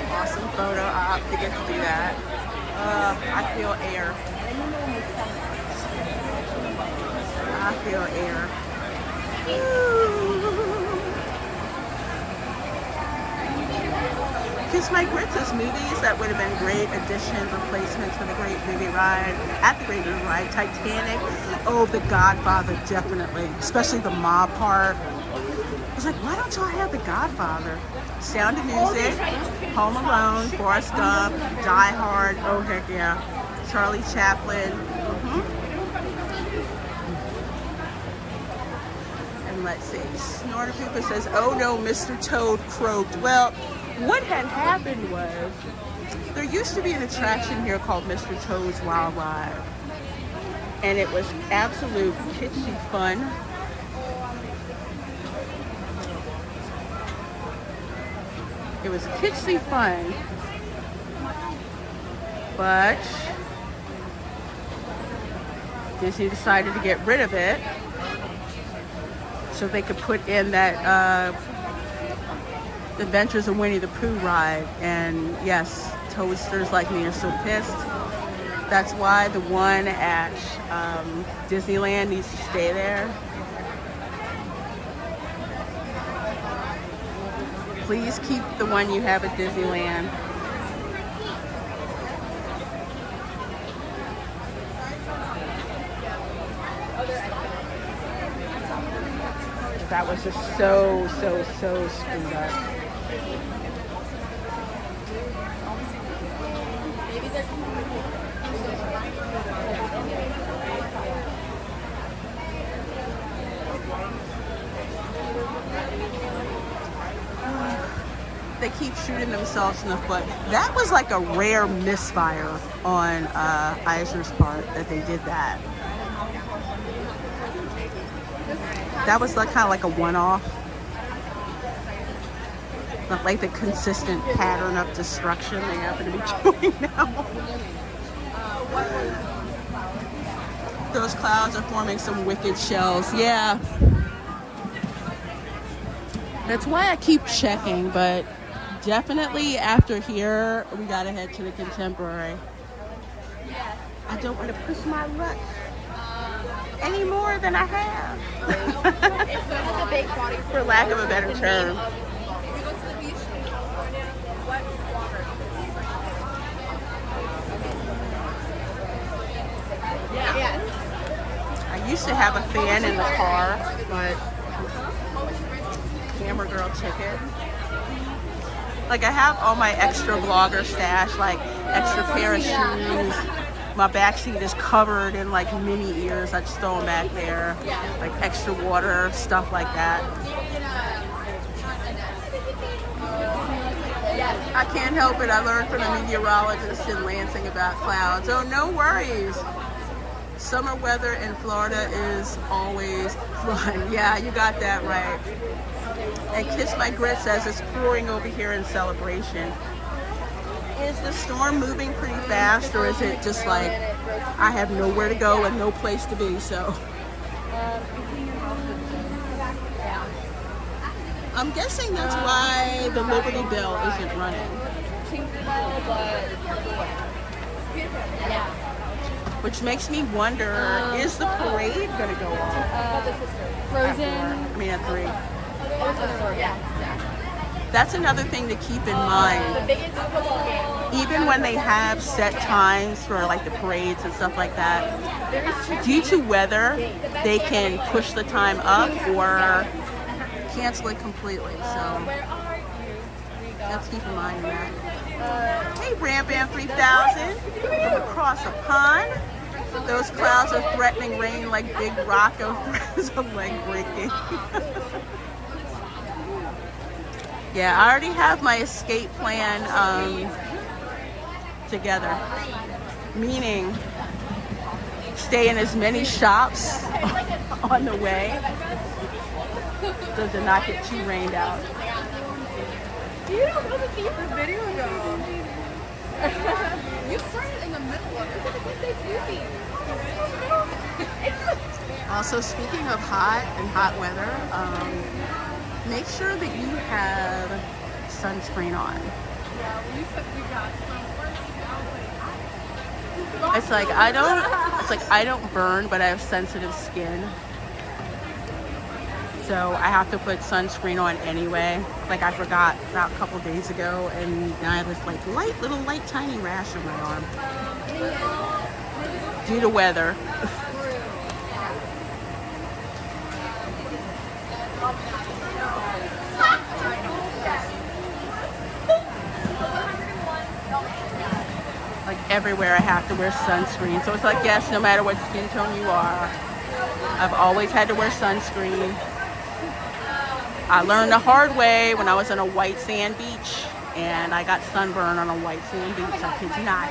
Awesome photo op to get to do that. I feel air. I feel air. Kiss My Grits is movies that would have been great additions, replacements for the Great Movie Ride, at the Great Movie Ride. Titanic, oh, The Godfather, definitely, especially the mob part. I was like, why don't y'all have The Godfather? Sound of Music, Home Alone, Forrest Gump, Die Hard, oh heck yeah, Charlie Chaplin. And let's see, Snorterpooper says, oh no, Mr. Toad croaked. Well, what had happened was, there used to be an attraction here called Mr. Toad's Wild Ride. And it was absolute kitschy fun. It was kitschy fun, but Disney decided to get rid of it so they could put in that The Adventures of Winnie the Pooh ride. And yes, toadsters like me are so pissed. That's why the one at Disneyland needs to stay there. Please keep the one you have at Disneyland. That was just so screwed up. they keep shooting themselves in the foot. That was like a rare misfire on Iser's part that they did that. That was like kind of like a one-off. Not like the consistent pattern of destruction they happen to be doing now. Those clouds are forming some wicked shells. Yeah. That's why I keep checking, but definitely after here, we gotta head to the Contemporary. I don't want to push my luck any more than I have. For lack of a better term. I used to have a fan in the car, but camera girl took it. Like I have all my extra vlogger stash, like extra pair of shoes. My backseat is covered in like mini ears. I just throw them back there. Like extra water, stuff like that. I can't help it. I learned from a meteorologist in Lansing about clouds. Oh, no worries. Summer weather in Florida is always fun. Yeah, you got that right. And Kiss My Grit says it's pouring over here in Celebration. Is the storm moving pretty fast, or is it just like I have nowhere to go and no place to be? So I'm guessing that's why the Liberty Bell isn't running. Which makes me wonder, is the parade going to go on? Frozen. At 3. That's another thing to keep in mind. Even when they have set times for like the parades and stuff like that, due to weather, they can push the time up or cancel it completely. So let's keep in mind that. Hey, Ram Bam 3000 from across a pond. Those clouds are threatening rain like big Rocco threats a leg breaking. Yeah, I already have my escape plan together. Meaning, stay in as many shops on the way so to not get too rained out. You don't know the video though. You started in the middle of it. Also, speaking of hot and hot weather, make sure that you have sunscreen on. It's like I don't burn, but I have sensitive skin. So I have to put sunscreen on anyway. Like I forgot about a couple days ago, and now I have this like little tiny rash on my arm due to weather. Like everywhere I have to wear sunscreen. So it's like, yes, no matter what skin tone you are, I've always had to wear sunscreen. I learned the hard way when I was on a white sand beach, and I got sunburned on a white sand beach. I kid you not.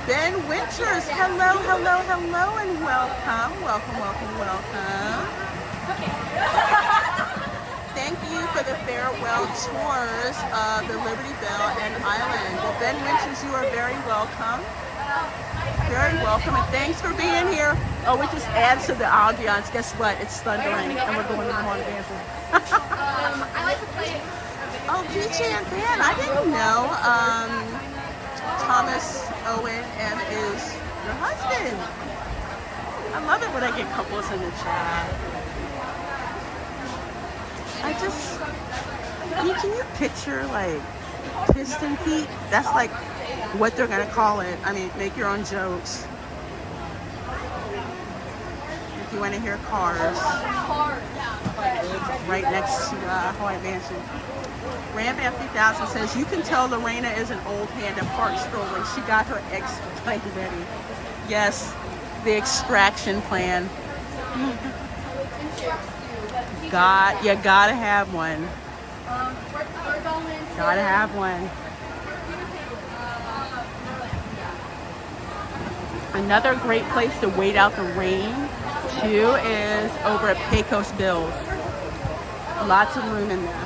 Ben Winters, hello, and welcome. Thank you for the farewell tours of the Liberty Bell and Island. Well, Ben Winters, you are very welcome. Very welcome, and thanks for being here. Oh, it just adds to the ambiance. Guess what? It's thundering, and we're going to the Haunted Mansion. I like to play it. Oh, PJ and Ben, I didn't know. Thomas Owen M is your husband. I love it when I get couples in the chat. Can you picture like piston feet? That's like what they're gonna call it. I mean, make your own jokes. If you want to hear cars, right next to Haunted Mansion. Ram Bam 3000 says, you can tell Lorena is an old hand at Park Stroll. She got her X-Plane ready. Yes, the extraction plan. You gotta have one. We're going Gotta have one. Another great place to wait out the rain, too, is over at Pecos Bills. Lots of room in there.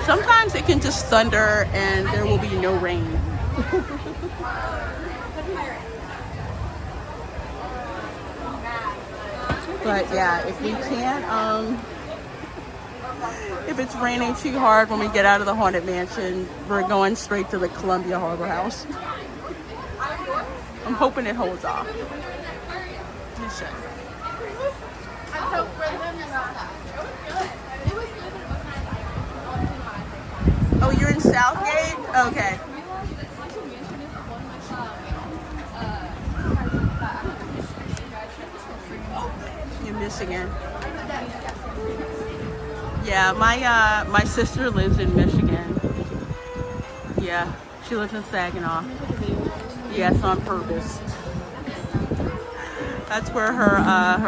Sometimes it can just thunder and there will be no rain. But yeah, if we can't, if it's raining too hard when we get out of the Haunted Mansion, we're going straight to the Columbia Harbor House. I'm hoping it holds off. It should. Oh, you're in Southgate? Okay. In Michigan. Yeah, my sister lives in Michigan. Yeah, she lives in Saginaw. Yes, on purpose. That's where her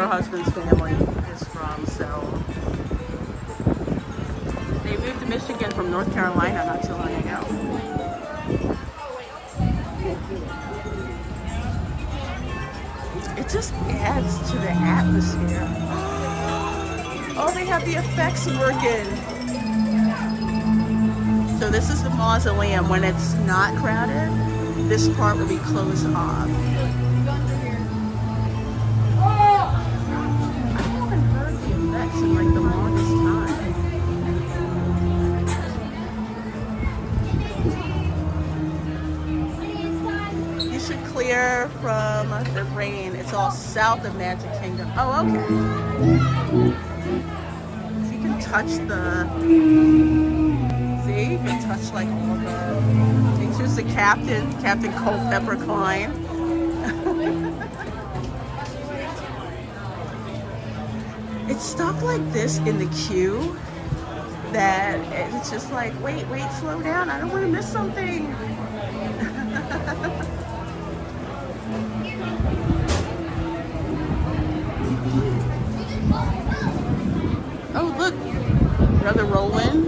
husband's family is from. So they moved to Michigan from North Carolina not too long ago. It just adds to the atmosphere. Oh, they have the effects working. So this is the mausoleum. When it's not crowded, this part will be closed off. I haven't heard the effects in like the longest time. You should clear from the rain. It's all south of Magic Kingdom. Oh, okay. Touch the, see, you can touch like all the things. Here's the Captain Culpepper Klein. It's stuff like this in the queue that it's just like, wait, slow down. I don't want to miss something. Oh, look. Brother Roland.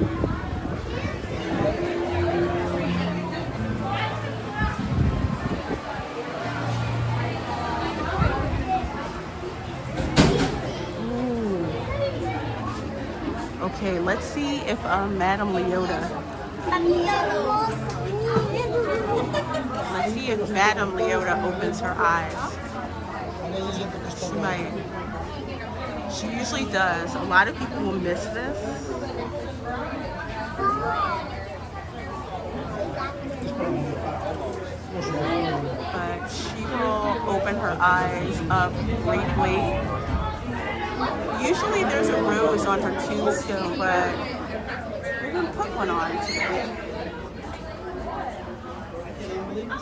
Ooh. Okay, let's see if Madame Leota. Let's see if Madame Leota opens her eyes. She might. She usually does. A lot of people will miss this. But she will open her eyes up briefly. Usually there's a rose on her tombstone, but we're going to put one on today.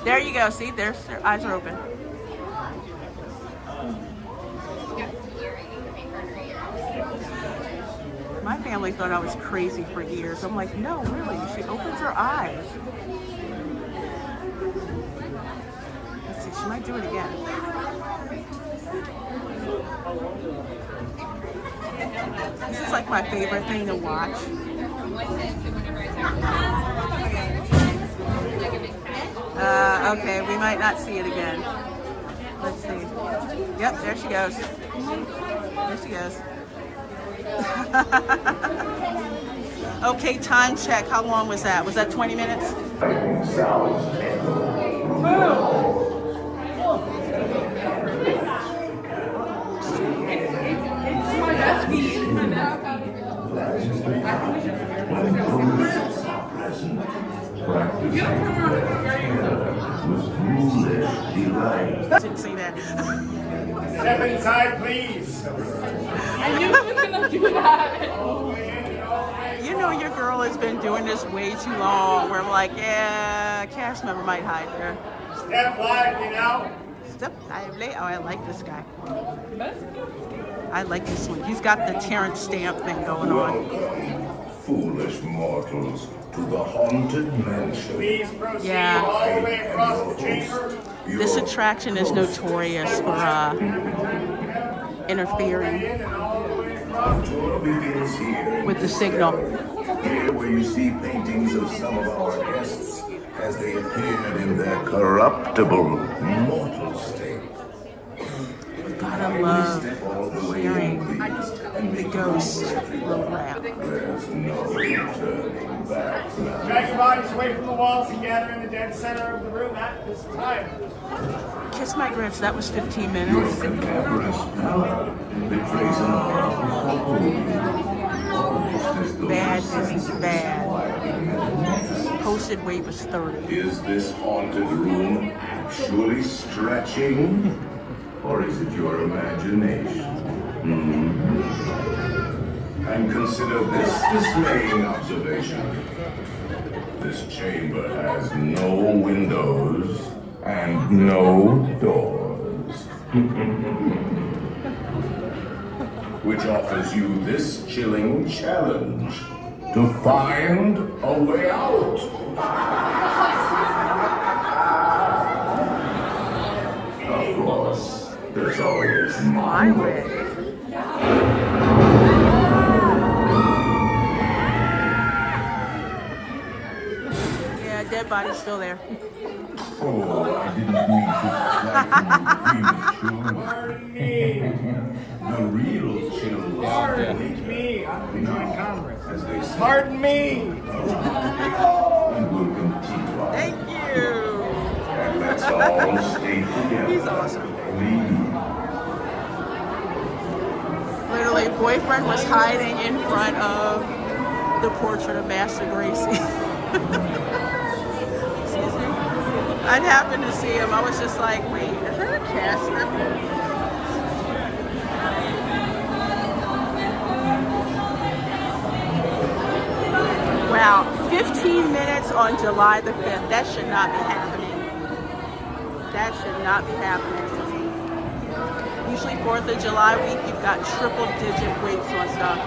There you go. See, their eyes are open. My family thought I was crazy for years. I'm like, no, really, she opens her eyes. Let's see, she might do it again. This is like my favorite thing to watch. Okay, we might not see it again. Let's see. Yep, there she goes. There she goes. Okay, time check. How long was that? Was that 20 minutes? Didn't see that. Step inside, please. I knew she was gonna do that. You know your girl has been doing this way too long. Where I'm like, yeah, a cast member might hide there. Step lively now. Step lively. Oh, I like this guy. I like this one. He's got the Terrence Stamp thing going on. Foolish mortals. to the haunted mansion. Please proceed Yeah. all the way across the chamber. This attraction is notorious for interfering In and all the way across. Tour begins here. with the signal. Here where you see paintings of some of our guests as they appeared in their corruptible, mortal state. Gotta love Step all the way hearing in, please, and the make ghost your way. roll out. There's no turning back now. Drag your bodies away from the walls and gather in the dead center of the room at this time. Kiss my grits, that was 15 Your minutes. cadaverous pallor betrays an awful Bad business, bad. Posted weight was 30. Is this haunted room actually stretching? Or is it your imagination? And consider this dismaying observation. This chamber has no windows and no doors. Which offers you this chilling challenge to find a way out. Of course, there's always My way. Yeah, dead body's still there. Oh, I didn't mean to frighten you prematurely. The real chills Pardon me, I'm behind Congress. as they say, Pardon me! and will continue on. Thank you. And let's all stay together. He's awesome. Please. Literally, boyfriend was hiding in front of the portrait of Master Gracie. Excuse me. I'd happened to see him. I was just like, wait, is that a cast member? Wow, 15 minutes on July the 5th. That should not be happening. That should not be happening to me. Usually 4th of July week, you've got triple digit waits on stuff.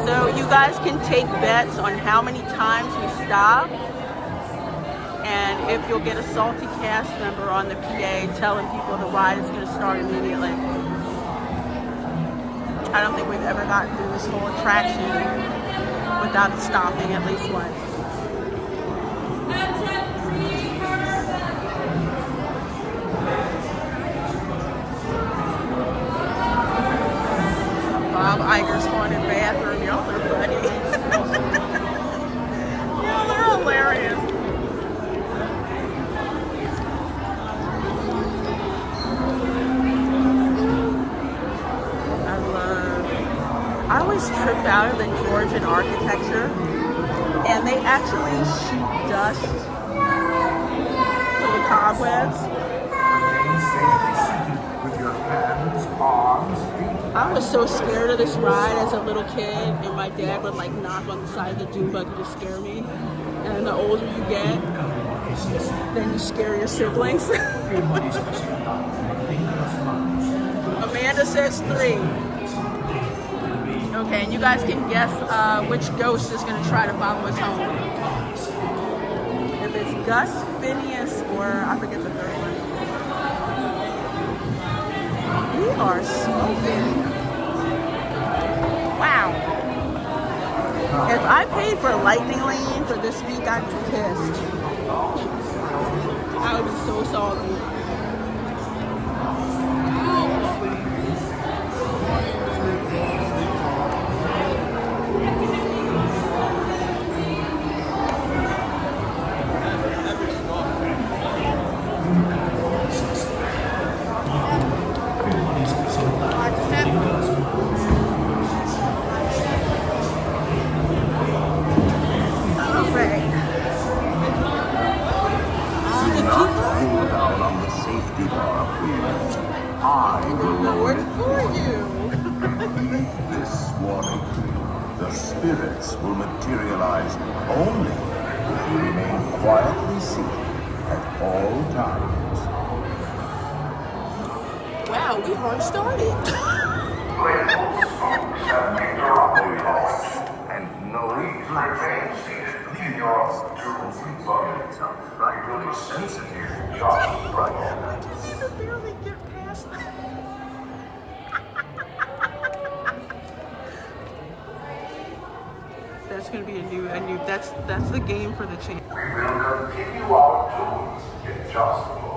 So you guys can take bets on how many times we stop and if you'll get a salty cast member on the PA telling people the ride is going to start immediately. I don't think we've ever gotten through this whole attraction without stopping at least once. Bob Iger's haunted bathroom. Y'all are funny. Y'all are hilarious. I always trip out of the Georgian architecture, and they actually shoot dust from the cobwebs. With your hands, arms, feet. I was so scared of this ride as a little kid, and my dad would like knock on the side of the dune buggy to scare me. And then the older you get, then you scare your siblings. Amanda says 3. Okay, and you guys can guess which ghost is going to try to follow us home. If it's Gus, Phineas, or I forget the third one. We are smoking. Wow. If I paid for Lightning Lane for this week, I'd be pissed. I would be so salty. Spirits will materialize only if you remain quietly seated at all times. Wow, we weren't started. have made your off. And no remain seated in your jewels and buttons. Right, really sensitive, just right. You can barely get past that. That's gonna be a new. That's the game for the channel. We will continue our tours in just a moment.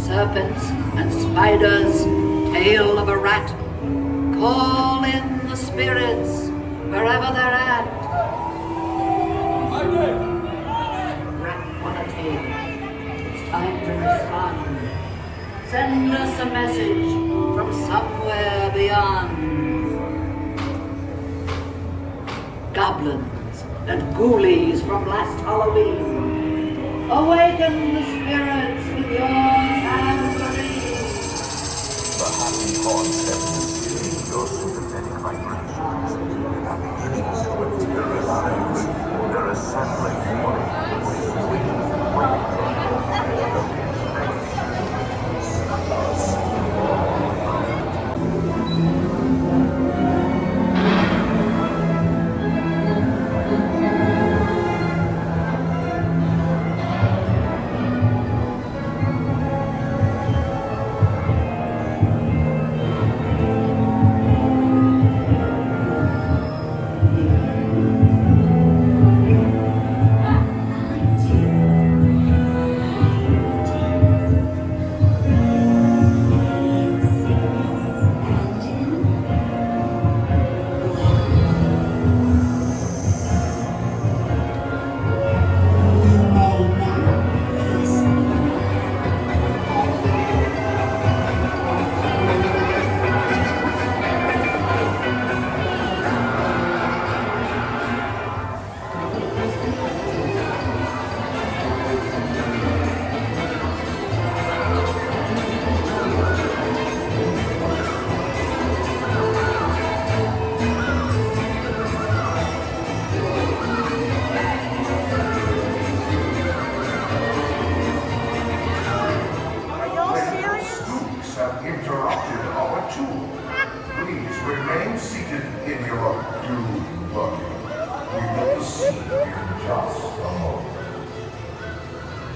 Serpents and spiders, tail of a rat, call in the spirits wherever they're at. Rat on a tail, it's time to respond. Send us a message from somewhere beyond. Goblins and ghoulies from last Halloween, awaken the spirits with your tambourine. The happy concept is your sympathetic vibrations. They're beginning to materialize. They're assembling.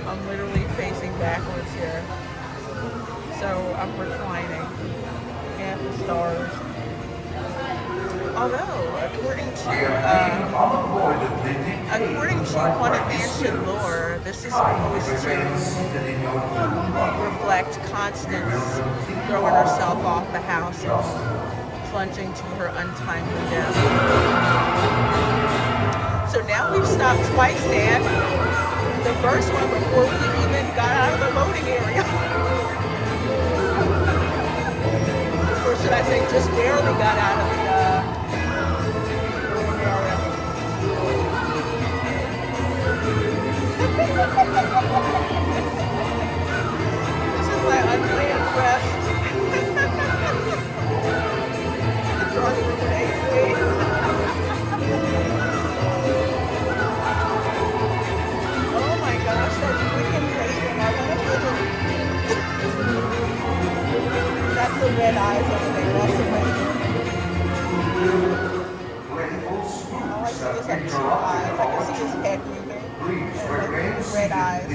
I'm literally facing backwards here. So I'm reclining. And the stars. Although, according to Haunted Mansion lore, this is supposed to reflect Constance throwing herself off the house and plunging to her untimely death. So now we've stopped twice, Dan. The first one before we even got out of the loading area. Or should I say just barely got out of the loading area. This is my unplanned rest. Drawing room with AC. Oh my gosh, that's freaking amazing. I want to visit. That's the red eyes over there. That's amazing. All I see is like two eyes. I can see his head moving. Red eyes.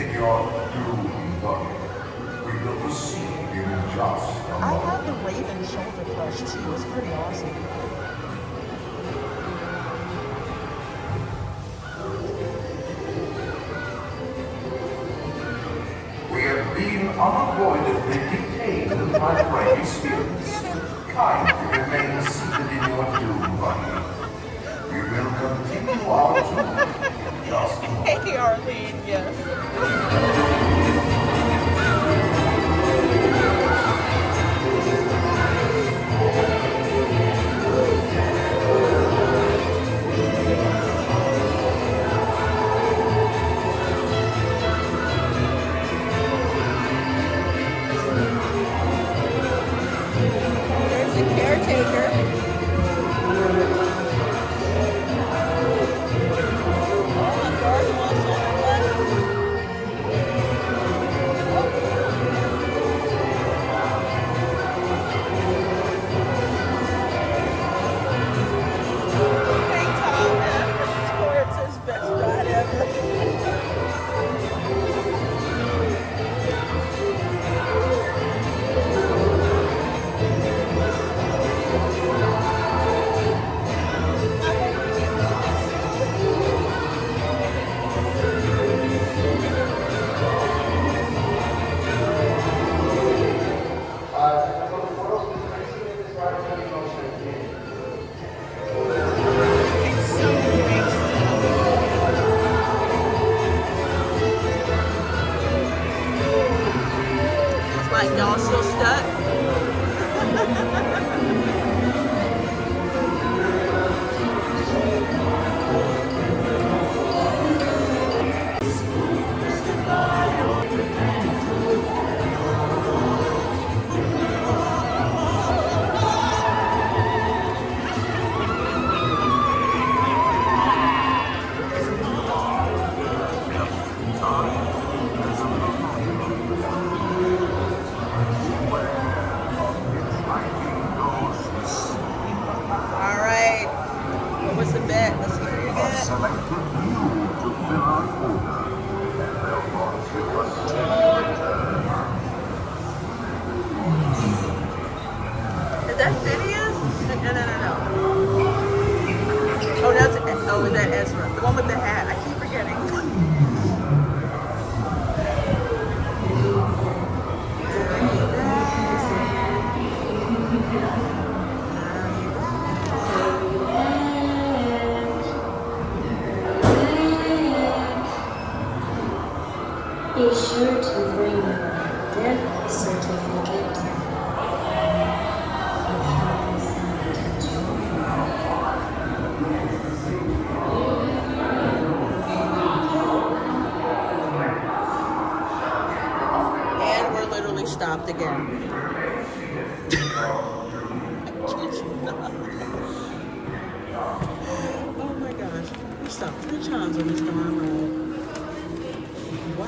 I have the Raven shoulder plush too. It's pretty awesome. We have been unavoidably detained by brain spirits. Kindly remain seated in your doom buggy. We will continue our tour. Just Hey, Arlene, yes. There's the caretaker. Y'all still stuck? Be sure to bring your death certificate. And we're literally stopped again. Oh my gosh. We stopped 3 times on this darn road. Why?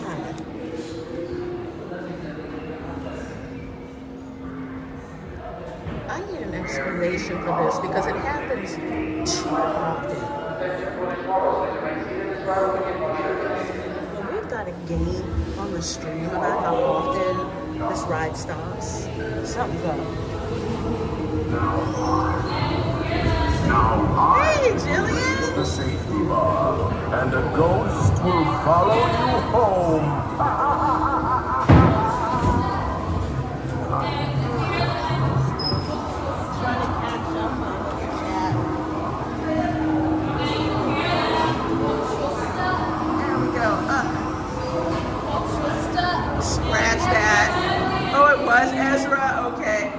I need an explanation for this because it happens too often. We've got a game on the stream about how often this ride stops. Something's up. Now Hey, Jillian! the safety bar, and a ghost will follow you home. There we go. Scratch that. Oh, it was Ezra? Okay.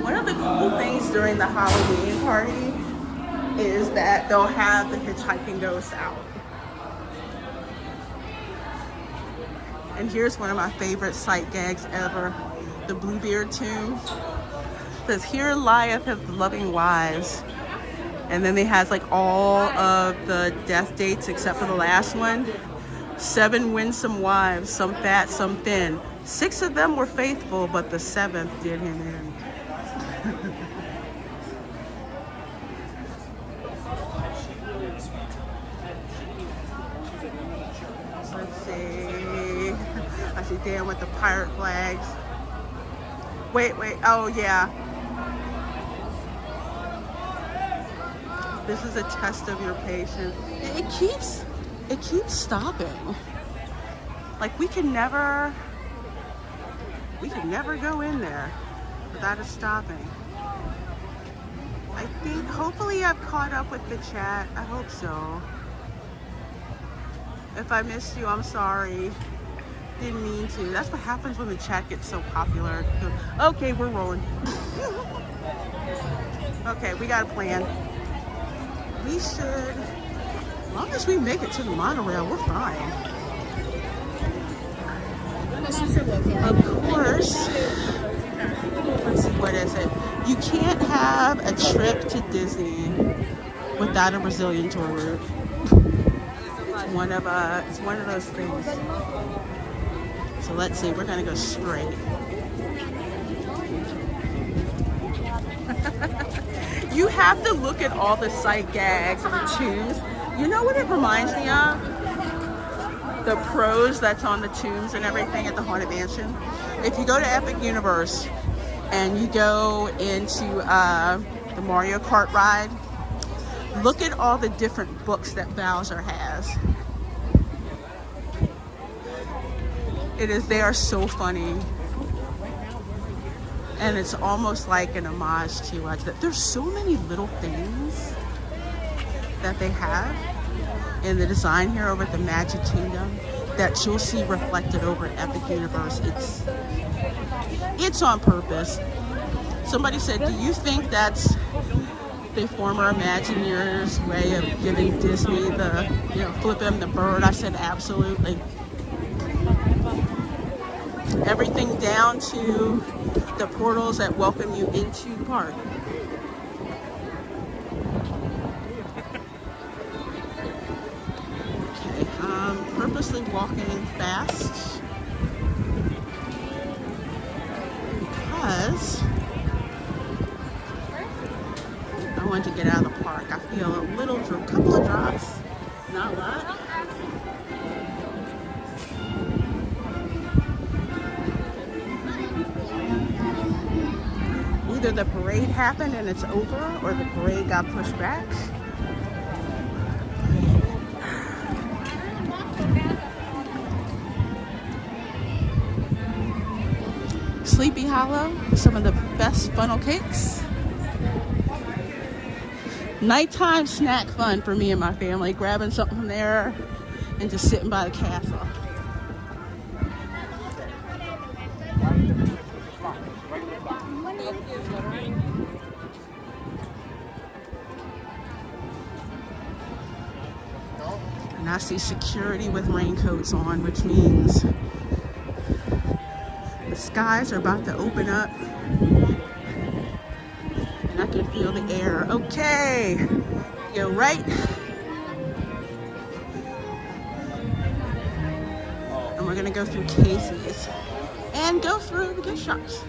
One of the cool things during the Halloween party is that they'll have the hitchhiking ghosts out. And here's one of my favorite sight gags ever. The Bluebeard tomb. It says, "Here lieth his loving wives." And then it has like all of the death dates except for the last one. 7 winsome wives, some fat, some thin. 6 of them were faithful, but the 7th did him in. Let's see. I see Dan with the pirate flags. Wait. Oh, yeah. This is a test of your patience. It keeps stopping. Like we can never go in there without it stopping. I think hopefully I've caught up with the chat. I hope so. If I missed you, I'm sorry. Didn't mean to. That's what happens when the chat gets so popular. Okay, we're rolling. Okay, we got a plan. We should, as long as we make it to the monorail, we're fine. Of course. Let's see, what is it? You can't have a trip to Disney without a Brazilian tour route. It's one of those things. So let's see, we're gonna go straight. You have to look at all the sight gags and the tombs. You know what it reminds me of? The prose that's on the tombs and everything at the Haunted Mansion. If you go to Epic Universe and you go into the Mario Kart ride, look at all the different books that Bowser has. They are so funny. And it's almost like an homage to that. There's so many little things that they have in the design here over at the Magic Kingdom that you'll see reflected over at Epic Universe. It's on purpose. Somebody said, do you think that's the former Imagineers' way of giving Disney the, flip him the bird? I said, absolutely. Everything down to the portals that welcome you into the park. Okay, I'm purposely walking fast because I want to get out of the park. I feel a couple of drops, not a lot. Either the parade happened and it's over, or the parade got pushed back. Sleepy Hollow, some of the best funnel cakes. Nighttime snack fun for me and my family, grabbing something from there and just sitting by the castle. And I see security with raincoats on, which means the skies are about to open up. And I can feel the air. Okay, go right. And we're gonna go through Casey's and go through the gift shops.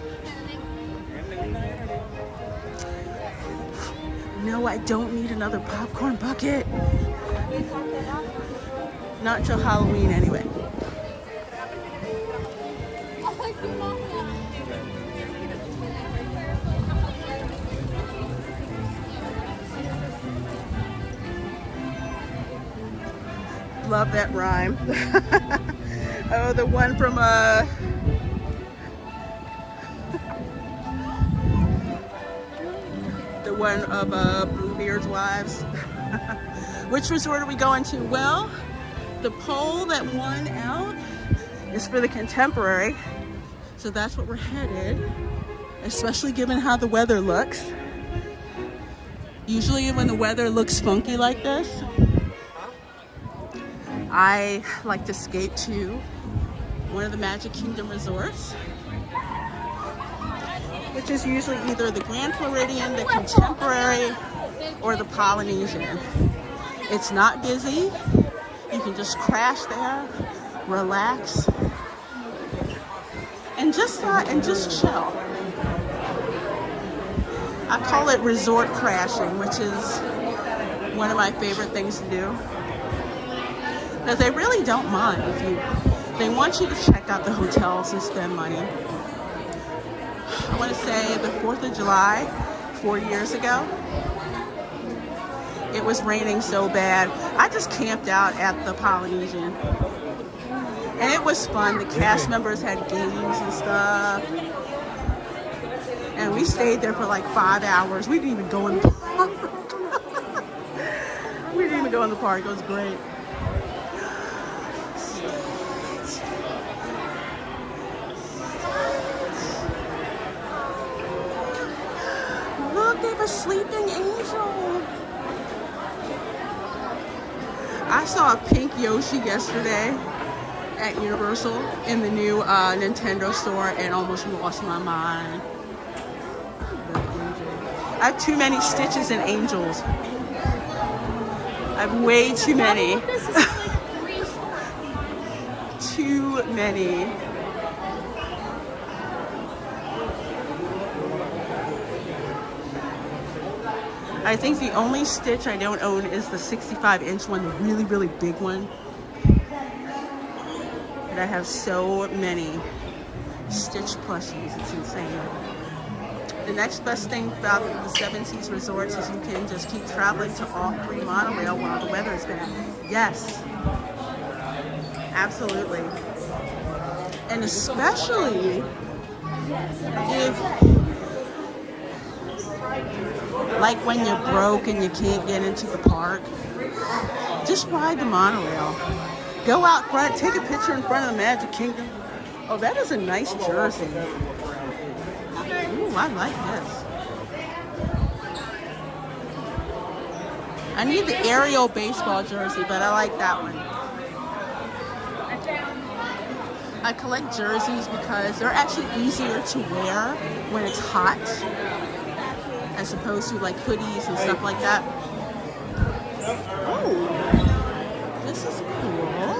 No, I don't need another popcorn bucket. Not till Halloween anyway. love that rhyme. Oh, the one from the one of Bluebeard's Wives. Which resort are we going to? Well, the poll that won out is for the Contemporary, so that's what we're headed, especially given how the weather looks. Usually when the weather looks funky like this, I like to skate to one of the Magic Kingdom resorts, which is usually either the Grand Floridian, the Contemporary, or the Polynesian. It's not busy. You can just crash there, relax, and just chill. I call it resort crashing, which is one of my favorite things to do. Because they really don't mind if they want you to check out the hotels and spend money. I want to say the 4th of July, 4 years ago, it was raining so bad. I just camped out at the Polynesian. And it was fun. The cast members had games and stuff. And we stayed there for like 5 hours. We didn't even go in the park. We didn't even go in the park. It was great. Look, they have a sleeping angel. I saw a pink Yoshi yesterday at Universal in the new Nintendo store and almost lost my mind. I have too many Stitches and Angels. I have way too many. Too many. I think the only Stitch I don't own is the 65-inch one, the really, really big one. But I have so many Stitch plushies, it's insane. The next best thing about the Seven Seas resorts is you can just keep traveling to all 3 monorail while the weather is bad. Yes, absolutely. And especially if, like when you're broke and you can't get into the park, just ride the monorail. Go out front, take a picture in front of the Magic Kingdom. Oh, that is a nice jersey. Ooh, I like this. I need the Ariel baseball jersey, but I like that one. I collect jerseys because they're actually easier to wear when it's hot, as opposed to like hoodies and stuff like that. Oh, this is cool.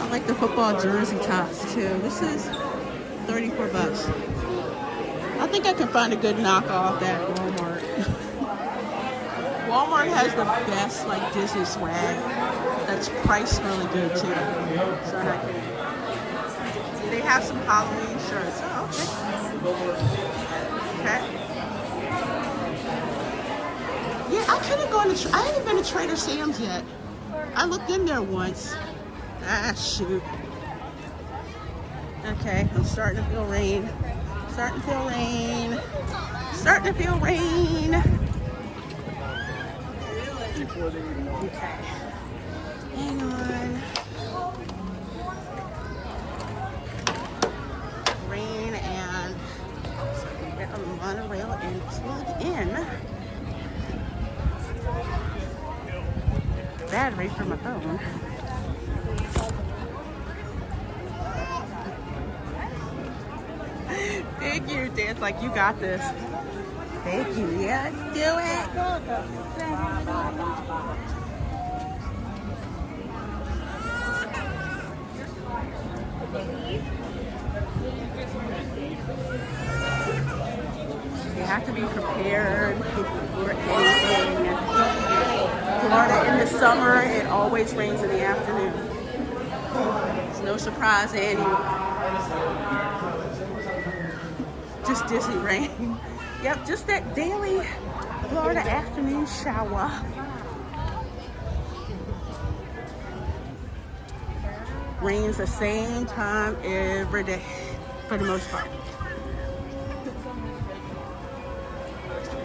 I like the football jersey tops too. This is $34. I think I can find a good knockoff at Walmart. Walmart has the best like Disney swag that's priced really good too. So I can. They have some Halloween shirts. Oh, okay. Yeah, I could have gone to. I haven't been to Trader Sam's yet. I looked in there once. Ah, shoot. Okay, I'm starting to feel rain. Starting to feel rain. Starting to feel rain. Okay. Hang on. Rain and so I can get on the monorail and plug in battery for my phone. Thank you, Dad's like, you got this. Thank you. Yeah, let's do it. You have to be prepared for anything. Florida in the summer, it always rains in the afternoon. It's no surprise to anyone. Just Disney rain. Yep, just that daily Florida afternoon shower. Rains the same time every day, for the most part.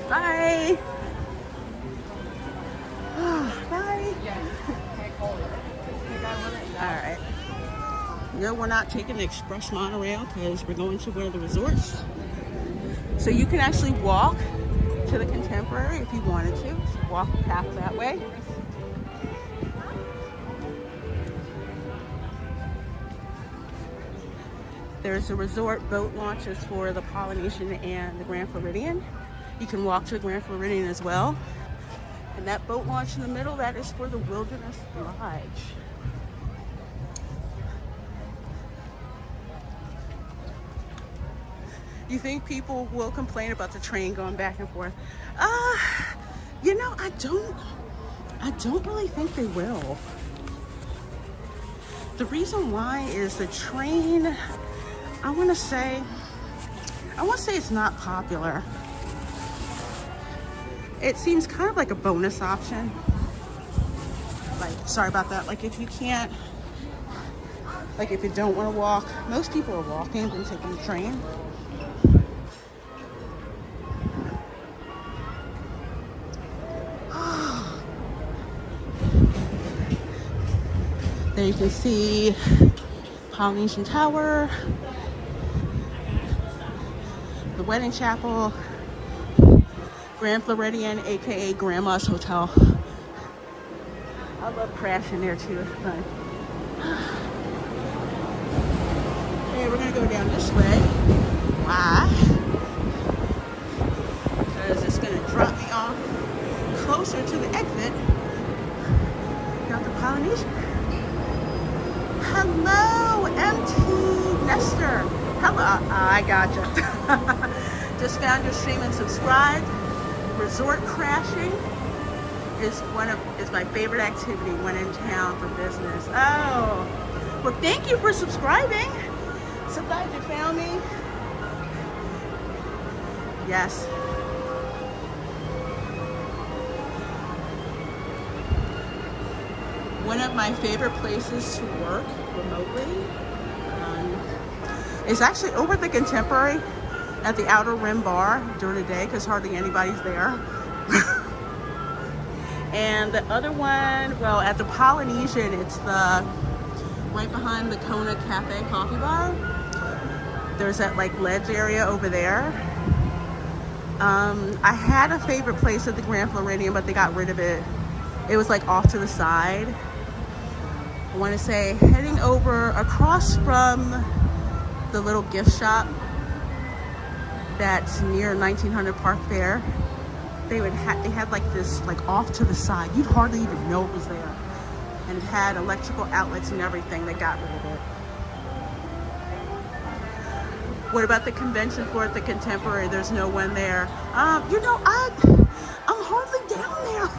Bye. Bye. All right. No, we're not taking the express monorail because we're going to one of the resorts. So you can actually walk to the Contemporary if you wanted to. So walk the path that way. There's the resort boat launches for the Polynesian and the Grand Floridian. You can walk to the Grand Floridian as well. And that boat launch in the middle, that is for the Wilderness Lodge. You think people will complain about the train going back and forth? You know, I don't really think they will. The reason why is the train, I want to say it's not popular. It seems kind of like a bonus option. Like, sorry about that. Like if you can't, like if you don't want to walk, most people are walking and taking the train. There you can see Polynesian Tower, the Wedding Chapel, Grand Floridian, aka Grandma's Hotel. I love crashing there too, it's fun. Okay, we're gonna go down this way. Why? Because it's gonna drop me off closer to the exit down to Polynesian. Hello, MT Nestor. Hello, I gotcha. Just found your stream and subscribed. Resort crashing is my favorite activity when in town for business. Oh, well, thank you for subscribing. So glad you found me. Yes. One of my favorite places to work remotely is actually over at the Contemporary at the Outer Rim Bar during the day because hardly anybody's there. And the other one, well, at the Polynesian, it's the right behind the Kona Cafe Coffee Bar. There's that like ledge area over there. I had a favorite place at the Grand Floridian, but they got rid of it. It was like off to the side. I want to say heading over across from the little gift shop that's near 1900 Park Fair. They had like this like off to the side. You'd hardly even know it was there. And it had electrical outlets and everything. They got rid of it. What about the convention floor at the Contemporary? There's no one there. You know, I'm hardly down there.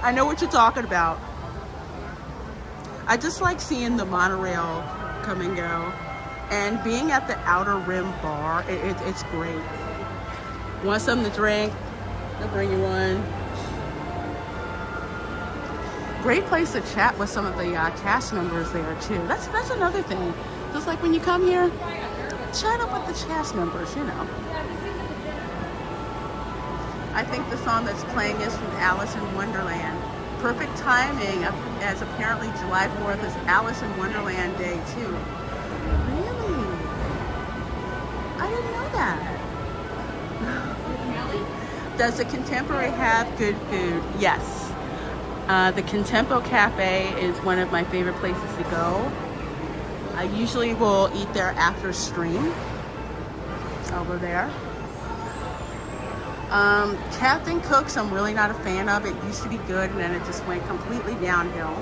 I know what you're talking about. I just like seeing the monorail come and go. And being at the Outer Rim Bar, it's great. Want something to drink? They'll bring you one. Great place to chat with some of the cast members there too. That's another thing. Just like when you come here, chat up with the cast members, you know. I think the song that's playing is from Alice in Wonderland. Perfect timing, as apparently July 4th is Alice in Wonderland Day too. Really? I didn't know that. Does the Contemporary have good food? Yes. The Contempo Cafe is one of my favorite places to go. I usually will eat there after stream. Over there. Captain Cook's I'm really not a fan of. It used to be good and then it just went completely downhill.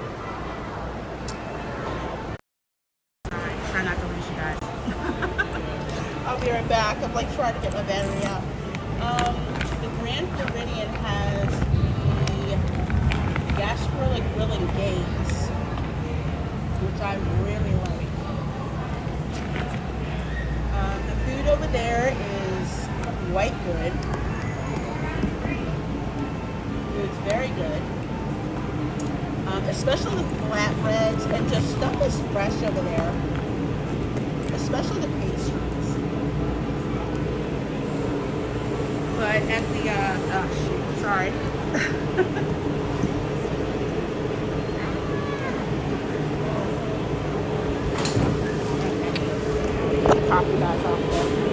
Alright, try not to lose you guys. I'll be right back. I'm like trying to get my battery out. The Grand Floridian has the Gasparilla Grilling Gates, which I really like. The food over there is quite good. It's very good, especially the flatbreads, and And just stuff is fresh over there, especially the pastries. But at the, oh shoot, sorry. Pop you guys off there.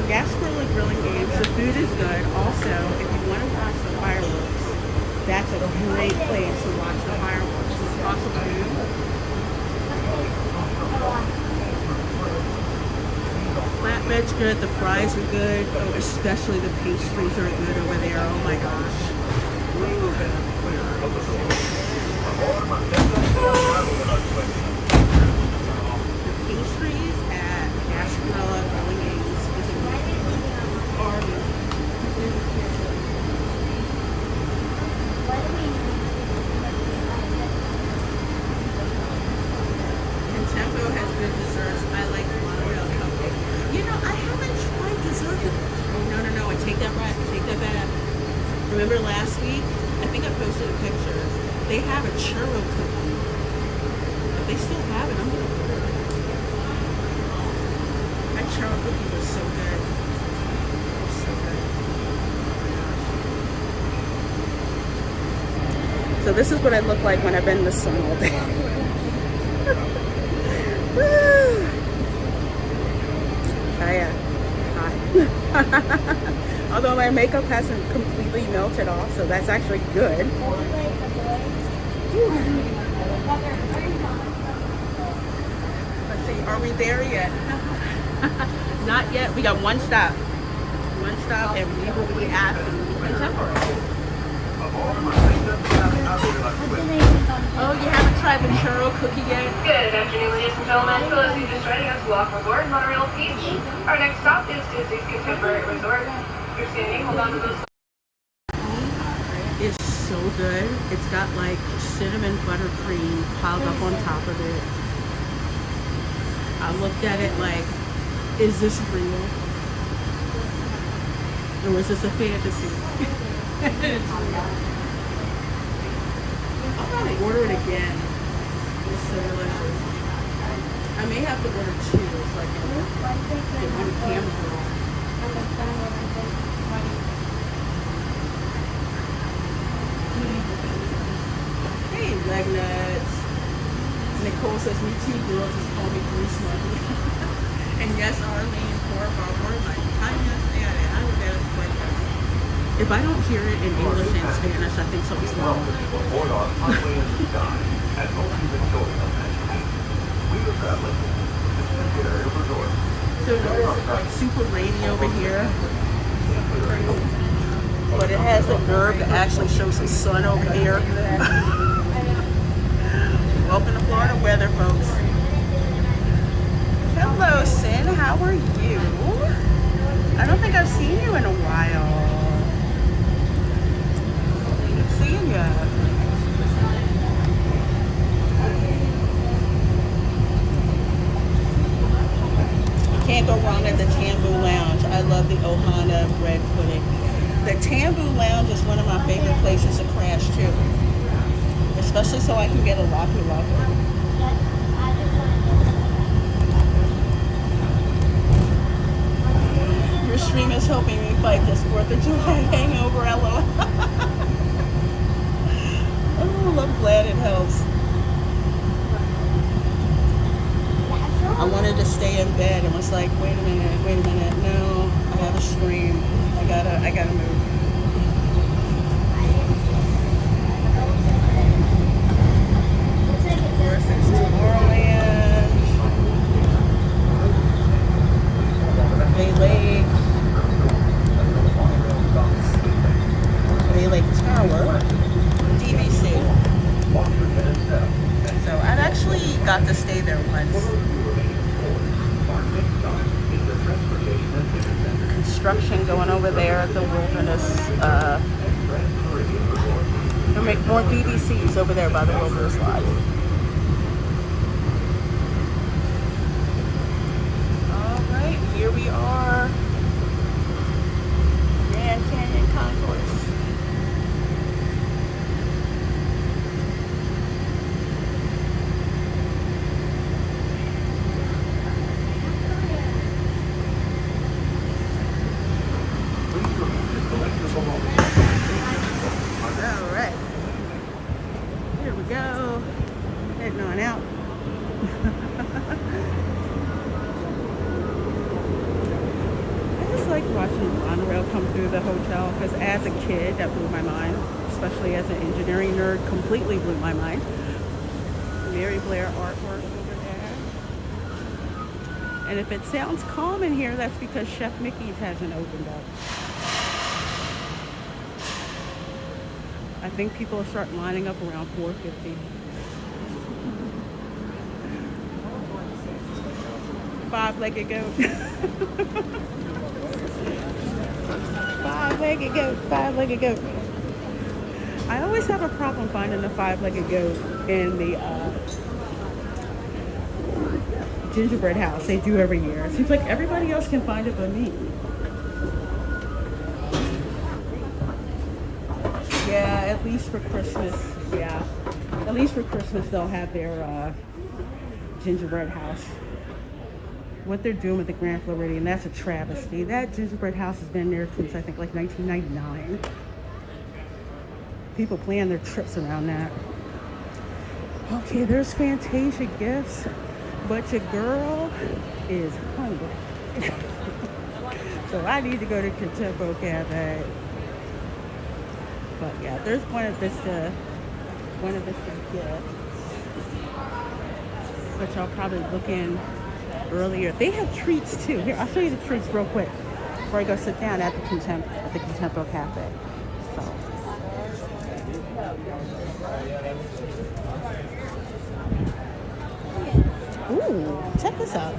Gas Grill and Grilling Games. The food is good. Also, if you want to watch the fireworks, that's a great place to watch the fireworks. It's across the food. Flatbread's good. The fries are good. Oh, especially the pastries are good over there. Oh my gosh. The pastries at Gas Grill and Grilling Games. And Tempo has good desserts. I like monorail cupcake. You know, I haven't tried desserts. Oh, no, I take that back. Take that back. Remember last week? I think I posted a picture. They have a churro cookie. If they still have it, I'm gonna order it. That churro cookie was so good. So this is what I look like when I've been in the sun all day. Hot. Although my makeup hasn't completely melted off, so that's actually good. Let's see, are we there yet? Not yet. We got one stop. One stop, and we will be at Contemporary. Oh, you haven't tried the churro cookie yet? Good afternoon, ladies and gentlemen. For those of you just joining us, welcome aboard Monorail Beach. Our next stop is Disney's Contemporary Resort. You're standing, hold on to those. It's so good. It's got like cinnamon buttercream piled up on top of it. I looked at it like, is this real? Or is this a fantasy? It's real. I'll probably order it again. It's so delicious. I may have to order two so I can get one camera. Hey, leg nuts. Nicole says, me too, girls. Just call me Bruce Money. And yes, Arlene, for my kindness. I would have to break that. If I don't hear it in English and Spanish, I think something's wrong. So it's like super rainy over here, but it has the nerve to actually show some sun over here. Welcome to Florida weather, folks. Hello, Sin. How are you? I don't think I've seen you in a while. Seeing ya. You can't go wrong at the Tambu Lounge. I love the Ohana bread pudding. The Tambu Lounge is one of my favorite places to crash too, especially so I can get a Rocky Rocker. Your stream is helping me fight this 4th of July hangover, LOL. Oh, I'm glad it helps. I wanted to stay in bed and was like, wait a minute, no, I have a stream. I gotta move. Of course, it's Tomorrowland. Bay Lake Tower, DVC. So I've actually got to stay there once. Construction going over there at the Wilderness. They'll make more BBCs over there by the Wilderness Lodge. All right, here we are. Grand Canyon Concourse. Alright. Here we go. Heading on out. I just like watching the monorail come through the hotel because as a kid that blew my mind, especially as an engineering nerd, completely blew my mind. Mary Blair artwork over there. And if it sounds calm in here, that's because Chef Mickey's hasn't opened up. I think people will start lining up around 4:50. Five-legged goat. Five-legged goat, five-legged goat. I always have a problem finding the five-legged goat in the gingerbread house. They do every year. It seems like everybody else can find it but me. Yeah, at least for Christmas. Yeah, at least for Christmas they'll have their gingerbread house. What they're doing with the Grand Floridian, that's a travesty. That gingerbread house has been there since I think like 1999. People plan their trips around that. Okay, there's Fantasia gifts, but your girl is hungry. So I need to go to Contempo Cafe. But yeah, there's one of this gifts, which I'll probably look in earlier. They have treats too. Here, I'll show you the treats real quick before I go sit down at the Contempo Cafe. So. Ooh, check this out.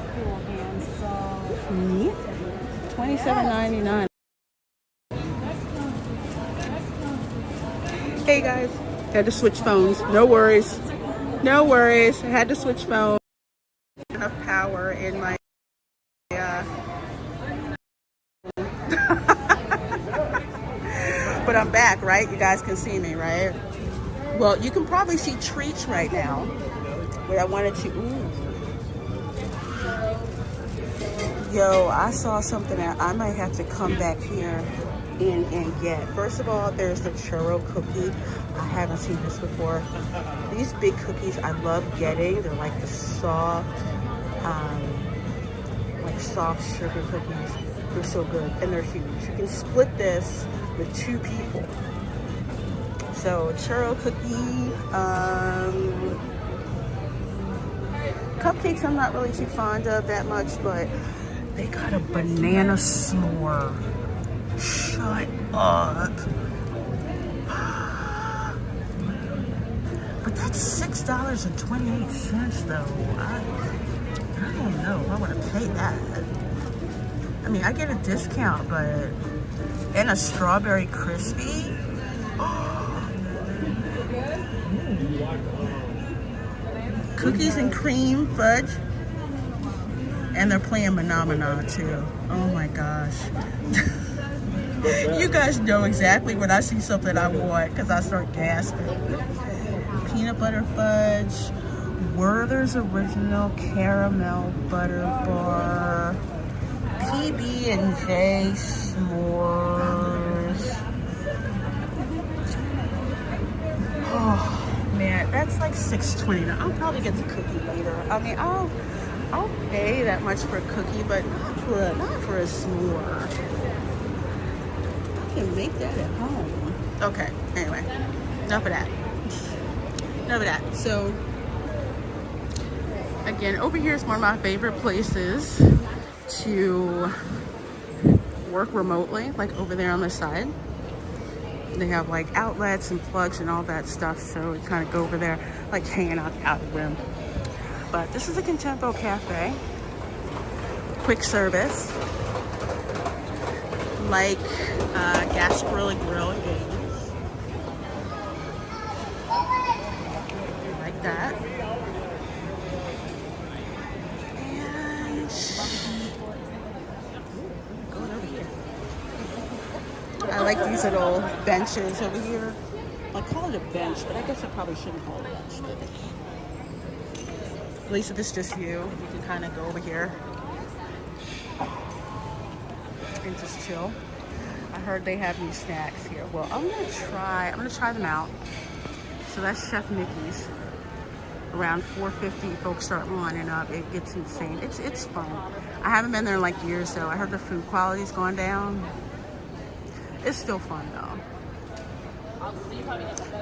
Neat. $27.99. Hey guys, had to switch phones. No worries. No worries. I had to switch phones. Enough power in my but I'm back, right? You guys can see me, right? Well, you can probably see treats right now. But I wanted to. Ooh. Yo, I saw something that I might have to come back here and get. First of all, there's the churro cookie. I haven't seen this before. These big cookies I love getting. They're like the soft, soft sugar cookies. They're so good and they're huge. You can split this with 2 people. So churro cookie, cupcakes I'm not really too fond of that much, but they got a banana s'more. Shut up. But that's $6.28 though. I don't know if I want to pay that. I mean, I get a discount, but and a strawberry crispy. Cookies and cream fudge. And they're playing Phenomena too. Oh my gosh. You guys know exactly when I see something I want because I start gasping. Peanut butter fudge, Werther's Original Caramel Butter Bar, PB&J S'mores. Oh man, that's like $6.29. I'll probably get the cookie later. I mean, I'll pay that much for a cookie, but not for a s'more. I can make that at home. Okay, anyway, enough of that. Enough of that. So, again, over here is one of my favorite places to work remotely, like over there on the side. They have like outlets and plugs and all that stuff, so we kind of go over there, like hanging out the room. But this is a Contempo Cafe. Quick service. Like Gasparilla Grill and Games. Like that. And I like these little benches over here. I call it a bench, but I guess I probably shouldn't call it a bench. At least if it's just you can kind of go over here and just chill. I heard they have new snacks here. Well, I'm gonna try them out. So that's Chef Mickey's. Around 4:50, folks start lining up. It gets insane. It's fun. I haven't been there in like years though. I heard the food quality's gone down. It's still fun though.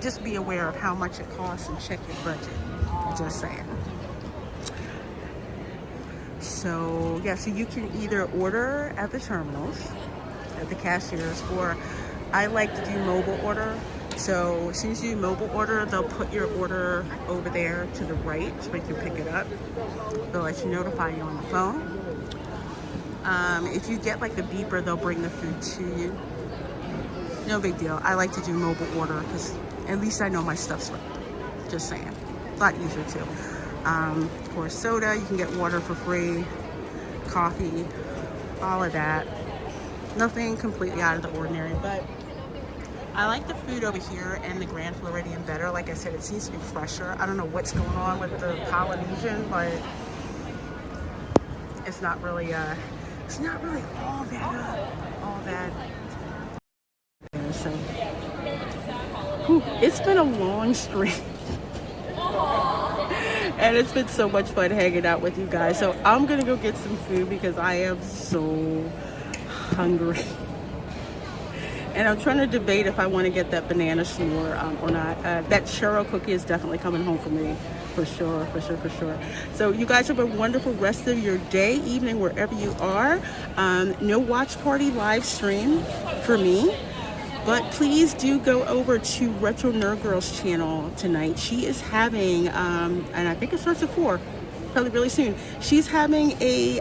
Just be aware of how much it costs and check your budget. Just saying. So yeah, so you can either order at the terminals, at the cashiers, or I like to do mobile order. So as soon as you mobile order, they'll put your order over there to the right so you can pick it up. They'll let you notify you on the phone. If you get like the beeper, they'll bring the food to you. No big deal. I like to do mobile order because at least I know my stuff's right. Just saying. A lot easier too. Of course, soda, you can get water for free, coffee, all of that. Nothing completely out of the ordinary, but I like the food over here and the Grand Floridian better. Like I said, it seems to be fresher. I don't know what's going on with the Polynesian, but it's not really all that. So, it's been a long stream. And it's been so much fun hanging out with you guys. So I'm gonna go get some food because I am so hungry. And I'm trying to debate if I want to get that banana s'more or not. That churro cookie is definitely coming home for me, for sure. So you guys have a wonderful rest of your day, evening, wherever you are. No watch party live stream for me. But please do go over to Retro Nerd Girl's channel tonight. She is having, and I think it starts at 4, probably really soon. She's having a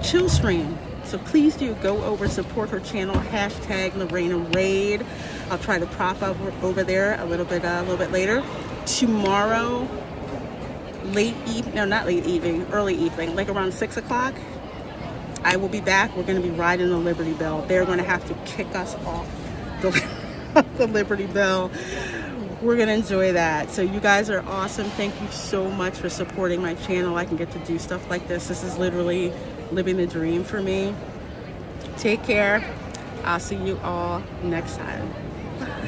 chill stream. So please do go over, support her channel, hashtag Lorena Raid. I'll try to prop up over there a little bit later. Tomorrow, early evening, like around 6 o'clock. I will be back. We're going to be riding the Liberty Bell. They're going to have to kick us off the Liberty Bell. We're going to enjoy that. So you guys are awesome. Thank you so much for supporting my channel. I can get to do stuff like this. This is literally living the dream for me. Take care. I'll see you all next time. Bye.